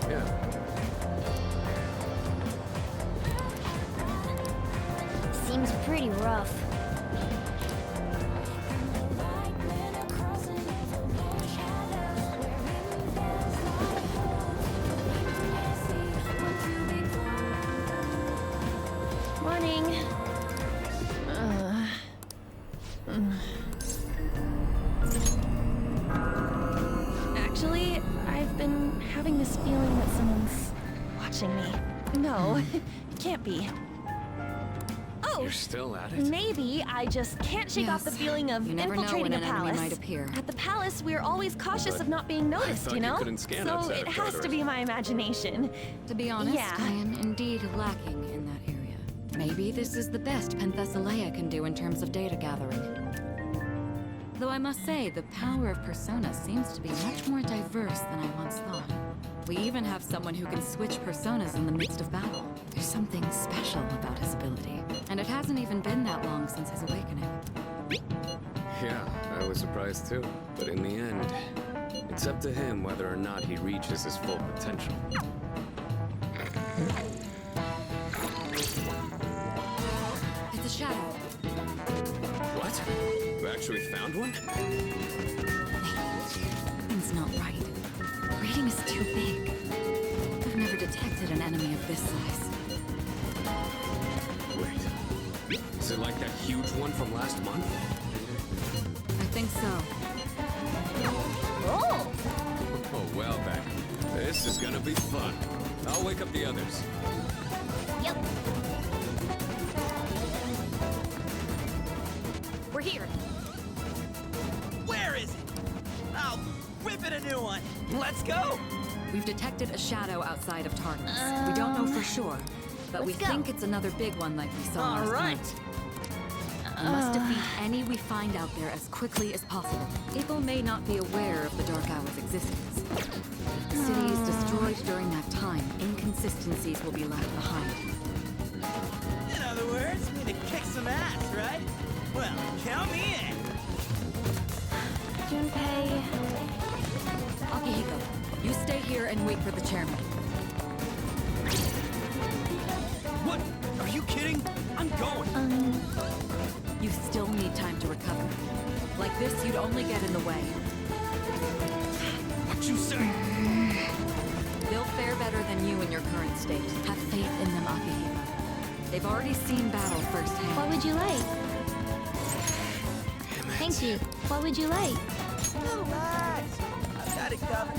U: Yeah.
O: Seems pretty rough.
F: Morning. Actually, I've been having this feeling that someone's watching me. No, it can't be. Oh,
U: You're still at it?
F: maybe I just can't shake off the feeling of
E: You never know
F: infiltrating
E: when
F: a
E: an enemy
F: palace.
E: might appear.
F: At the palace, we're always cautious
U: But
F: of not being noticed,
U: thought
F: you
U: you
F: know?
U: couldn't scan
F: so
U: outside
F: it
U: of
F: has to be my imagination.
E: To be honest,
F: Yeah.
E: I am indeed lacking in that area. Maybe this is the best Penthesilea can do in terms of data gathering. Though I must say, the power of Persona seems to be much more diverse than I once thought. We even have someone who can switch personas in the midst of battle. There's something special about his ability. And it hasn't even been that long since his awakening.
U: Yeah, I was surprised too. But in the end, it's up to him whether or not he reaches his full potential.
E: It's a shadow.
U: What? You actually found one?
E: Something's not right. The rating is too big. I've never detected an enemy of this size.
U: Wait. Is it like that huge one from last month?
E: I think so.
U: Oh! Oh, well then. This is gonna be fun. I'll wake up the others.
N: Yep. We're here.
J: Where is it? I'll rip it a new one. Let's go.
E: We've detected a shadow outside of Tartarus. We don't know for sure, but we think it's another big one like we saw last night. We must defeat any we find out there as quickly as possible. People may not be aware of the Dark Hour's existence. If the city is destroyed during that time, inconsistencies will be left behind.
J: In other words, we need to kick some ass, right? Well, count me in.
O: Junpei...
E: Akihiko, you stay here and wait for the chairman.
J: What? Are you kidding? I'm going.
E: You still need time to recover. Like this, you'd only get in the way.
J: What you say?
E: They'll fare better than you in your current state. Have faith in them, Akihiko. They've already seen battle firsthand.
O: What would you like? Thank you. What would you like?
J: Relax. I've got it covered.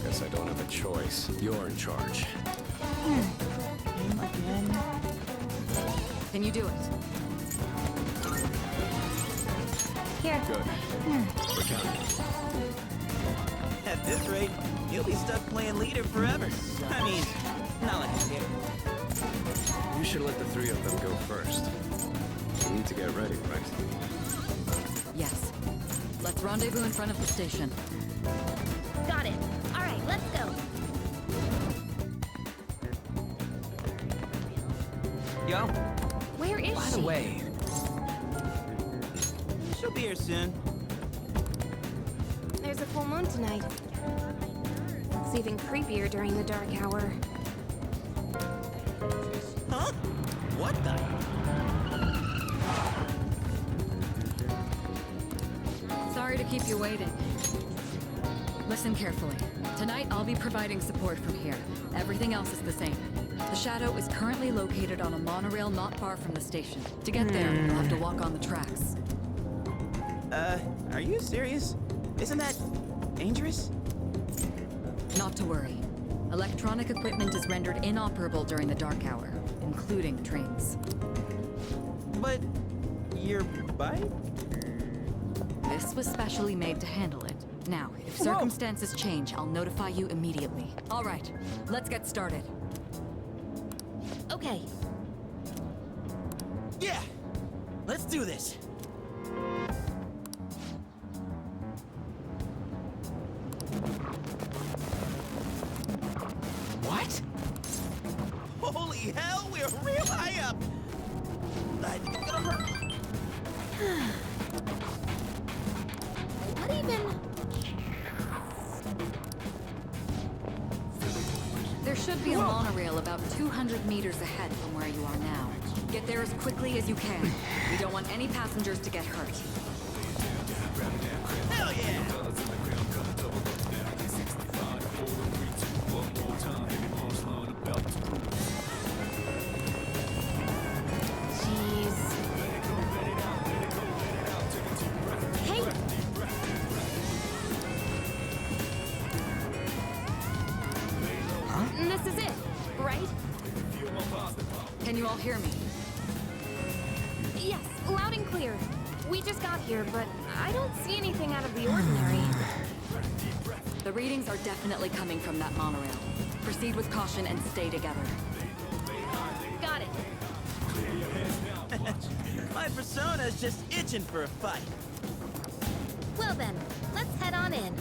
U: Guess I don't have a choice. You're in charge.
J: Again.
E: Can you do it?
O: Here.
U: Good. We're counting.
J: At this rate, you'll be stuck playing leader forever. I mean, not like you.
U: You should let the three of them go first. We need to get ready, right?
E: Yes. Let's rendezvous in front of the station.
N: Got it. All right, let's go.
J: Yo.
N: Where is
J: By
N: she?
J: the way, she'll be here soon.
I: There's a full moon tonight. It's even creepier during the dark hour.
J: Huh? What the?
E: Sorry to keep you waiting. Listen carefully. Tonight, I'll be providing support from here. Everything else is the same. The Shadow is currently located on a monorail not far from the station. To get there, you'll have to walk on the tracks.
J: Are you serious? Isn't that dangerous?
E: Not to worry. Electronic equipment is rendered inoperable during the dark hour, including trains.
J: But your bike?
E: This was specially made to handle it. Now, if circumstances change, I'll notify you immediately. All right, let's get started.
N: Okay.
J: Yeah! Let's do this! What? Holy hell, we're real high up! I think it's gonna hurt.
I: What even?
E: There should be a monorail about 200 meters ahead from where you are now. Get there as quickly as you can. We don't want any passengers to get hurt.
J: Hell yeah!
I: Jeez. Hey! This is it, right?
E: Can you all hear me?
I: Yes, loud and clear. We just got here, but I don't see anything out of the ordinary.
E: The readings are definitely coming from that monorail. Proceed with caution and stay together.
S: My persona's just itching for a fight.
N: Well then, let's head on in.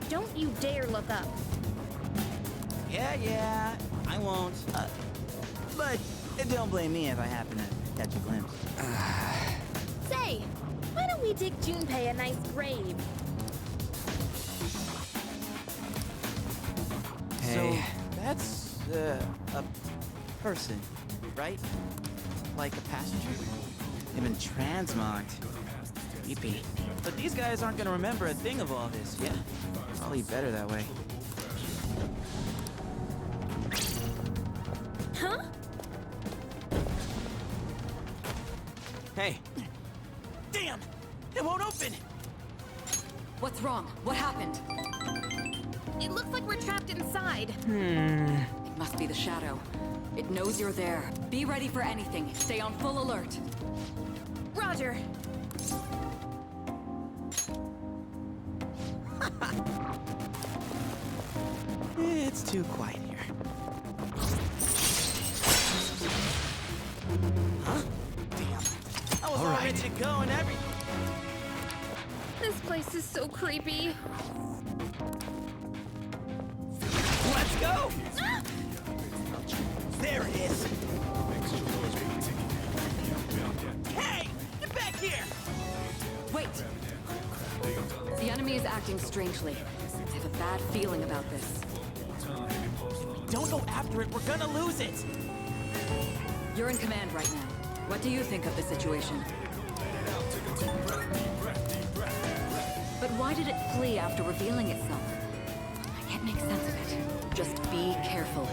N: Don't you dare look up.
S: Yeah, I won't. But don't blame me if I happen to catch a glimpse.
N: Say, why don't we dig Junpei a nice grave?
S: So, that's, a person, right? Like a passenger? They've been transmogged. Creepy. But these guys aren't gonna remember a thing of all this, yeah? Probably better that way.
N: Huh?
S: Hey. Damn! It won't open!
E: What's wrong? What happened?
N: It looks like we're trapped inside.
E: It must be the shadow. It knows you're there. Be ready for anything. Stay on full alert.
N: Roger.
S: It's too quiet here. Huh? Damn. I was all ready to go and everything.
N: This place is so creepy.
S: Let's go! There it is! Hey! Get back here!
E: Wait! The enemy is acting strangely. I have a bad feeling about this.
S: Don't go after it, we're gonna lose it!
E: You're in command right now. What do you think of the situation? But why did it flee after revealing itself? I can't make sense of it. Just be careful.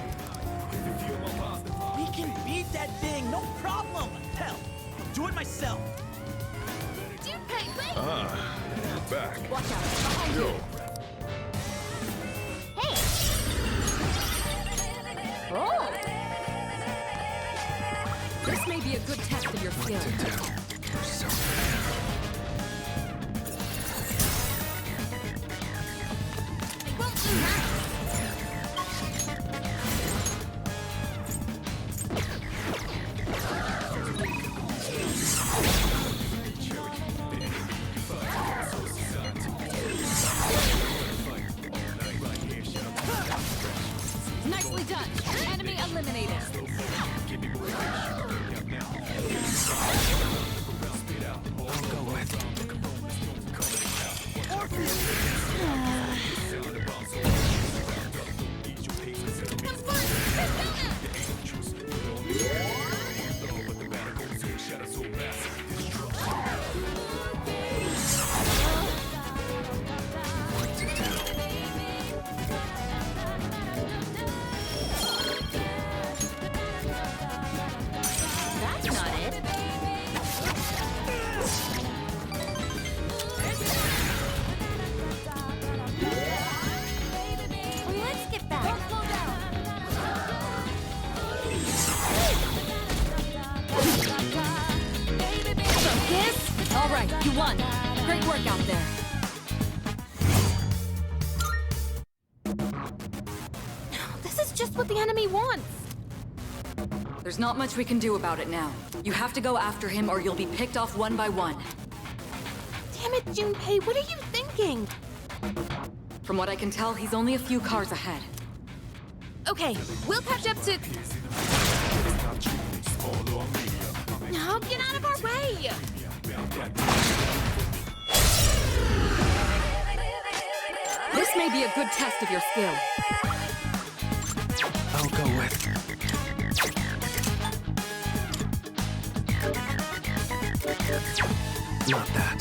S: We can beat that thing, no problem! Hell, I'll do it myself!
N: Junpei, wait!
R: You're back.
E: Watch out! Behind you!
N: Hey! Oh!
E: This may be a good test of your skill.
N: It won't do that!
E: Nicely done! Enemy eliminated!
N: That's not it. Let's get back. Don't slow down.
E: Focus! All right, you won. Great work out there.
N: This is just what the enemy wants.
E: There's not much we can do about it now. You have to go after him or you'll be picked off one by one.
N: Damn it, Junpei, what are you thinking?
E: From what I can tell, he's only a few cars ahead.
N: Okay, we'll catch up to... Now get out of our way!
E: This may be a good test of your skill.
U: I'll go with. Not that.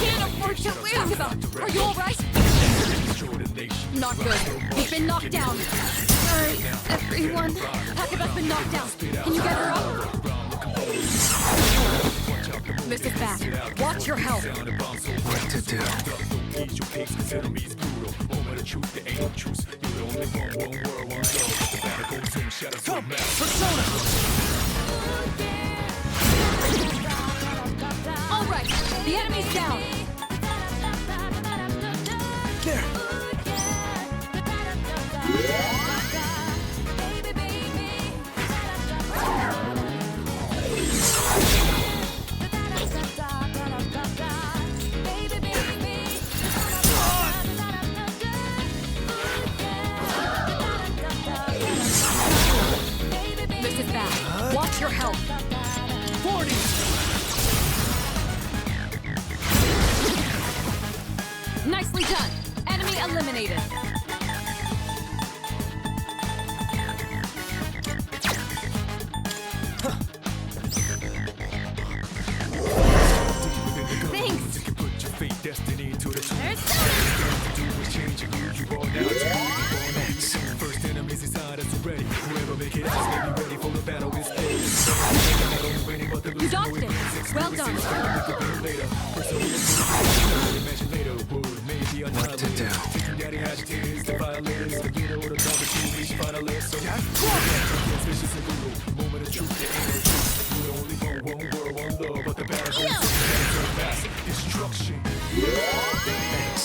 N: Can't afford to lose!
E: Talk about, are you alright? Not good. You've been knocked down.
N: Sorry, everyone.
E: Hakuba's been knocked down. Can you get her up? This is bad. Watch your health.
U: What to do?
A: Come, Persona!
E: All right, the enemy's down.
A: There.
E: This is bad. Watch your health.
A: 40.
E: Nicely done. Enemy eliminated.
A: Thanks.
Q: First enemies inside us already. Whoever make it out, maybe ready for the battle is
E: You dodged it. Well done.
Q: What to do? Moment of truth, the energy. Only for one world, one love, but the battle goes so fast. Destruction.
U: Thanks.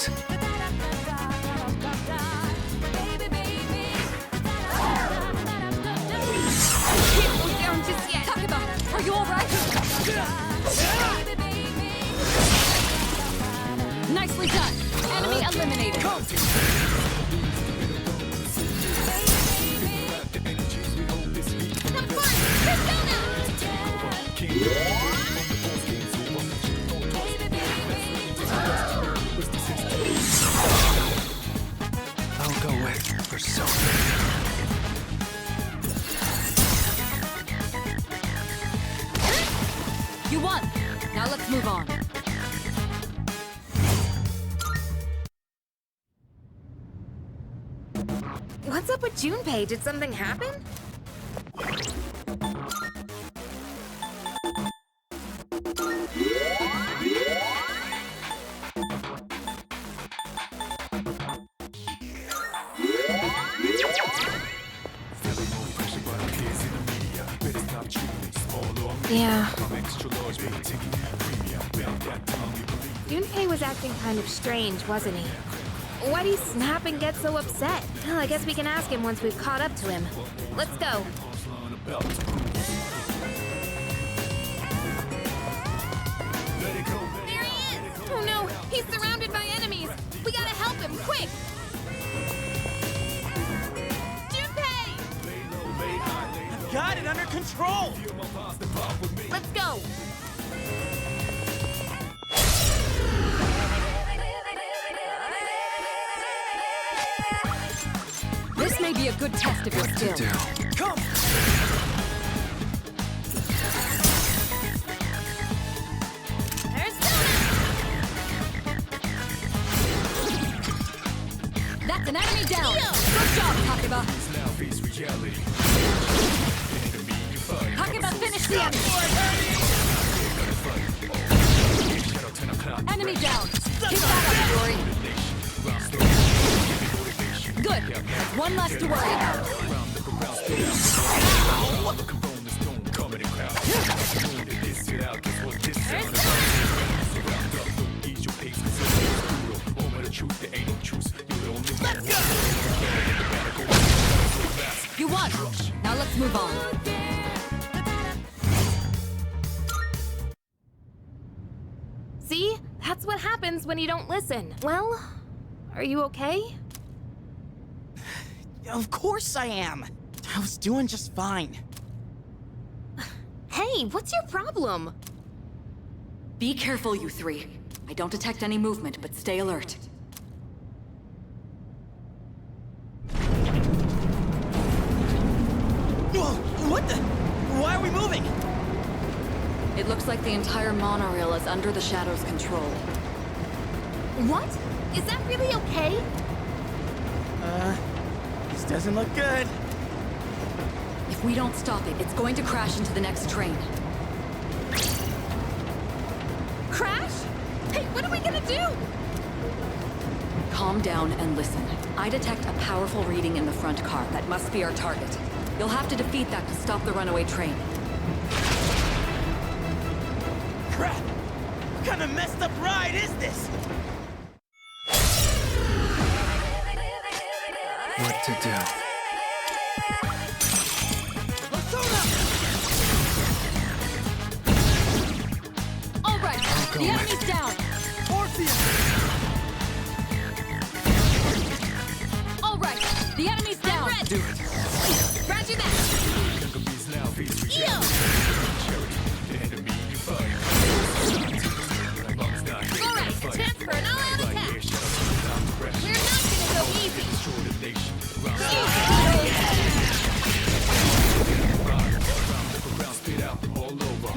I: Can't go down just yet.
E: Takeba, are you all right? Nicely done. Enemy eliminated.
U: I'll go with Persona.
E: You won. Now let's move on.
I: What's up with Junpei? Did something happen? Yeah. Junpei was acting kind of strange, wasn't he? Why'd he snap and get so upset? Well, I guess we can ask him once we've caught up to him. Let's go. There he is! Oh no, he's surrounded by enemies! We gotta help him, quick! Junpei!
S: I've got it under control!
I: Let's go!
E: This may be a good test of your skill.
S: Come!
I: There's
E: That's an enemy down. Good job, Takeba. Takeba, finish the enemy. Enemy down. Keep that up, Yuri. Good. That's one less to worry about. You won. Now let's move on.
I: See? That's what happens when you don't listen. Well, are you okay?
S: Of course I am. I was doing just fine.
I: Hey, what's your problem?
E: Be careful, you three. I don't detect any movement, but stay alert.
S: Whoa, what the? Why are we moving?
E: It looks like the entire monorail is under the Shadow's control.
I: What? Is that really okay?
S: This doesn't look good.
E: If we don't stop it, it's going to crash into the next train.
I: Crash? Hey, what are we gonna do?
E: calm down and listen. I detect a powerful reading in the front car. That must be our target. You'll have to defeat that to stop the runaway train.
J: Crap! What kind of messed up ride is this?
U: What to do?
N: All right, the enemy's down. All right, the enemy's down.
U: Do it.
N: Roger that. Eo! All right, chance for an all-out attack. We're not gonna go easy.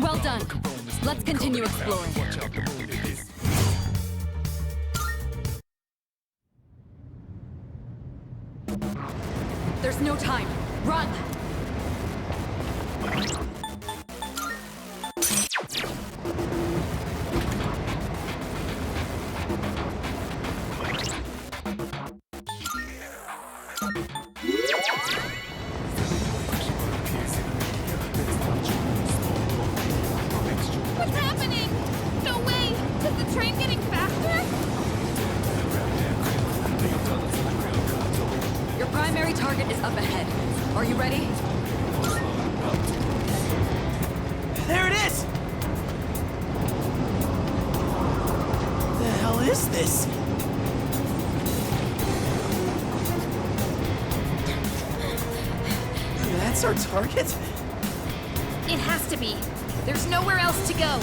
N: Well done. Let's continue exploring.
E: There's no time. Run!
N: What's happening? No way! Is the train getting faster?
E: Your primary target is up ahead. Are you ready?
J: There it is! The hell is this? That's our target?
I: It has to be. There's nowhere else to go.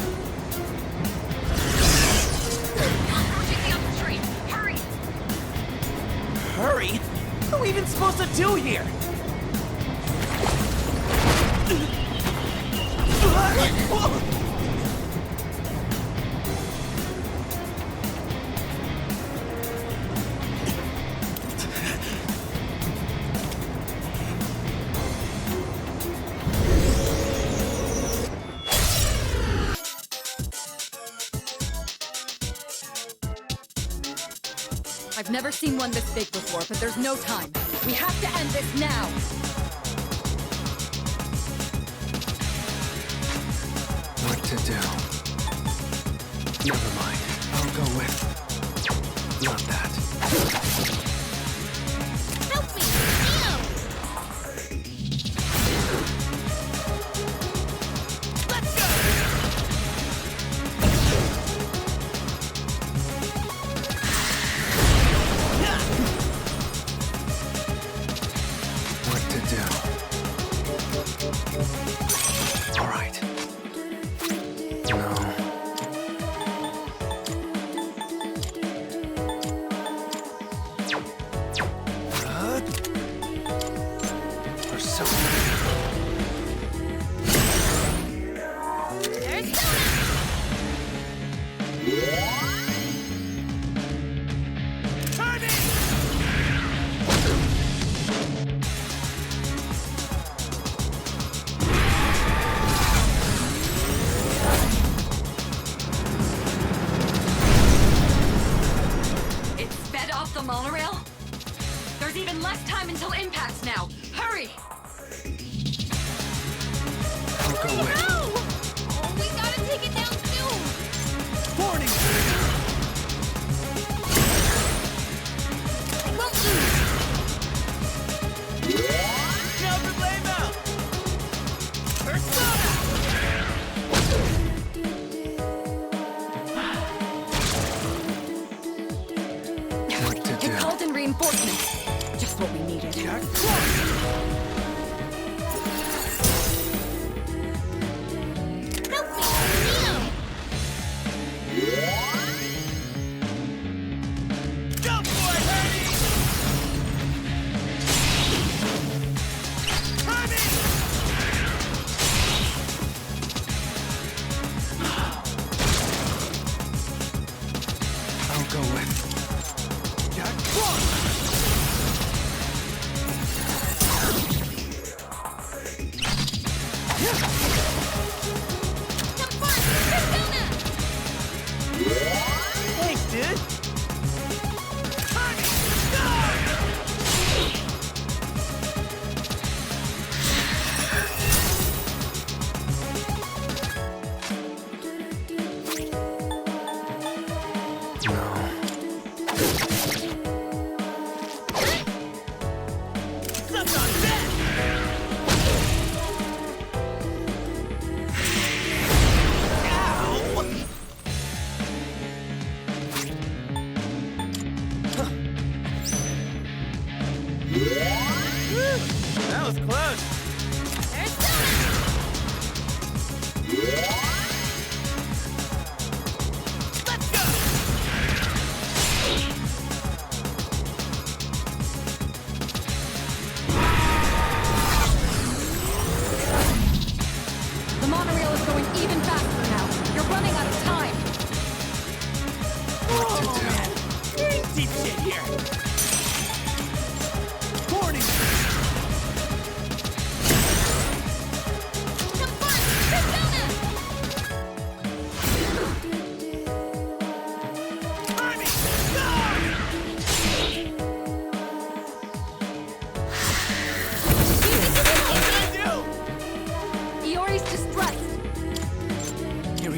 N: Checking out the train. Hurry!
J: Hurry? What are we even supposed to do here?
E: I've never seen one this big before, but there's no time. We have to end this now!
U: What to do? Never mind. I'll go with... not that.
N: Help me!
J: Let's go!
U: What to do? All right. No. Persona.
N: There's
E: It's sped off the monorail? There's even less time until impact now! Hurry!
U: I'll go with...
N: Oh, we gotta take it down soon.
J: Warning!
N: I won't lose.
J: No problemo! Persona!
U: What to do?
E: You called in reinforcements. Just what we needed.
N: Help me,
J: Go for it, Hermie!
U: I'll go with...
J: Thanks, dude!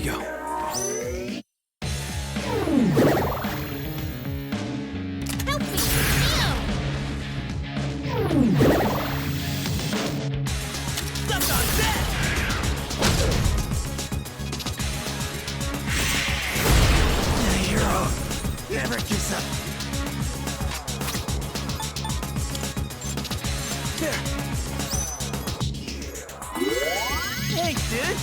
B: we go.
N: Help me!
J: Stuck on that! The hero never gives up. There. Thanks, dude.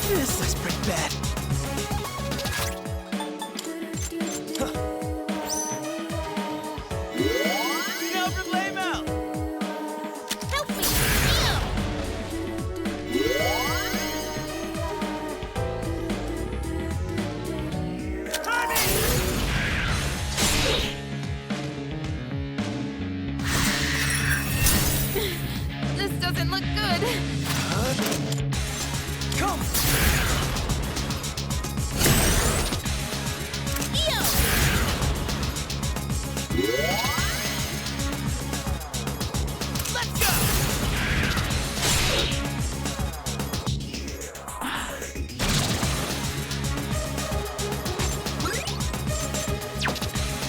J: This looks pretty bad. No problemo!
N: Help me!
I: This doesn't look good.
J: Come! Let's go!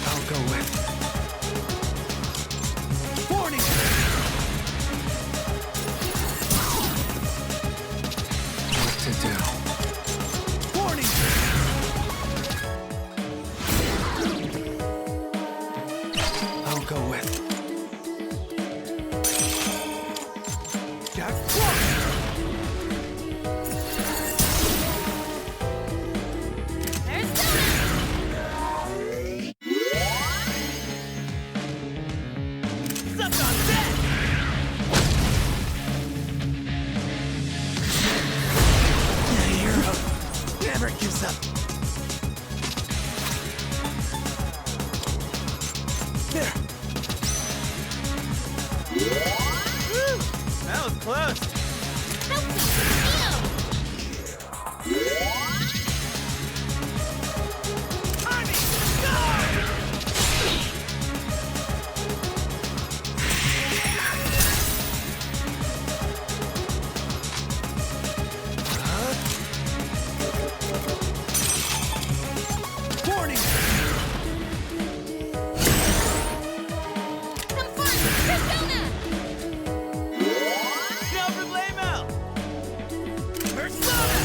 B: I'll go with.
J: Warning!
B: What to do?
J: Warning!
B: I'll go with.
J: That's one!
N: There's
J: Suck on that! The hero never gives up. There. Woo! That was close. Army, go! Warning!
N: some fun! Persona!
J: No problemo! Persona!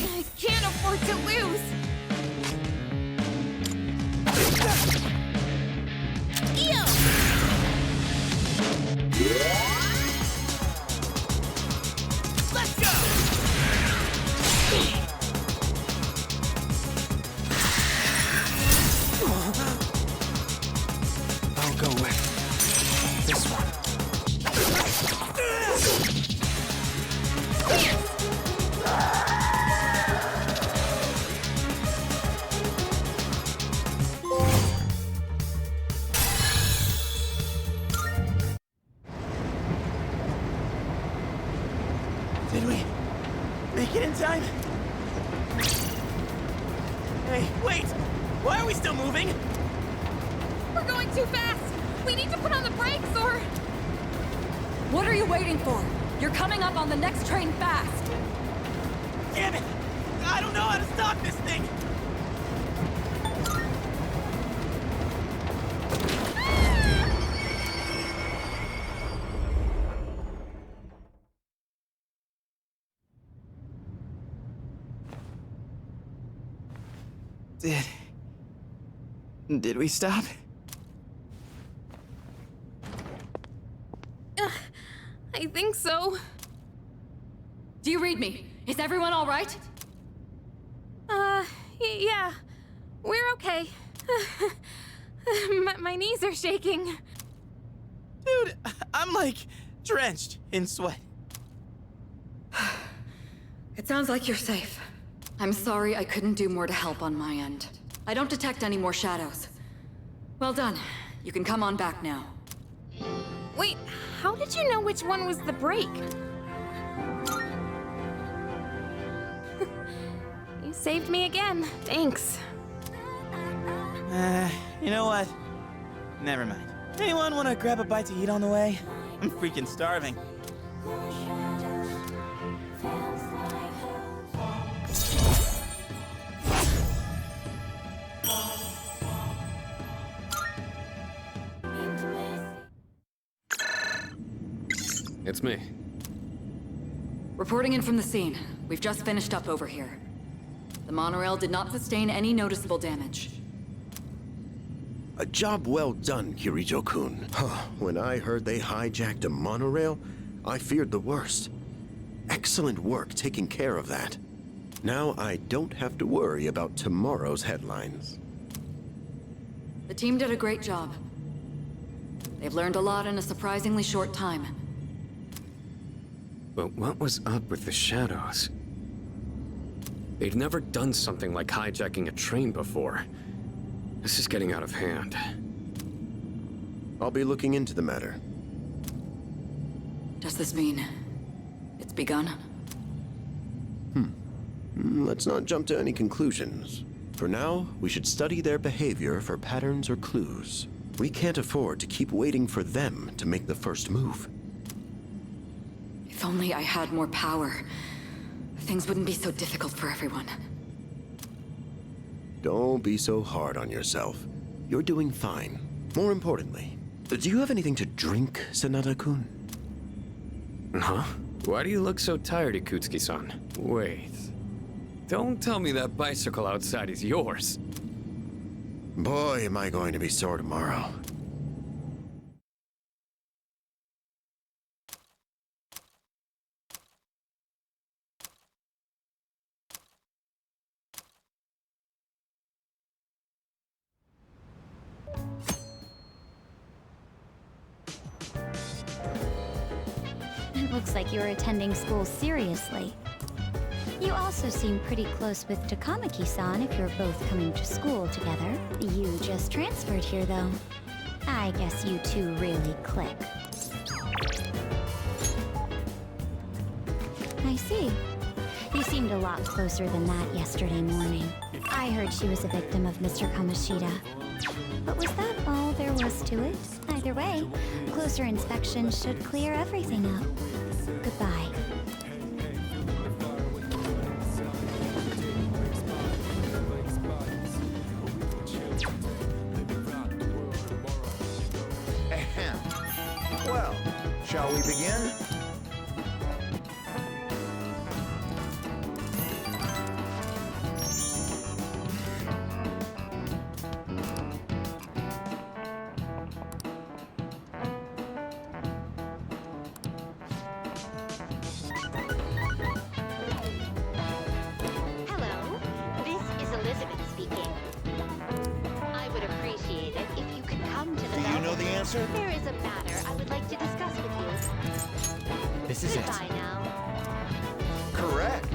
I: I can't afford to lose.
J: Let's go!
B: I'll go with. This one.
J: Did we make it in time? Hey, wait! Why are we still moving?
I: We're going too fast. We need to put on the brakes or...
E: What are you waiting for? You're coming up on the next train fast.
J: Damn it! I don't know how to stop this thing! Did we stop?
I: I think so.
E: Do you read me? Is everyone all right?
I: Yeah. We're okay. My knees are shaking.
J: Dude, I'm like drenched in sweat.
E: It sounds like you're safe. I'm sorry I couldn't do more to help on my end. I don't detect any more shadows. Well done. You can come on back now.
I: Wait, how did you know which one was the break? saved me again. Thanks.
S: You know what? Never mind. Anyone want to grab a bite to eat on the way? I'm freaking starving.
U: It's me.
E: Reporting in from the scene. We've just finished up over here. The monorail did not sustain any noticeable damage.
C: A job well done, Kirijo-kun. When I heard they hijacked a monorail, I feared the worst. Excellent work taking care of that. Now I don't have to worry about tomorrow's headlines.
E: The team did a great job. They've learned a lot in a surprisingly short time.
U: But what was up with the Shadows? They'd never done something like hijacking a train before. This is getting out of hand.
C: I'll be looking into the matter.
E: Does this mean it's begun?
C: Let's not jump to any conclusions. For now, we should study their behavior for patterns or clues. We can't afford to keep waiting for them to make the first move.
E: If only I had more power, things wouldn't be so difficult for everyone.
C: Don't be so hard on yourself. You're doing fine. More importantly, do you have anything to drink, Sanada-kun?
U: Huh? Why do you look so tired, Ikutsuki-san? Wait. Don't tell me that bicycle outside is yours.
C: Boy, am I going to be sore tomorrow.
O: It looks like you're attending school seriously. You also seem pretty close with Takamaki-san if you're both coming to school together. You just transferred here, though. I guess you two really click. I see. You seemed a lot closer than that yesterday morning. I heard she was a victim of Mr. Kamoshida. But was that all there was to it? Either way, closer inspection should clear everything up. Goodbye.
T: Ahem. Well, shall we begin?
W: Hello, this is Elizabeth speaking. I would appreciate it if you could come to the
T: Do you know the answer?
W: There is a matter I would like to discuss with you.
T: This is it.
W: Goodbye now.
T: Correct.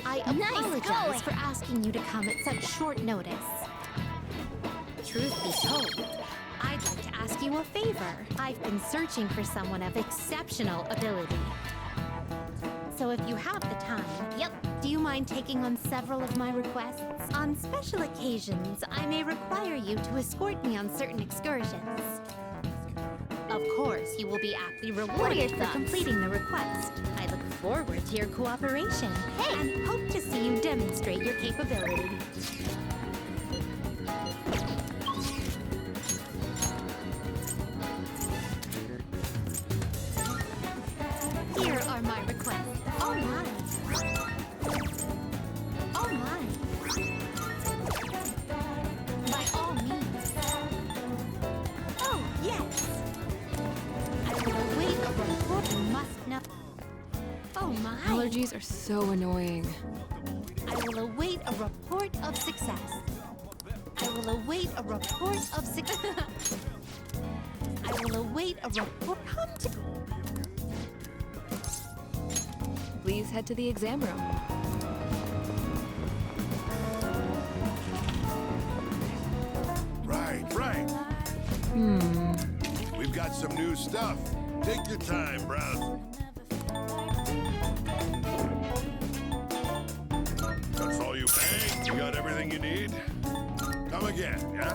X: I apologize for asking you to come at such short notice. Truth be told, I'd like to ask you a favor. I've been searching for someone of exceptional ability. So if you have the time, do you mind taking on several of my requests? On special occasions, I may require you to escort me on certain excursions. Of course, you will be aptly rewarded for completing the request. I look forward to your cooperation and hope to see you demonstrate your capability. Here are my requests. All mine. All mine. By all means. Oh, yes. I will await a report. You must know. Oh my.
Y: Allergies are so annoying.
X: I will await a report of success. I will await a report of success. I will await a report. Come to.
Y: Please head to the exam room.
D: We've got some new stuff. Take your time, browse. That's all you pay? You got everything you need? Come again, yeah?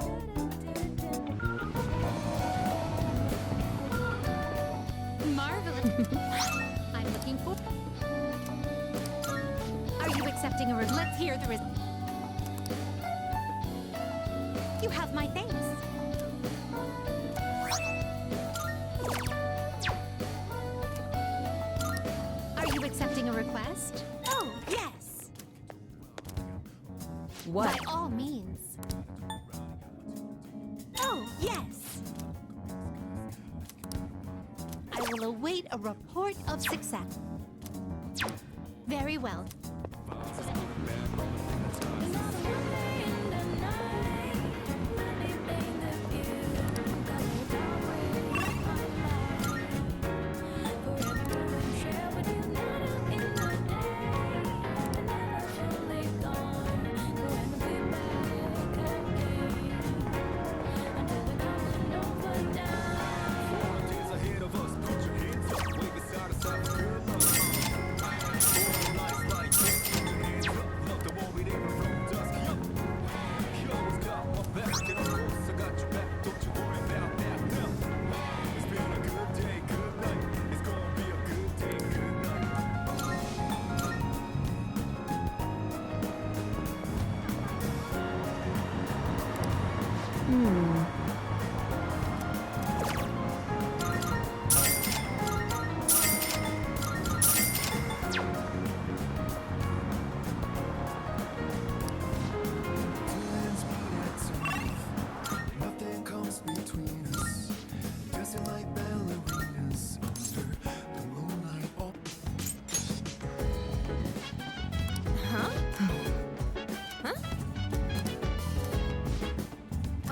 X: Marvelous. I'm looking for. Are you accepting a let's hear the You have my thanks. Are you accepting a request? Oh, yes.
E: What?
X: By all means. Oh, yes. I will await a report of success. Very well.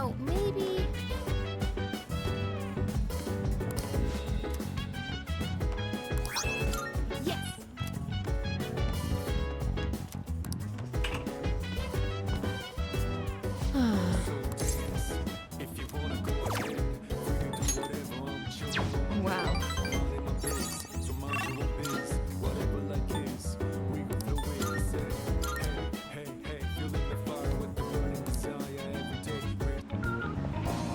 X: Oh, maybe. Yes.
E: Wow.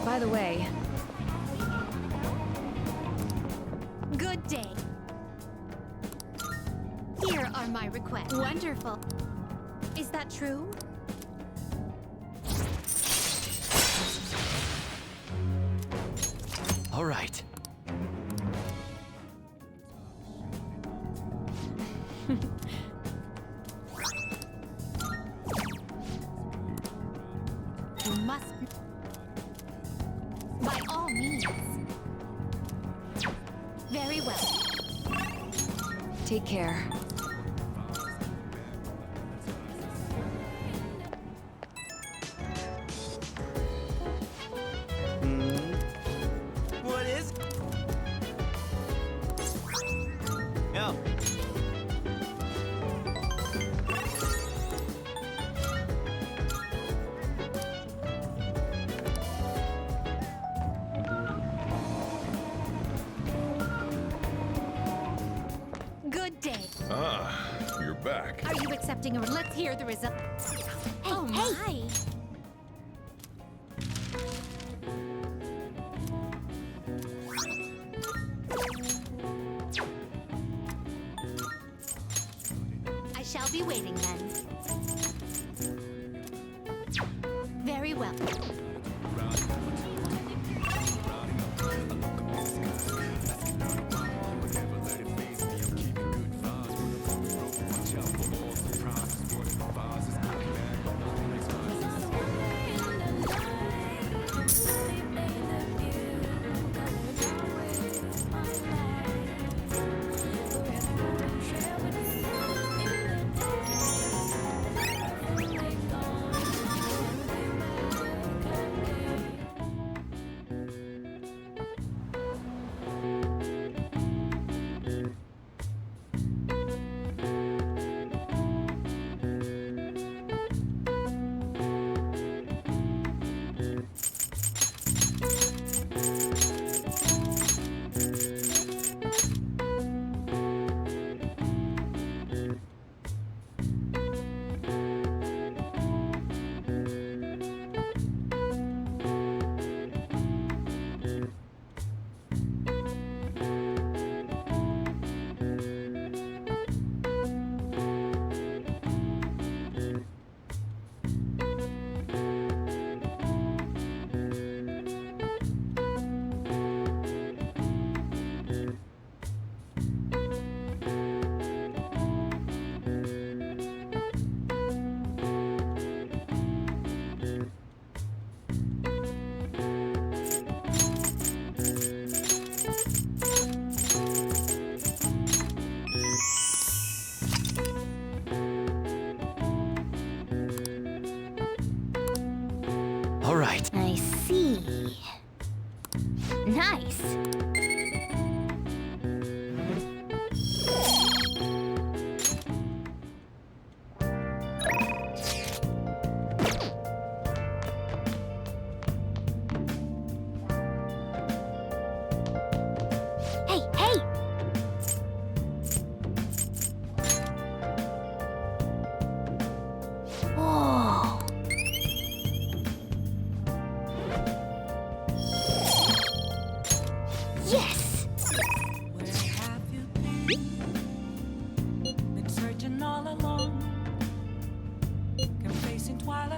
E: By the way,
X: Good day. Here are my requests. Wonderful. Is that true?
U: All right.
X: You must. By all means. Very well.
E: take care.
S: What is? Yeah.
X: Good day.
D: Ah, you're back.
X: Are you accepting a? Let's hear the results. Oh my! I shall be waiting then. Very well.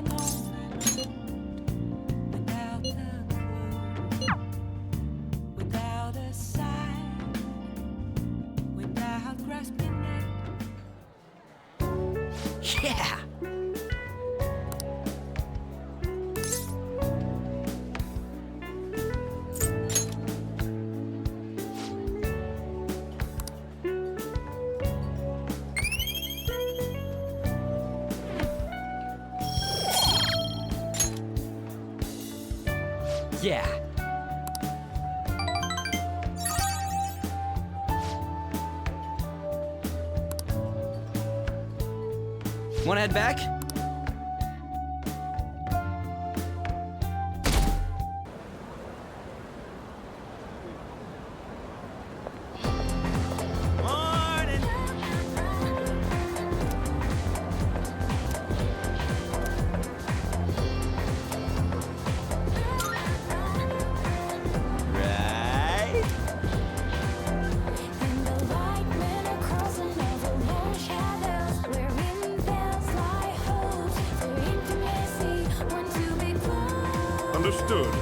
A: the moment, without the clue, without a sign, without grasping it.
B: Yeah! Yeah. Wanna head back?
D: Understood.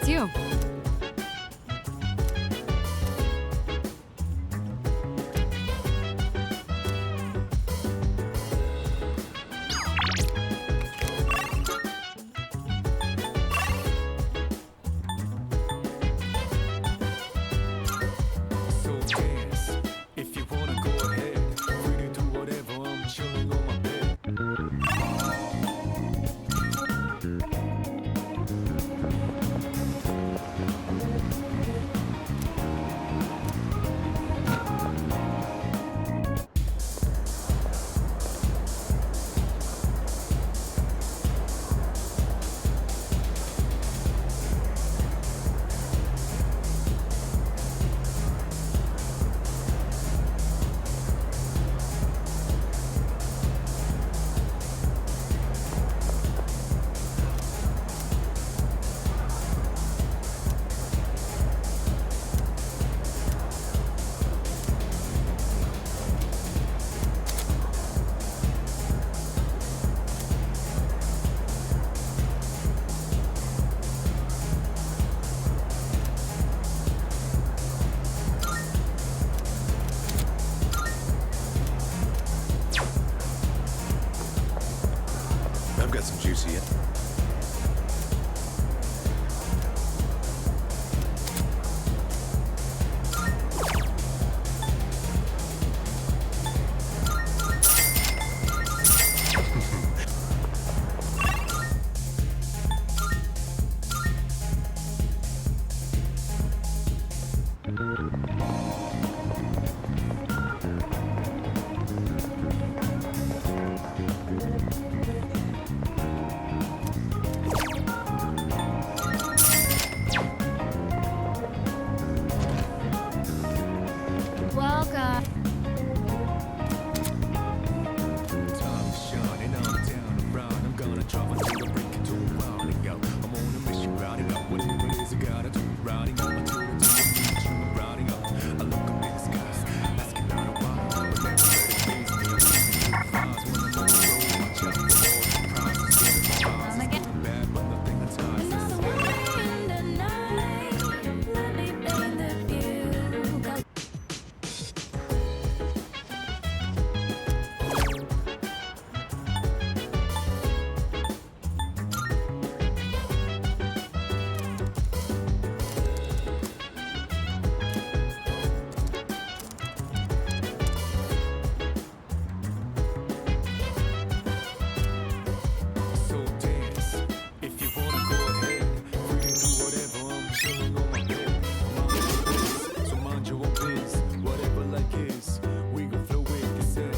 Y: It's you.
Q: So dance, if you wanna go ahead. Free to do whatever, I'm chilling on my bed.
R: I've got some juicy yet.
I: Welcome.
Q: Time is shining, I'm down around. I'm gonna drive until the break into a round and go. I'm on a mission, routing up whatever it is I gotta do. Routing up, I turn into a future, routing up. I look up in the skies, asking out a while. But never let it phase me. I'm seeing the fires when I'm on the road. Watch out for all the prizes. Getting my eyes is too bad, but nothing that ties us. So dance, if you wanna go ahead. Free to do whatever, I'm chilling on my bed. I'm on my biz, so mind your own biz. Whatever like is, we gon' flow with this head.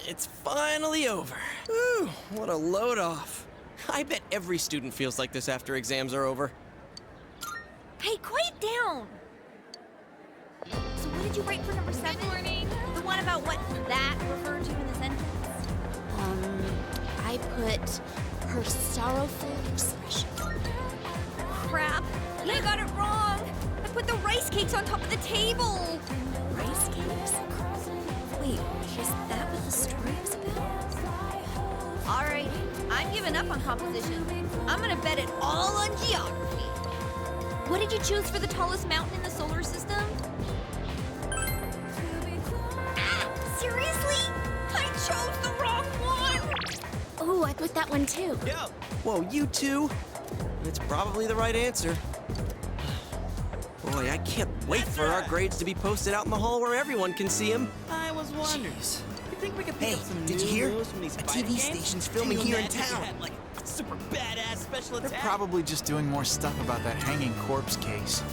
B: It's finally over. Whew, what a load off. I bet every student feels like this after exams are over.
N: Hey, quiet down! So what did you write for number 7? Good morning. The one about what that referred to in the sentence?
G: I put her sorrowful expression.
N: Crap. I got it wrong. I put the rice cakes on top of the table.
G: Rice cakes? Wait, is that what the story was about?
N: All right, I'm giving up on composition. I'm gonna bet it all on geography. What did you choose for the tallest mountain in the solar system? Ah, seriously? I chose the wrong one!
G: Oh, I put that one too.
B: Yo! Whoa, you too? It's probably the right answer. Boy, I can't wait for our grades to be posted out in the hall where everyone can see them.
J: I was wondering.
B: Jeez.
J: You think we could pick
K: Hey,
J: up some
K: did
J: new
K: you hear?
J: moves from these
K: A
J: fighting
K: TV
J: games?
K: station's filming
J: Can you
K: here in
J: imagine if you
K: town.
J: had, like, a super badass special
S: They're
J: attack.
S: probably just doing more stuff about that hanging corpse case.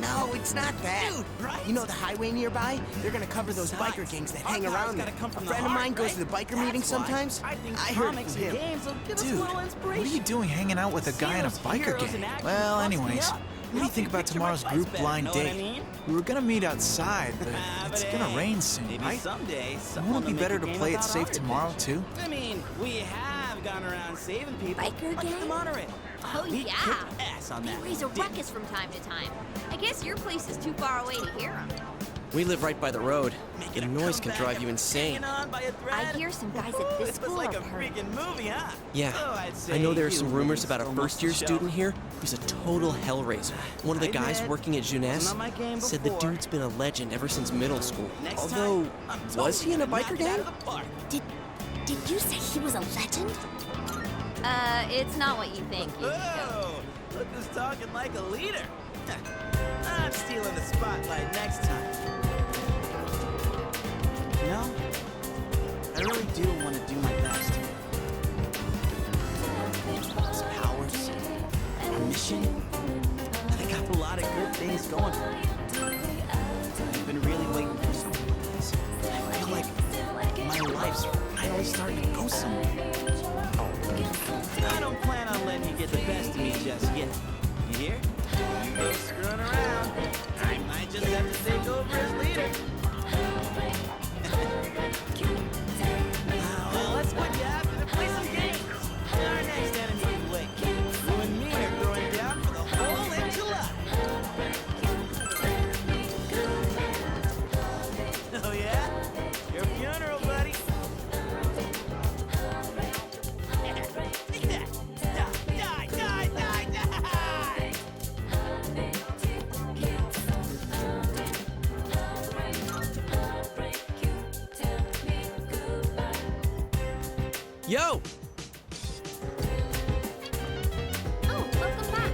K: No, it's not that.
J: Dude, right?
K: You know the highway nearby? They're gonna cover those biker gangs that hang
J: Our
K: around
J: power's
K: there.
J: gotta come
K: A
J: from
K: friend
J: the
K: of
J: heart,
K: mine goes
J: right?
K: to the biker
J: That's
K: meetings
J: why
K: sometimes.
J: I think
K: I heard
J: comics
K: from
J: and
K: him.
J: games will give us a
S: Dude,
J: little
S: what
J: inspiration.
S: are you doing hanging out with a guy in a
J: Heroes,
S: biker
J: heroes in
S: gang?
J: action
S: Well,
J: bust me
S: anyways,
J: up.
S: What do you think about tomorrow's group blind date? We were gonna meet outside, but it's gonna rain soon,
H: Maybe
S: right?
H: someday
S: Wouldn't
H: someone
S: it be
H: will
S: better
H: make a
S: to
H: game
S: play it
H: about
S: safe
H: art.
S: tomorrow, too?
H: I mean, we have gone around saving people.
N: Biker
H: like
N: gang?
H: the monorail.
N: Oh,
H: We
N: yeah.
H: kicked ass on
N: They
H: that.
N: raise a
H: didn't
N: ruckus from time to time. I guess your place is too far away to hear them.
B: We live right by the road. The noise can drive you insane.
N: I hear some guys at this school
H: like a
N: have heard.
H: freaking movie, huh?
B: Yeah,
H: Oh, I'd say
B: I know there are
H: you
B: some rumors
H: ladies
B: about a
H: almost
B: first-year
H: a show.
B: student here who's a total hellraiser. One of the
H: I
B: guys
H: admit,
B: working at Jeunesse
H: not my game
B: said the
H: before.
B: dude's been a legend ever since middle school.
H: Next
B: Although,
H: time, I'm
B: was he in a
H: totally
B: biker
H: gonna knock it out
B: gang?
H: of the park.
N: Did you say he was a legend? It's not what you think.
H: Oh, look who's talking like a leader. I'm stealing the spotlight next time. You know, I really do want to do my best. These powers, our mission, I got a lot of good things going for me. I've been really waiting for something like this. I feel like my life's finally starting to go somewhere. I don't plan on letting you get the best of me just yet. You hear? You go screwing around, I might just have to take over as leader. Well, let's put you after to play some games. Our next enemy is Wake. You and me are throwing down for the whole enchilada. Oh yeah? Your funeral, buddy. Die, die, die, die!
B: Yo!
N: Oh, welcome back.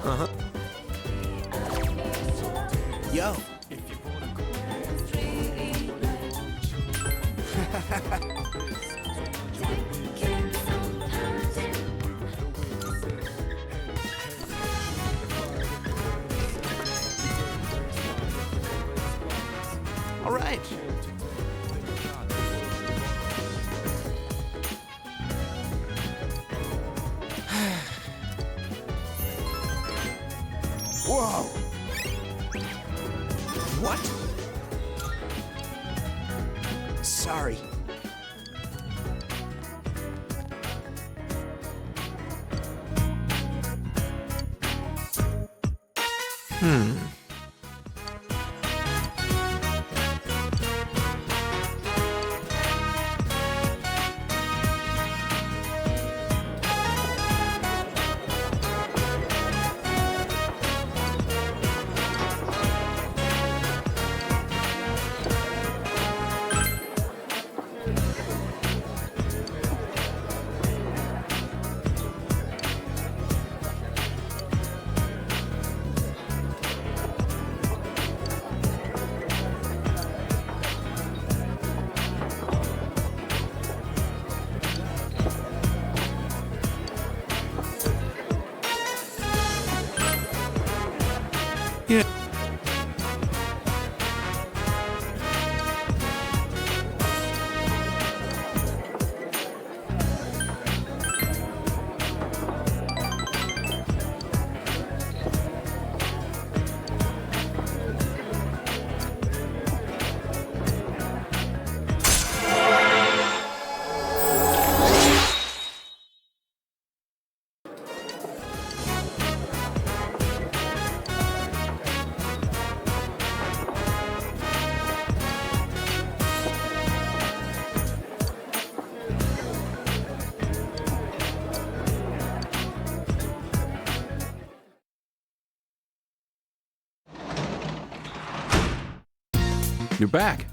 B: Uh-huh.
S: Yo.
B: All right.
S: Whoa!
B: What?
S: Sorry.
R: Yeah. You're back.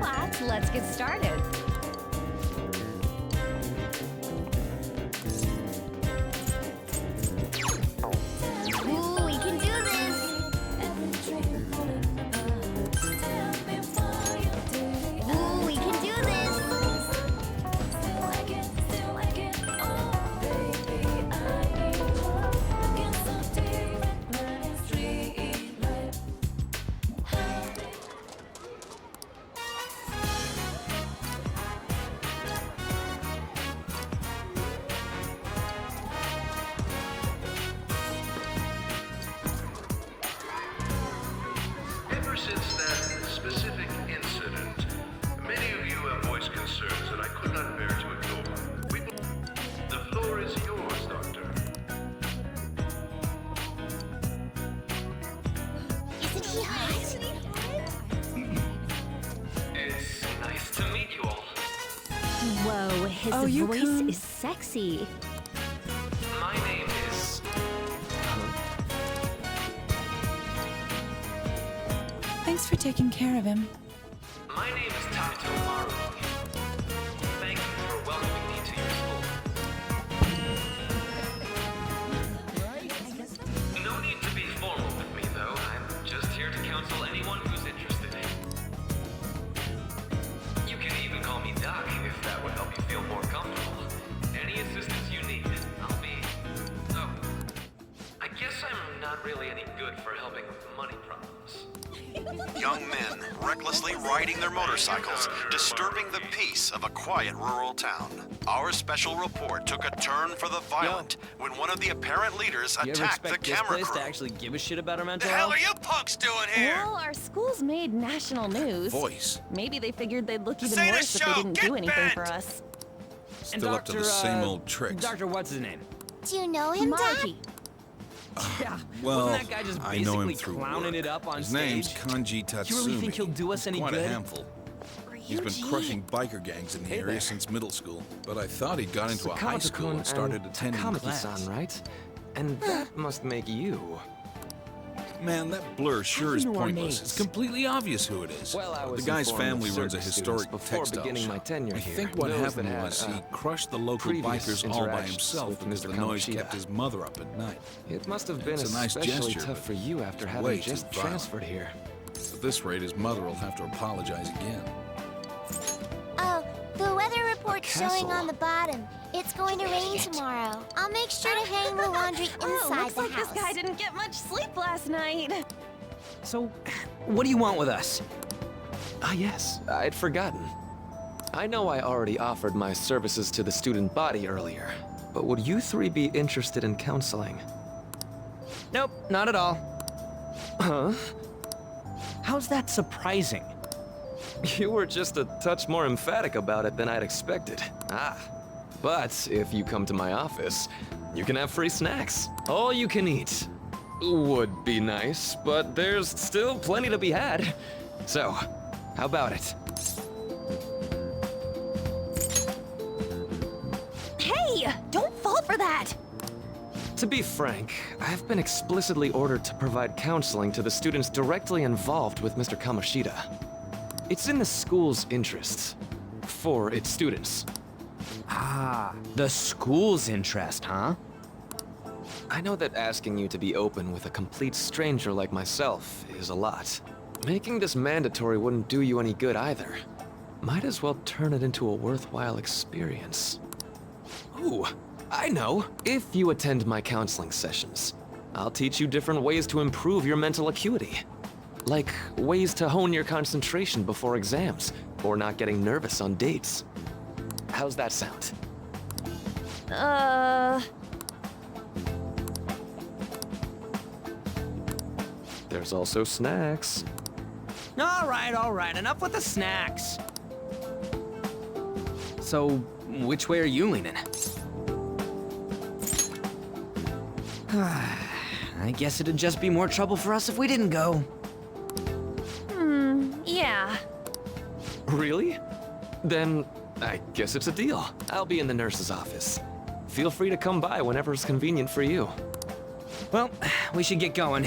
E: class, let's get started.
N: Ooh, we can do this. Ooh, we can do this.
F: Ever since that specific incident, many of you have voiced concerns that I could not bear to ignore. The floor is yours, Doctor.
N: Isn't he hot?
F: It's nice to meet you all.
E: Whoa, his
N: Oh, you
E: voice
N: coon.
E: is sexy.
F: My name is...
L: Thanks for taking care of him.
F: My name is Takuto Maru. Thank you for welcoming me to your school. No need to be formal with me, though. I'm just here to counsel anyone who's interested. You can even call me Doc if that would help you feel more comfortable. Any assistance you need, I'll be... Oh, I guess I'm not really any good for helping with money problems.
M: Young men recklessly riding their motorcycles, disturbing the peace of a quiet rural town. Our special report took a turn for the violent when one of the apparent leaders
B: You ever
M: attacked the
B: expect this
M: camera
B: place
M: crew.
B: to actually give a shit about our
M: The
B: mental
M: hell
B: health?
M: are you punks doing here?
E: Well, our school's made national news.
R: Voice.
E: Maybe they figured they'd look even
M: Say the
E: worse if they
M: show,
E: didn't
M: get
E: do anything
M: bent!
E: for us.
R: Still up to the same old tricks.
B: Dr. What's his name?
N: Do you know him, Dad?
E: Margie.
B: Yeah.
R: Well,
B: Wasn't that guy just
R: I know him
B: basically
R: through
B: clowning
R: work.
B: it up on
R: His
B: stage?
R: name's Kanji Tatsumi.
B: You really think he'll do us
R: He's
B: any
R: quite
B: good?
R: a handful. He's been crushing biker gangs in the
B: Hey
R: area
B: there.
R: since middle school, but I thought he'd got into a high school
B: Sakamoto-kun
R: and started attending class.
B: Takamaki-san, right? And that must make you.
R: Man, that blur sure
B: do
R: is
B: you know our
R: pointless.
B: names?
R: It's completely obvious who it is.
B: Well, I was
R: the guy's
B: informed of
R: family runs a
B: certain
R: historic
B: students before
R: textile
B: beginning my
R: shop.
B: tenure
R: I
B: here.
R: think what
B: Those
R: happened
B: that had,
R: was he crushed the local
B: previous
R: bikers all by
B: interactions
R: himself
B: with
R: because
B: Mr.
R: the noise
B: Kamoshida.
R: kept his mother up at night.
B: It must have been
R: It's a nice
B: especially
R: gesture,
B: tough
R: but
B: for you after
R: way
B: having
R: too
B: just
R: violent.
B: transferred here.
R: At this rate, his mother will have to apologize again.
N: Oh, the weather report's showing
B: Castle.
N: on the bottom. It's going to rain tomorrow. I'll make sure to hang the laundry inside
E: looks
N: the
E: like
N: house.
E: this guy didn't get much sleep last night.
J: So, what do you want with us?
B: Ah, yes, I'd forgotten. I know I already offered my services to the student body earlier, but would you three be interested in counseling?
J: Nope, not at all.
B: Huh?
J: How's that surprising?
B: You were just a touch more emphatic about it than I'd expected. Ah. But if you come to my office, you can have free snacks. All you can eat. Would be nice, but there's still plenty to be had. So, how about it?
E: Hey, don't fall for that.
B: To be frank, I've been explicitly ordered to provide counseling to the students directly involved with Mr. Kamoshida. It's in the school's interests. For its students.
J: Ah, the school's interest, huh?
B: I know that asking you to be open with a complete stranger like myself is a lot. Making this mandatory wouldn't do you any good either. Might as well turn it into a worthwhile experience. Ooh, I know. If you attend my counseling sessions, I'll teach you different ways to improve your mental acuity. Like ways to hone your concentration before exams, or not getting nervous on dates. How's that sound? There's also snacks.
J: All right, enough with the snacks. So, which way are you leaning? I guess it'd just be more trouble for us if we didn't go.
E: Yeah.
B: Really? Then I guess it's a deal. I'll be in the nurse's office. Feel free to come by whenever it's convenient for you.
J: Well, we should get going.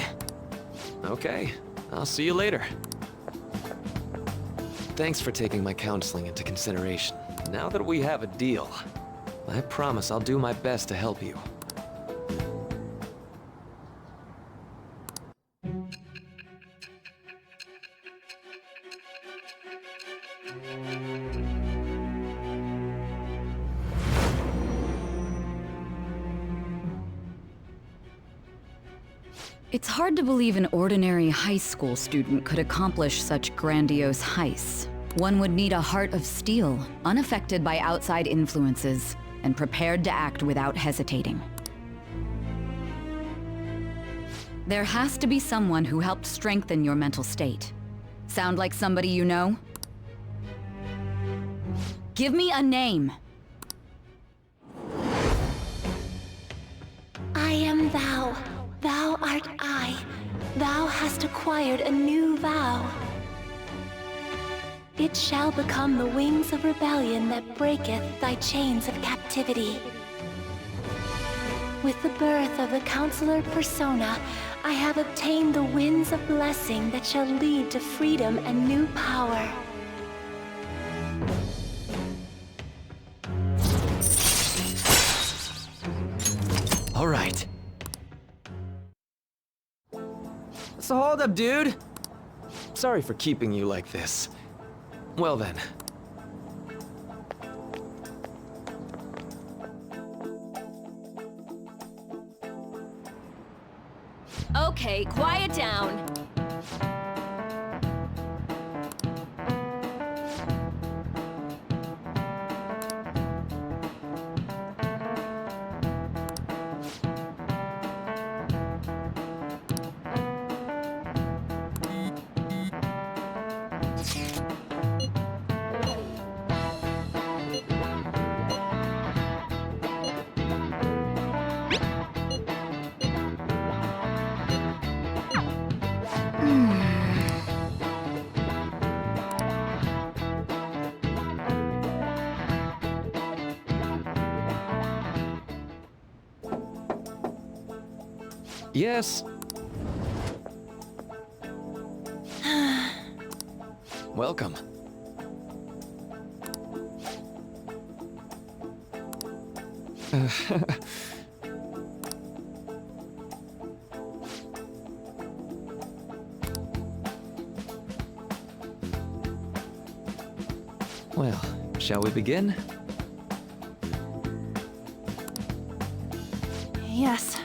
B: Okay, I'll see you later. Thanks for taking my counseling into consideration. Now that we have a deal, I promise I'll do my best to help you.
E: It's hard to believe an ordinary high school student could accomplish such grandiose heists. One would need a heart of steel, unaffected by outside influences, and prepared to act without hesitating. There has to be someone who helped strengthen your mental state. Sound like somebody you know? Give me a name.
G: I am thou. Thou art I. Thou hast acquired a new vow. It shall become the wings of rebellion that breaketh thy chains of captivity. With the birth of the Counselor Persona, I have obtained the winds of blessing that shall lead to freedom and new power.
B: All right.
S: So hold up, dude.
B: Sorry for keeping you like this. Well then.
N: Okay, quiet down.
B: Yes. Welcome. Well, shall we begin?
G: Yes.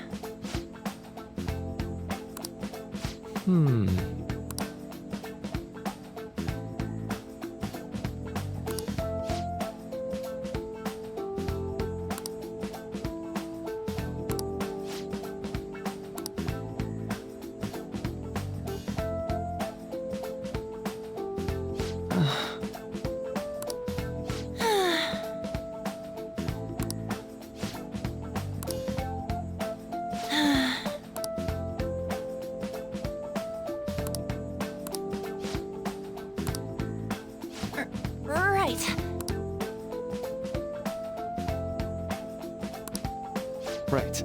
B: Right.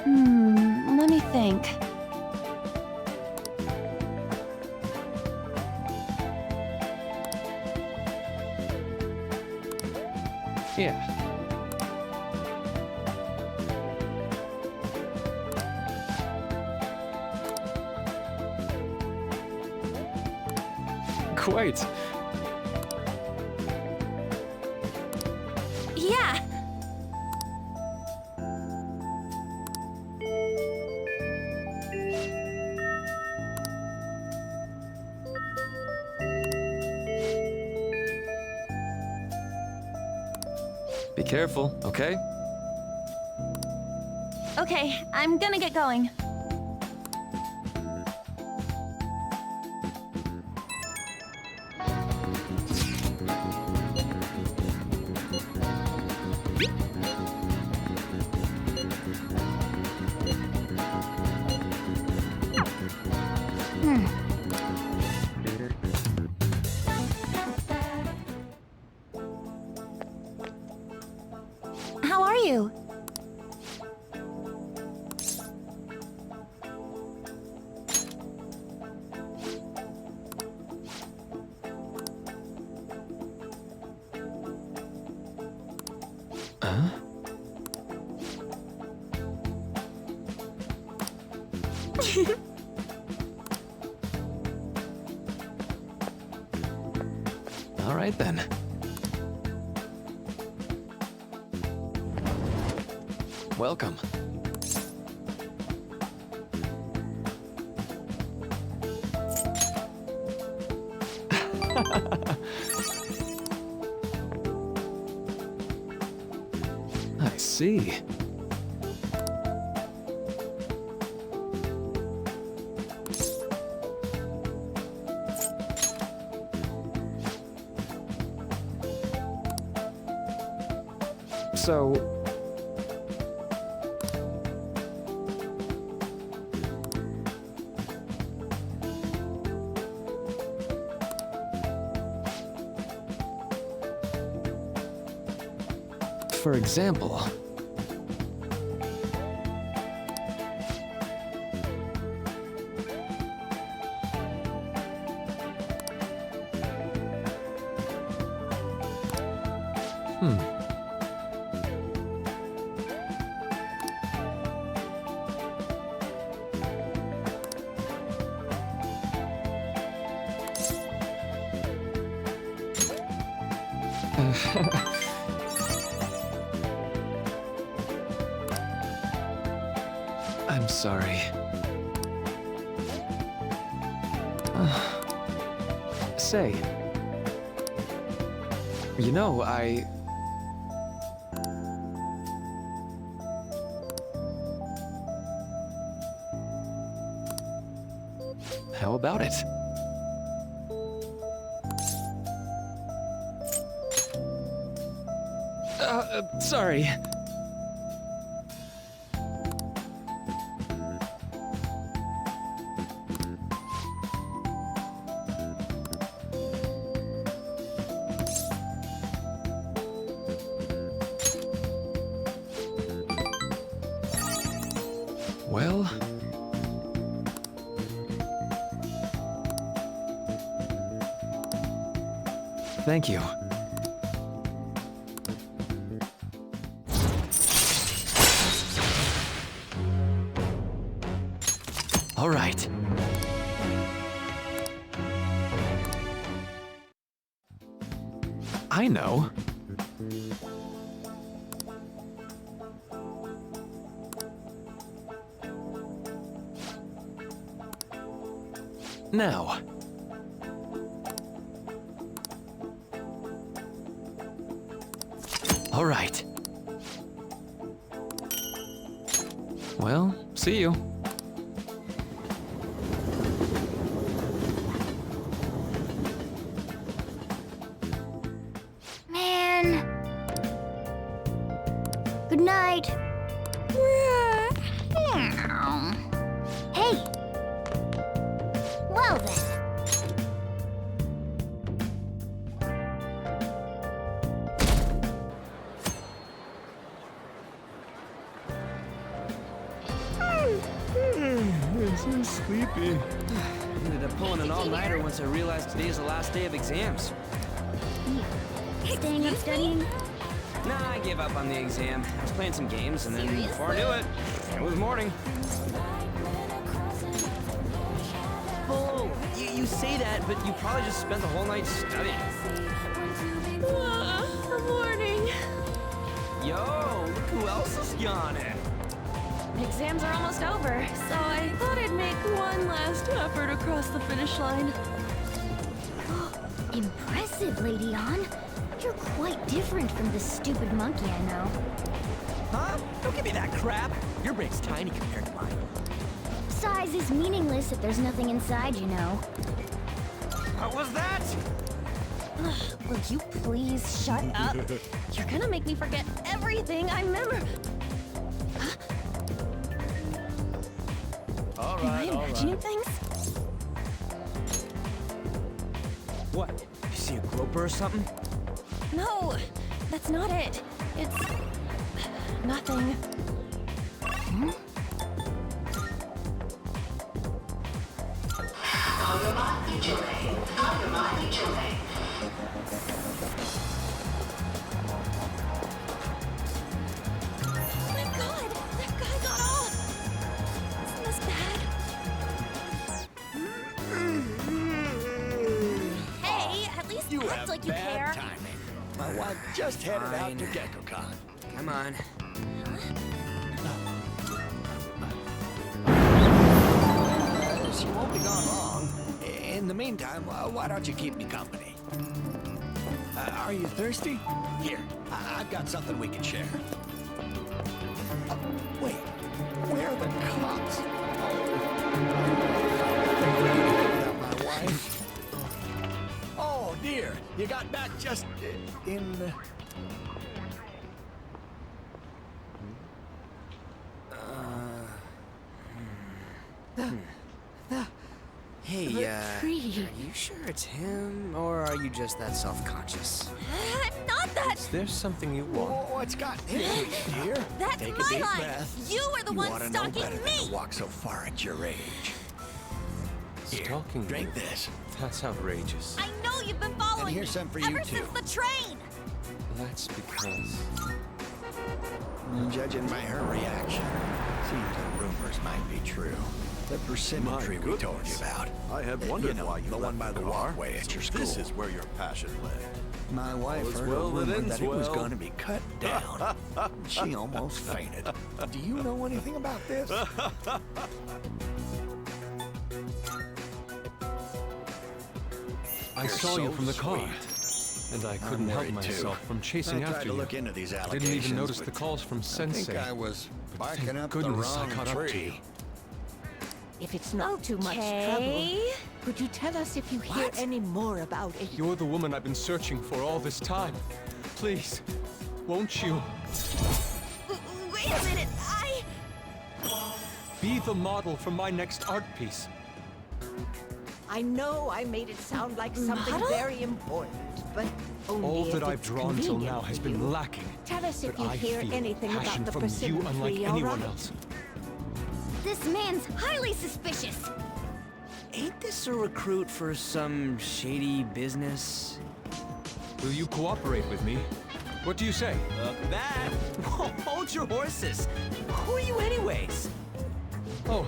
G: Let me think.
B: Yeah. Quite.
N: Yeah.
B: Be careful, okay?
N: Okay, I'm gonna get going.
G: How are you?
B: Huh? All right then. Welcome. I see. So... For example... I'm sorry. Say, you know, How about it? Sorry. Well... Thank you. All right. I know. Now. All right. Well, see you.
N: Man. Good night. Hey. Well then.
S: I'm so sleepy. I ended up pulling an all-nighter once I realized today's the last day of exams.
N: Staying up studying?
S: Nah, I gave up on the exam. I was playing some games, and then before I knew it, it was morning. Oh, you say that, but you probably just spent the whole night studying.
C: Morning.
S: Yo, look who else is yawning.
C: Exams are almost over, so I thought I'd make one last effort across the finish line.
N: Impressive, Lady Ann. You're quite different from the stupid monkey I know.
S: Huh? Don't give me that crap. Your brain's tiny compared to mine.
N: Size is meaningless if there's nothing inside, you know.
S: What was that?
N: Will you please shut up?
C: You're gonna make me forget everything I remember.
S: All
C: Am I
S: right,
C: imagining things?
S: What? You see a groper or something?
C: No, that's not it. It's... Nothing.
N: Oh my god! That guy got off! Isn't this bad? Hey, at least
H: You
N: act
H: have
N: like you
H: bad
N: care.
H: timing. My wife just headed out to GeckoCon.
J: Come on.
H: She won't be gone long. In the meantime, why don't you keep me company? Are you thirsty? Here, I've got something we can share. Wait, where are the cops? Without my wife? Oh dear, you got back just in the...
J: Hey, are you sure it's him, or are you just that self-conscious?
N: I'm not that.
H: Is there something you want? What's got into you, dear?
N: That's
H: Take
N: my
H: a deep
N: line.
H: breath.
N: You are the one
H: oughta know
N: stalking
H: better than
N: me.
H: to walk so far at your age. Here, drink this.
O: That's outrageous.
N: I know you've been following
H: And here's
N: me
H: some for you,
N: ever
H: too.
N: since the train.
O: That's because...
H: Judging by her reaction, seems the rumors might be true. The persimmon tree we told you about.
P: I had wondered why you
H: the
P: left
H: one by the
P: car.
H: walkway at your
P: So
H: school.
P: This is where your passion lay.
H: My wife
P: All's
H: heard
P: well
H: a
P: that
H: rumor
P: ends
H: that it was
P: well.
H: going to be cut down. She almost fainted. Do you know anything about this?
O: I
H: You're
O: saw you
H: so
O: from the car,
H: sweet.
O: and I
H: I'm
O: couldn't help
H: worried,
O: myself
H: too.
O: from chasing
H: I tried
O: after
H: to
O: you.
H: look into these
O: I didn't even
H: allegations,
O: notice the
H: but
O: calls from
H: I
O: Sensei.
H: think I was
O: But
H: barking
O: thank
H: up the
O: goodness I
H: wrong
O: caught up to you.
H: tree.
T: If it's not too much
N: Okay.
T: trouble, could you tell us if you hear any more about it?
U: You're the woman I've been searching for all this time. Please, won't you
N: Wait a minute,
U: be the model for my next art piece?
T: I know I made it sound like something
N: Model?
T: very important, but only
U: All
T: if
U: that I've
T: it's
U: drawn till
T: convenient
U: now has
T: for
U: been
T: you.
U: lacking.
T: Tell us if
U: But
T: you
U: I
T: hear
U: feel
T: anything
U: passion
T: about the
U: from you
T: persimmon
U: unlike
T: tree,
U: anyone
T: all right?
U: else.
N: This man's highly suspicious.
J: Ain't this a recruit for some shady business?
U: Will you cooperate with me? What do you say?
J: Look that! Hold your horses! Who are you anyways?
U: Oh,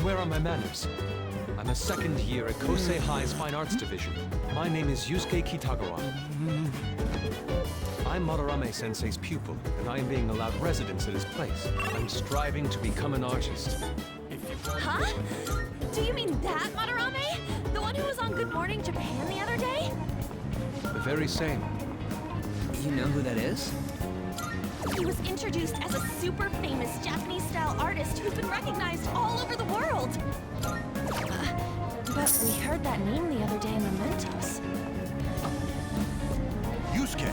U: where are my manners? I'm a second year at Kosei High's Fine Arts Division. My name is Yusuke Kitagawa. I'm Madarame Sensei's pupil, and I am being allowed residence at his place. I'm striving to become an artist.
C: Huh? Do you mean that, Madarame? The one who was on Good Morning Japan the other day?
U: The very same.
J: You know who that is?
C: He was introduced as a super famous Japanese-style artist who's been recognized all over the world. But we heard that name the other day in Mementos.
U: Yusuke!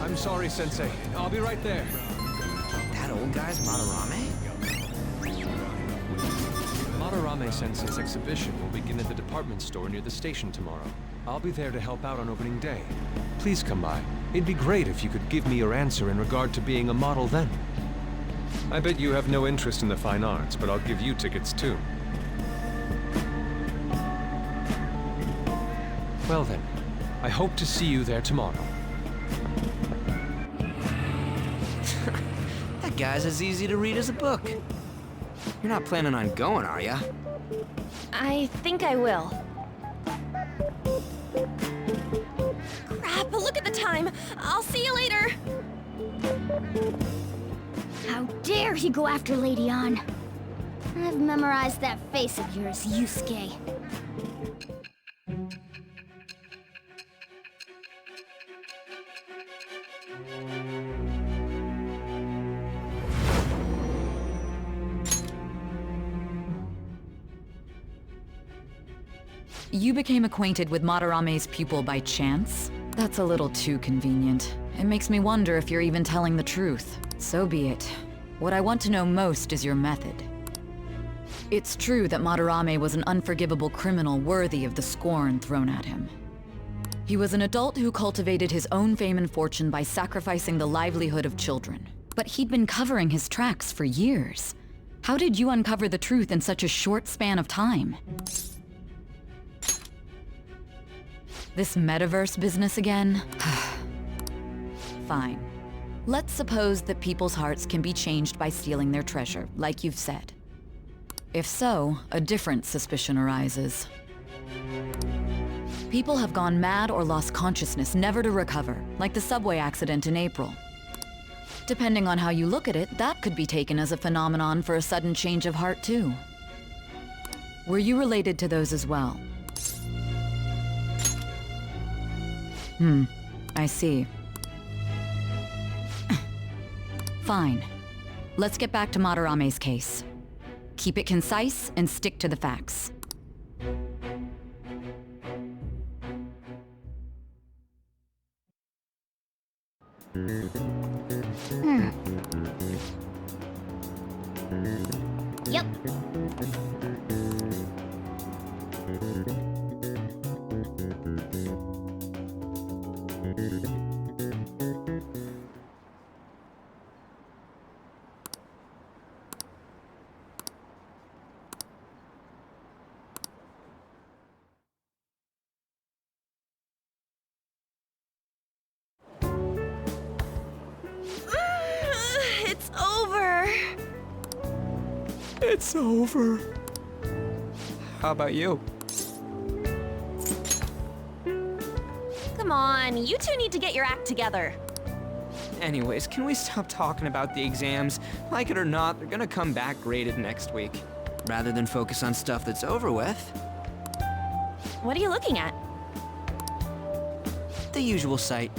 U: I'm sorry, Sensei. I'll be right there.
J: That old guy's Madarame?
U: Madarame Sensei's exhibition will begin at the department store near the station tomorrow. I'll be there to help out on opening day. Please come by. It'd be great if you could give me your answer in regard to being a model then. I bet you have no interest in the fine arts, but I'll give you tickets too. Well then, I hope to see you there tomorrow.
J: That guy's as easy to read as a book. You're not planning on going, are ya?
C: I think I will. Crap, look at the time. I'll see you later.
N: How dare he go after Lady Ann? I've memorized that face of yours, Yusuke.
E: You became acquainted with Madarame's pupil by chance? That's a little too convenient. It makes me wonder if you're even telling the truth. So be it. What I want to know most is your method. It's true that Madarame was an unforgivable criminal worthy of the scorn thrown at him. He was an adult who cultivated his own fame and fortune by sacrificing the livelihood of children. But he'd been covering his tracks for years. How did you uncover the truth in such a short span of time? This metaverse business again? Fine. Let's suppose that people's hearts can be changed by stealing their treasure, like you've said. If so, a different suspicion arises. People have gone mad or lost consciousness, never to recover, like the subway accident in April. Depending on how you look at it, that could be taken as a phenomenon for a sudden change of heart, too. Were you related to those as well? I see. Fine. Let's get back to Madarame's case. Keep it concise and stick to the facts.
N: Yep.
C: It's over.
J: It's over. How about you?
C: Come on, you two need to get your act together.
J: Anyways, can we stop talking about the exams? Like it or not, they're gonna come back graded next week. Rather than focus on stuff that's over with.
C: What are you looking at?
J: The usual site.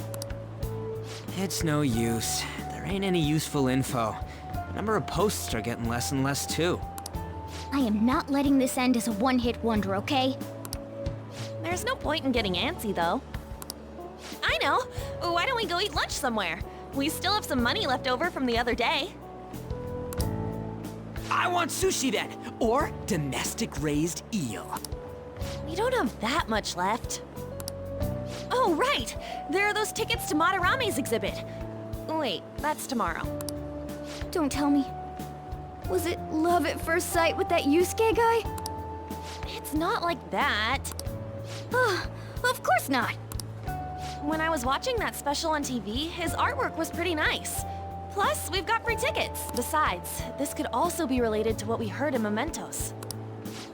J: It's no use. There ain't any useful info. The number of posts are getting less and less too.
N: I am not letting this end as a one-hit wonder, okay?
C: There's no point in getting antsy, though. I know. Why don't we go eat lunch somewhere? We still have some money left over from the other day.
J: I want sushi then, or domestic raised eel.
C: We don't have that much left. Oh, right! There are those tickets to Madarame's exhibit. Wait, that's tomorrow.
N: Don't tell me. Was it love at first sight with that Yusuke guy?
C: It's not like that.
N: Of course not.
C: When I was watching that special on TV, his artwork was pretty nice. Plus, we've got free tickets. Besides, this could also be related to what we heard in Mementos.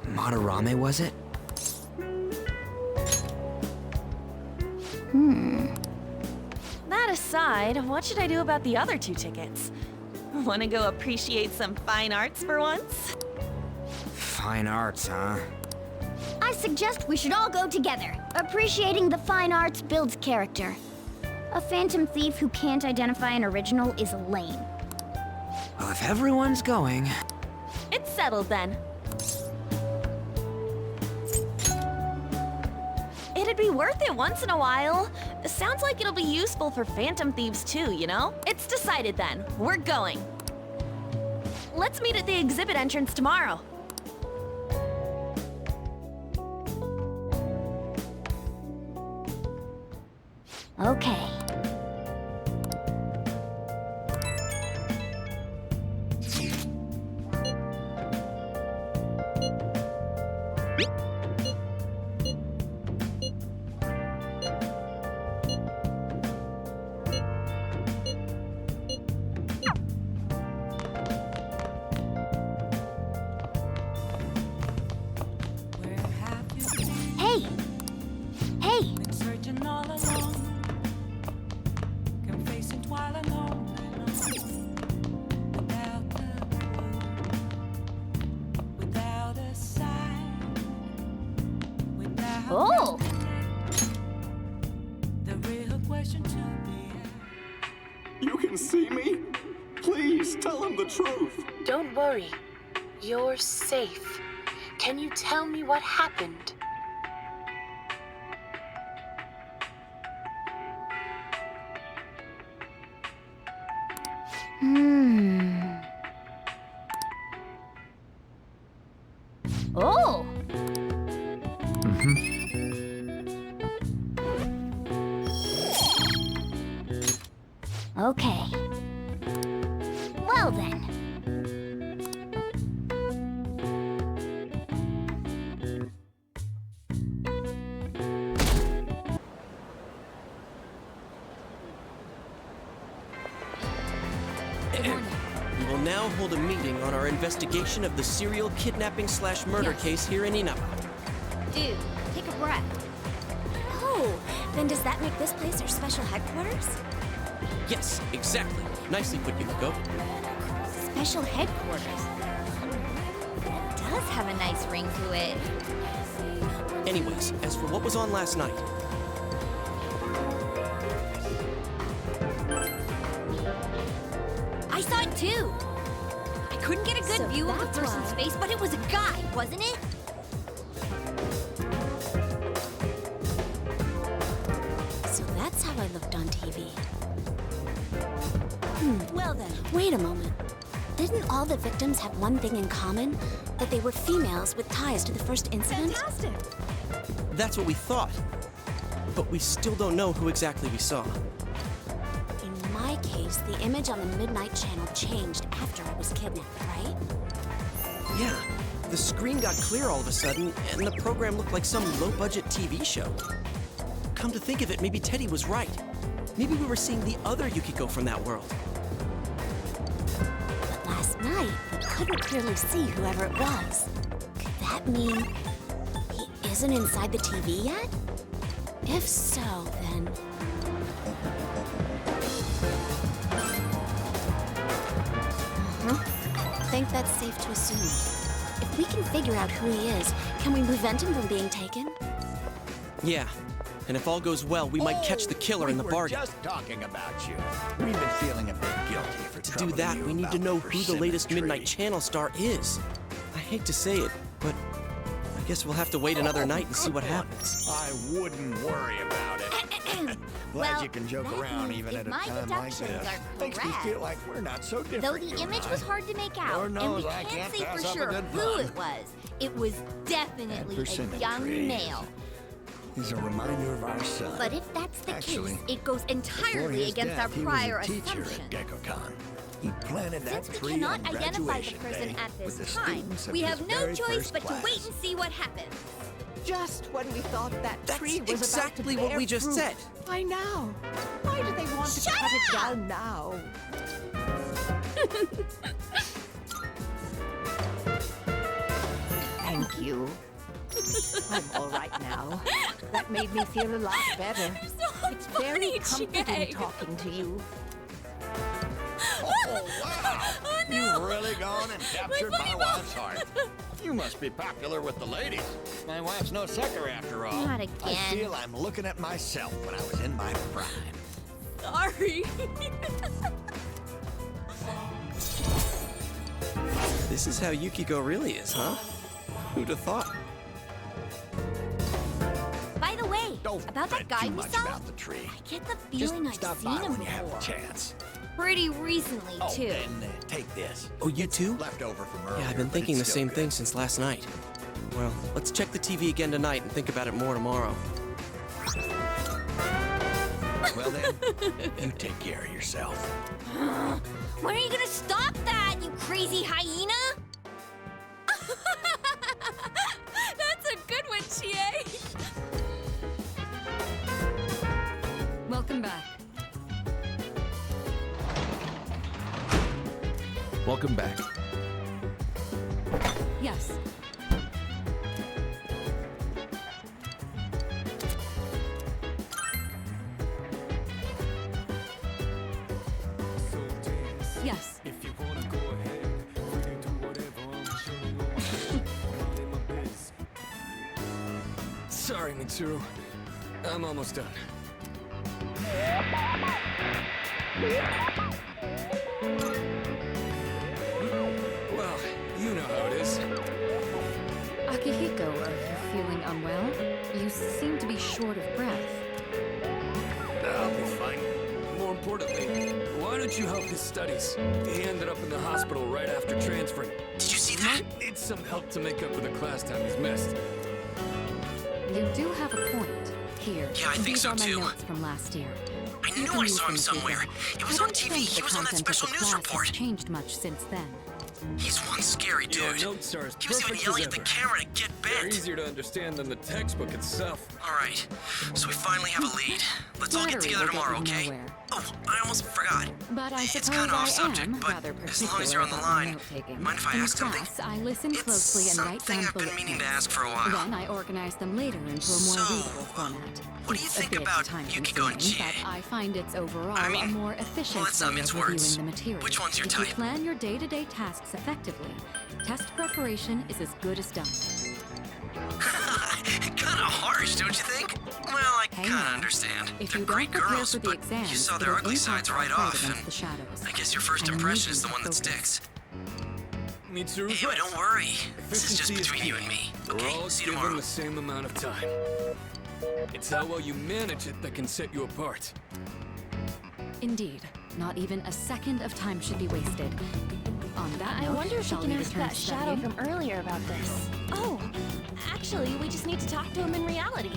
J: Madarame, was it?
C: That aside, what should I do about the other 2 tickets? Want to go appreciate some fine arts for once?
J: Fine arts, huh?
N: I suggest we should all go together. Appreciating the fine arts builds character. A phantom thief who can't identify an original is lame.
J: Well, if everyone's going...
C: It's settled then. It'd be worth it once in a while. Sounds like it'll be useful for phantom thieves too, you know? It's decided then. We're going. Let's meet at the exhibit entrance tomorrow.
N: Okay. Hey! Hey!
L: Been searching all along, confessing while alone, without a clue, without a sign, without
N: Oh!
L: the real question to be.
A: You can see me? Please tell him the truth.
D: Don't worry. You're safe. Can you tell me what happened?
N: Oh! Okay. Well then.
K: We will now hold a meeting on our investigation of the serial kidnapping/murder case here in Inaba.
G: Dude, take a breath. Oh, then does that make this place our special headquarters?
K: Yes, exactly. Nicely put, Yukiko.
G: Special headquarters? That does have a nice ring to it.
K: Anyways, as for what was on last night,
G: I saw it too! I couldn't get a good view of the person's face, but it was a guy, wasn't it? So that's how I looked on TV. Well then. Wait a moment. Didn't all the victims have one thing in common? That they were females with ties to the first incident? Fantastic!
K: that's what we thought. But we still don't know who exactly we saw.
G: In my case, the image on the Midnight Channel changed after I was kidnapped, right?
K: Yeah, the screen got clear all of a sudden, and the program looked like some low-budget TV show. Come to think of it, maybe Teddy was right. Maybe we were seeing the other Yukiko from that world.
G: But last night, we couldn't clearly see whoever it was. Could that mean he isn't inside the TV yet? If so, then... Think that's safe to assume. If we can figure out who he is, can we prevent him from being taken?
K: Yeah, and if all goes well, we might catch the killer in the bargain.
P: We were just talking about you. We've been feeling a bit guilty for
K: To do that, we need to know who the latest Midnight Channel star is. I hate to say it, but I guess we'll have to wait another night and see what happens.
P: I wouldn't worry about it. Glad you can joke around even at a time like this. Makes me feel like we're not so different.
N: Though the image was hard to make out,
P: Lord
N: and we
P: knows I
N: can't
P: can't
N: say for
P: pass up a
N: sure
P: good
N: who
P: pun.
N: it was. It was definitely a
P: persimmon
N: young
P: tree
N: male.
P: He's a reminder of our son.
N: But if that's the
P: Actually,
N: case, it goes
P: before
N: entirely
P: his
N: against
P: death,
N: our prior
P: he was a teacher
N: assumption.
P: at GeckoCon. He planted that
N: Since we
P: tree
N: cannot
P: on
N: identify the
P: graduation
N: person
P: day
N: at
P: with the
N: this time,
P: students of
N: we
P: his
N: have no
P: very
N: choice
P: first
N: but to
P: class.
N: wait and see what happens.
T: Just when we thought that
K: That's
T: tree was
K: exactly
T: about to
K: what
T: bear
K: we just
T: fruit.
K: said.
T: I know. Why do they want to
N: Shut
T: cut it
N: up!
T: down now? Thank you. I'm all right now. That made me feel a lot better. It's very comforting talking to you.
P: Oh, wow! You've really gone and captured my wife's heart. You must be popular with the ladies. My wife's no sucker after all.
N: Not
P: I
N: again.
P: feel I'm looking at myself when I was in my prime.
C: Sorry.
K: This is how Yukiko really is, huh? Who'd have thought?
N: By the way, about that guy
P: Too
N: we
P: much
N: saw,
P: about the tree.
N: I get the
P: Just
N: feeling I've
P: stop
N: seen
P: by
N: him
P: when you have
N: before.
P: the chance.
N: Pretty recently,
P: Oh,
N: too.
P: then take this.
K: Oh, you too?
P: Leftover from earlier.
K: Yeah, I've been
P: but
K: thinking the
P: it's still
K: same
P: good.
K: thing since last night. Well, let's check the TV again tonight and think about it more tomorrow.
P: Well then, you take care of yourself.
N: When are you gonna stop that, you crazy hyena?
C: That's a good one, Chie.
E: Welcome back.
O: Welcome back.
E: Yes. Yes.
Q: If you wanna go ahead, free to do whatever. I'm chilling on my bed, minding my biz.
U: Sorry, Mitsuru. I'm almost done. Well, you know how it is.
E: Akihiko, are you feeling unwell? You seem to be short of breath.
U: I'll be fine. More importantly, why don't you help his studies? He ended up in the hospital right after transferring.
K: Did you see that?
U: Needs some help to make up for the class time he's missed.
E: You do have a point. Here,
K: Yeah, I think
E: these
K: so
E: are my
K: too.
E: notes from last year.
K: I knew I saw him somewhere. It was on TV. He was on that special news report.
E: Changed much since then.
K: He's one scary dude.
O: Your notes are as
K: He was even
O: perfect
K: yelling
O: as
K: at the
O: ever.
K: camera to get
O: They're
K: bent.
O: easier to understand than the textbook itself.
K: All right, so we finally have a lead. Let's all get
E: Flattery
K: together
E: will get
K: tomorrow,
E: you
K: okay?
E: nowhere.
K: Oh, I almost forgot.
E: But I
K: It's
E: suppose
K: kind of off
E: I
K: subject,
E: am
K: but
E: rather
K: as long as you're on the
E: particular about my
K: line,
E: note-taking.
K: mind if I
E: In
K: ask something?
E: class, I listen
K: It's
E: closely and write
K: something
E: down
K: I've been
E: bullet
K: meaning to
E: points.
K: ask for a while.
E: Then I organize them later into a more readable format.
K: What do you
E: It's
K: think
E: a bit
K: about
E: time-consuming,
K: Yukiko and Chie?
E: but I find it's overall
K: I mean,
E: a more efficient
K: well, let's not
E: way
K: mince
E: of reviewing
K: words.
E: the material.
K: Which one's your
E: if
K: type?
E: you plan your day-to-day tasks effectively, test preparation is as good as done.
K: Kind of harsh, don't you think? Well, I
E: Hey
K: kind of
E: now,
K: understand.
E: If
K: They're
E: you don't
K: great
E: prepare
K: girls,
E: for the
K: but
E: exams,
K: you saw their
E: it'll
K: ugly sides
E: impact
K: right
E: our fight
K: off,
E: against
K: and
E: the shadows.
K: I guess your first
E: I need
K: impression
E: you
K: is the
E: to
K: one that
E: focus.
K: sticks.
O: Mitsuru,
K: Hey, but don't worry. This is just
O: Efficiency is
K: between
O: key.
K: you and me.
O: We're
K: Okay,
O: all
K: see you
O: given
K: tomorrow.
O: the same amount of time. It's how well you manage it that can set you apart.
E: Indeed, not even a second of time should be wasted. On that
C: I
E: note,
C: wonder if we
E: shall
C: can
E: we
C: ask
E: return
C: that
E: to
C: shadow
E: studying?
C: from earlier about this. Oh, actually, we just need to talk to him in reality.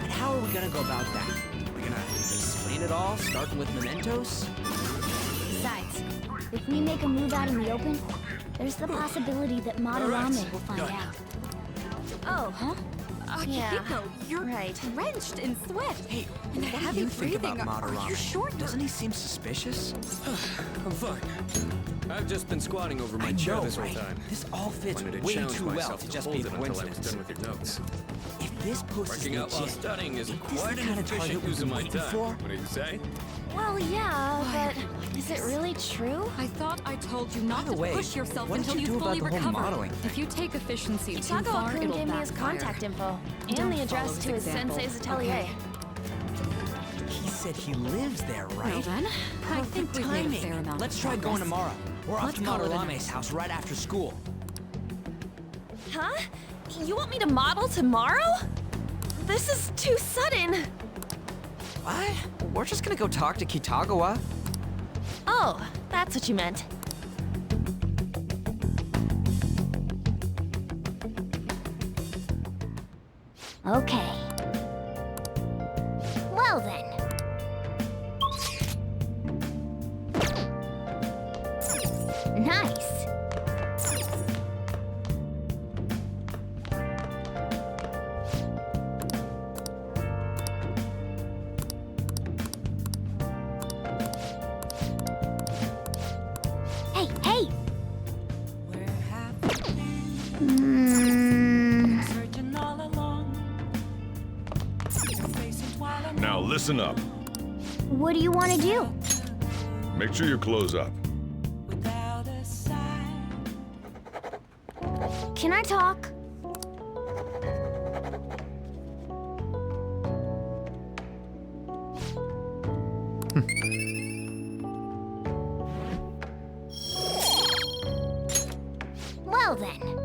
S: And how are we gonna go about that? We're gonna explain it all, starting with mementos?
N: Besides, if we make a move out in the open, there's the possibility that Madarame will find out.
C: Oh,
E: huh?
C: Yeah,
E: you're
C: right.
E: drenched in sweat.
S: Hey,
E: and
S: what do
E: heavy
S: you think
E: breathing.
S: about
E: Are
S: Madarame?
E: you sure?
S: Doesn't he seem suspicious?
O: I'm fine. I've just been squatting over my
S: I
O: chair
S: know,
O: this whole
S: right?
O: time.
S: This all fits
O: Wanted to
S: way
O: challenge
S: too well
O: myself
S: to
O: to
S: just
O: hold
S: be a
O: it until I was
S: coincidence.
O: done with your notes.
S: If this post is
O: Working out while
S: legit,
O: studying is
S: is this
O: quite
S: the
O: an
S: kind of target
O: efficient
S: we've
O: use of
S: been
O: my
S: waiting
O: time.
S: for?
O: What do you say?
C: Well, yeah, but is it really true?
E: I thought I told you not
S: By the
E: to
S: way,
E: push yourself
S: what did
E: until
S: you
E: you
S: do
E: fully
S: about the whole
E: recover.
S: modeling thing?
E: If you take efficiency too far,
C: Kitagawa-kun
E: it'll
C: gave me his
E: backfire.
C: contact info
E: Don't
C: and the
E: follow
C: address
E: his
C: to his
E: example,
C: sensei's atelier.
E: okay?
S: He said he lives there, right?
E: Well then, I think we've made a fair
S: timing.
E: amount
S: Let's
E: of
S: try going
E: progress.
S: tomorrow. We're off
E: Let's
S: to
E: call it a
S: Madarame's
E: night.
S: house right after school.
C: Huh? You want me to model tomorrow? This is too sudden.
J: What? We're just gonna go talk to Kitagawa.
C: Oh, that's what you meant.
N: Okay. Well then. Nice. Hey, hey!
L: Searching all along. Facing while I'm
I: Now listen up.
N: What do you want to do?
I: Make sure you close up.
L: without a sign.
N: Can I talk? Well then.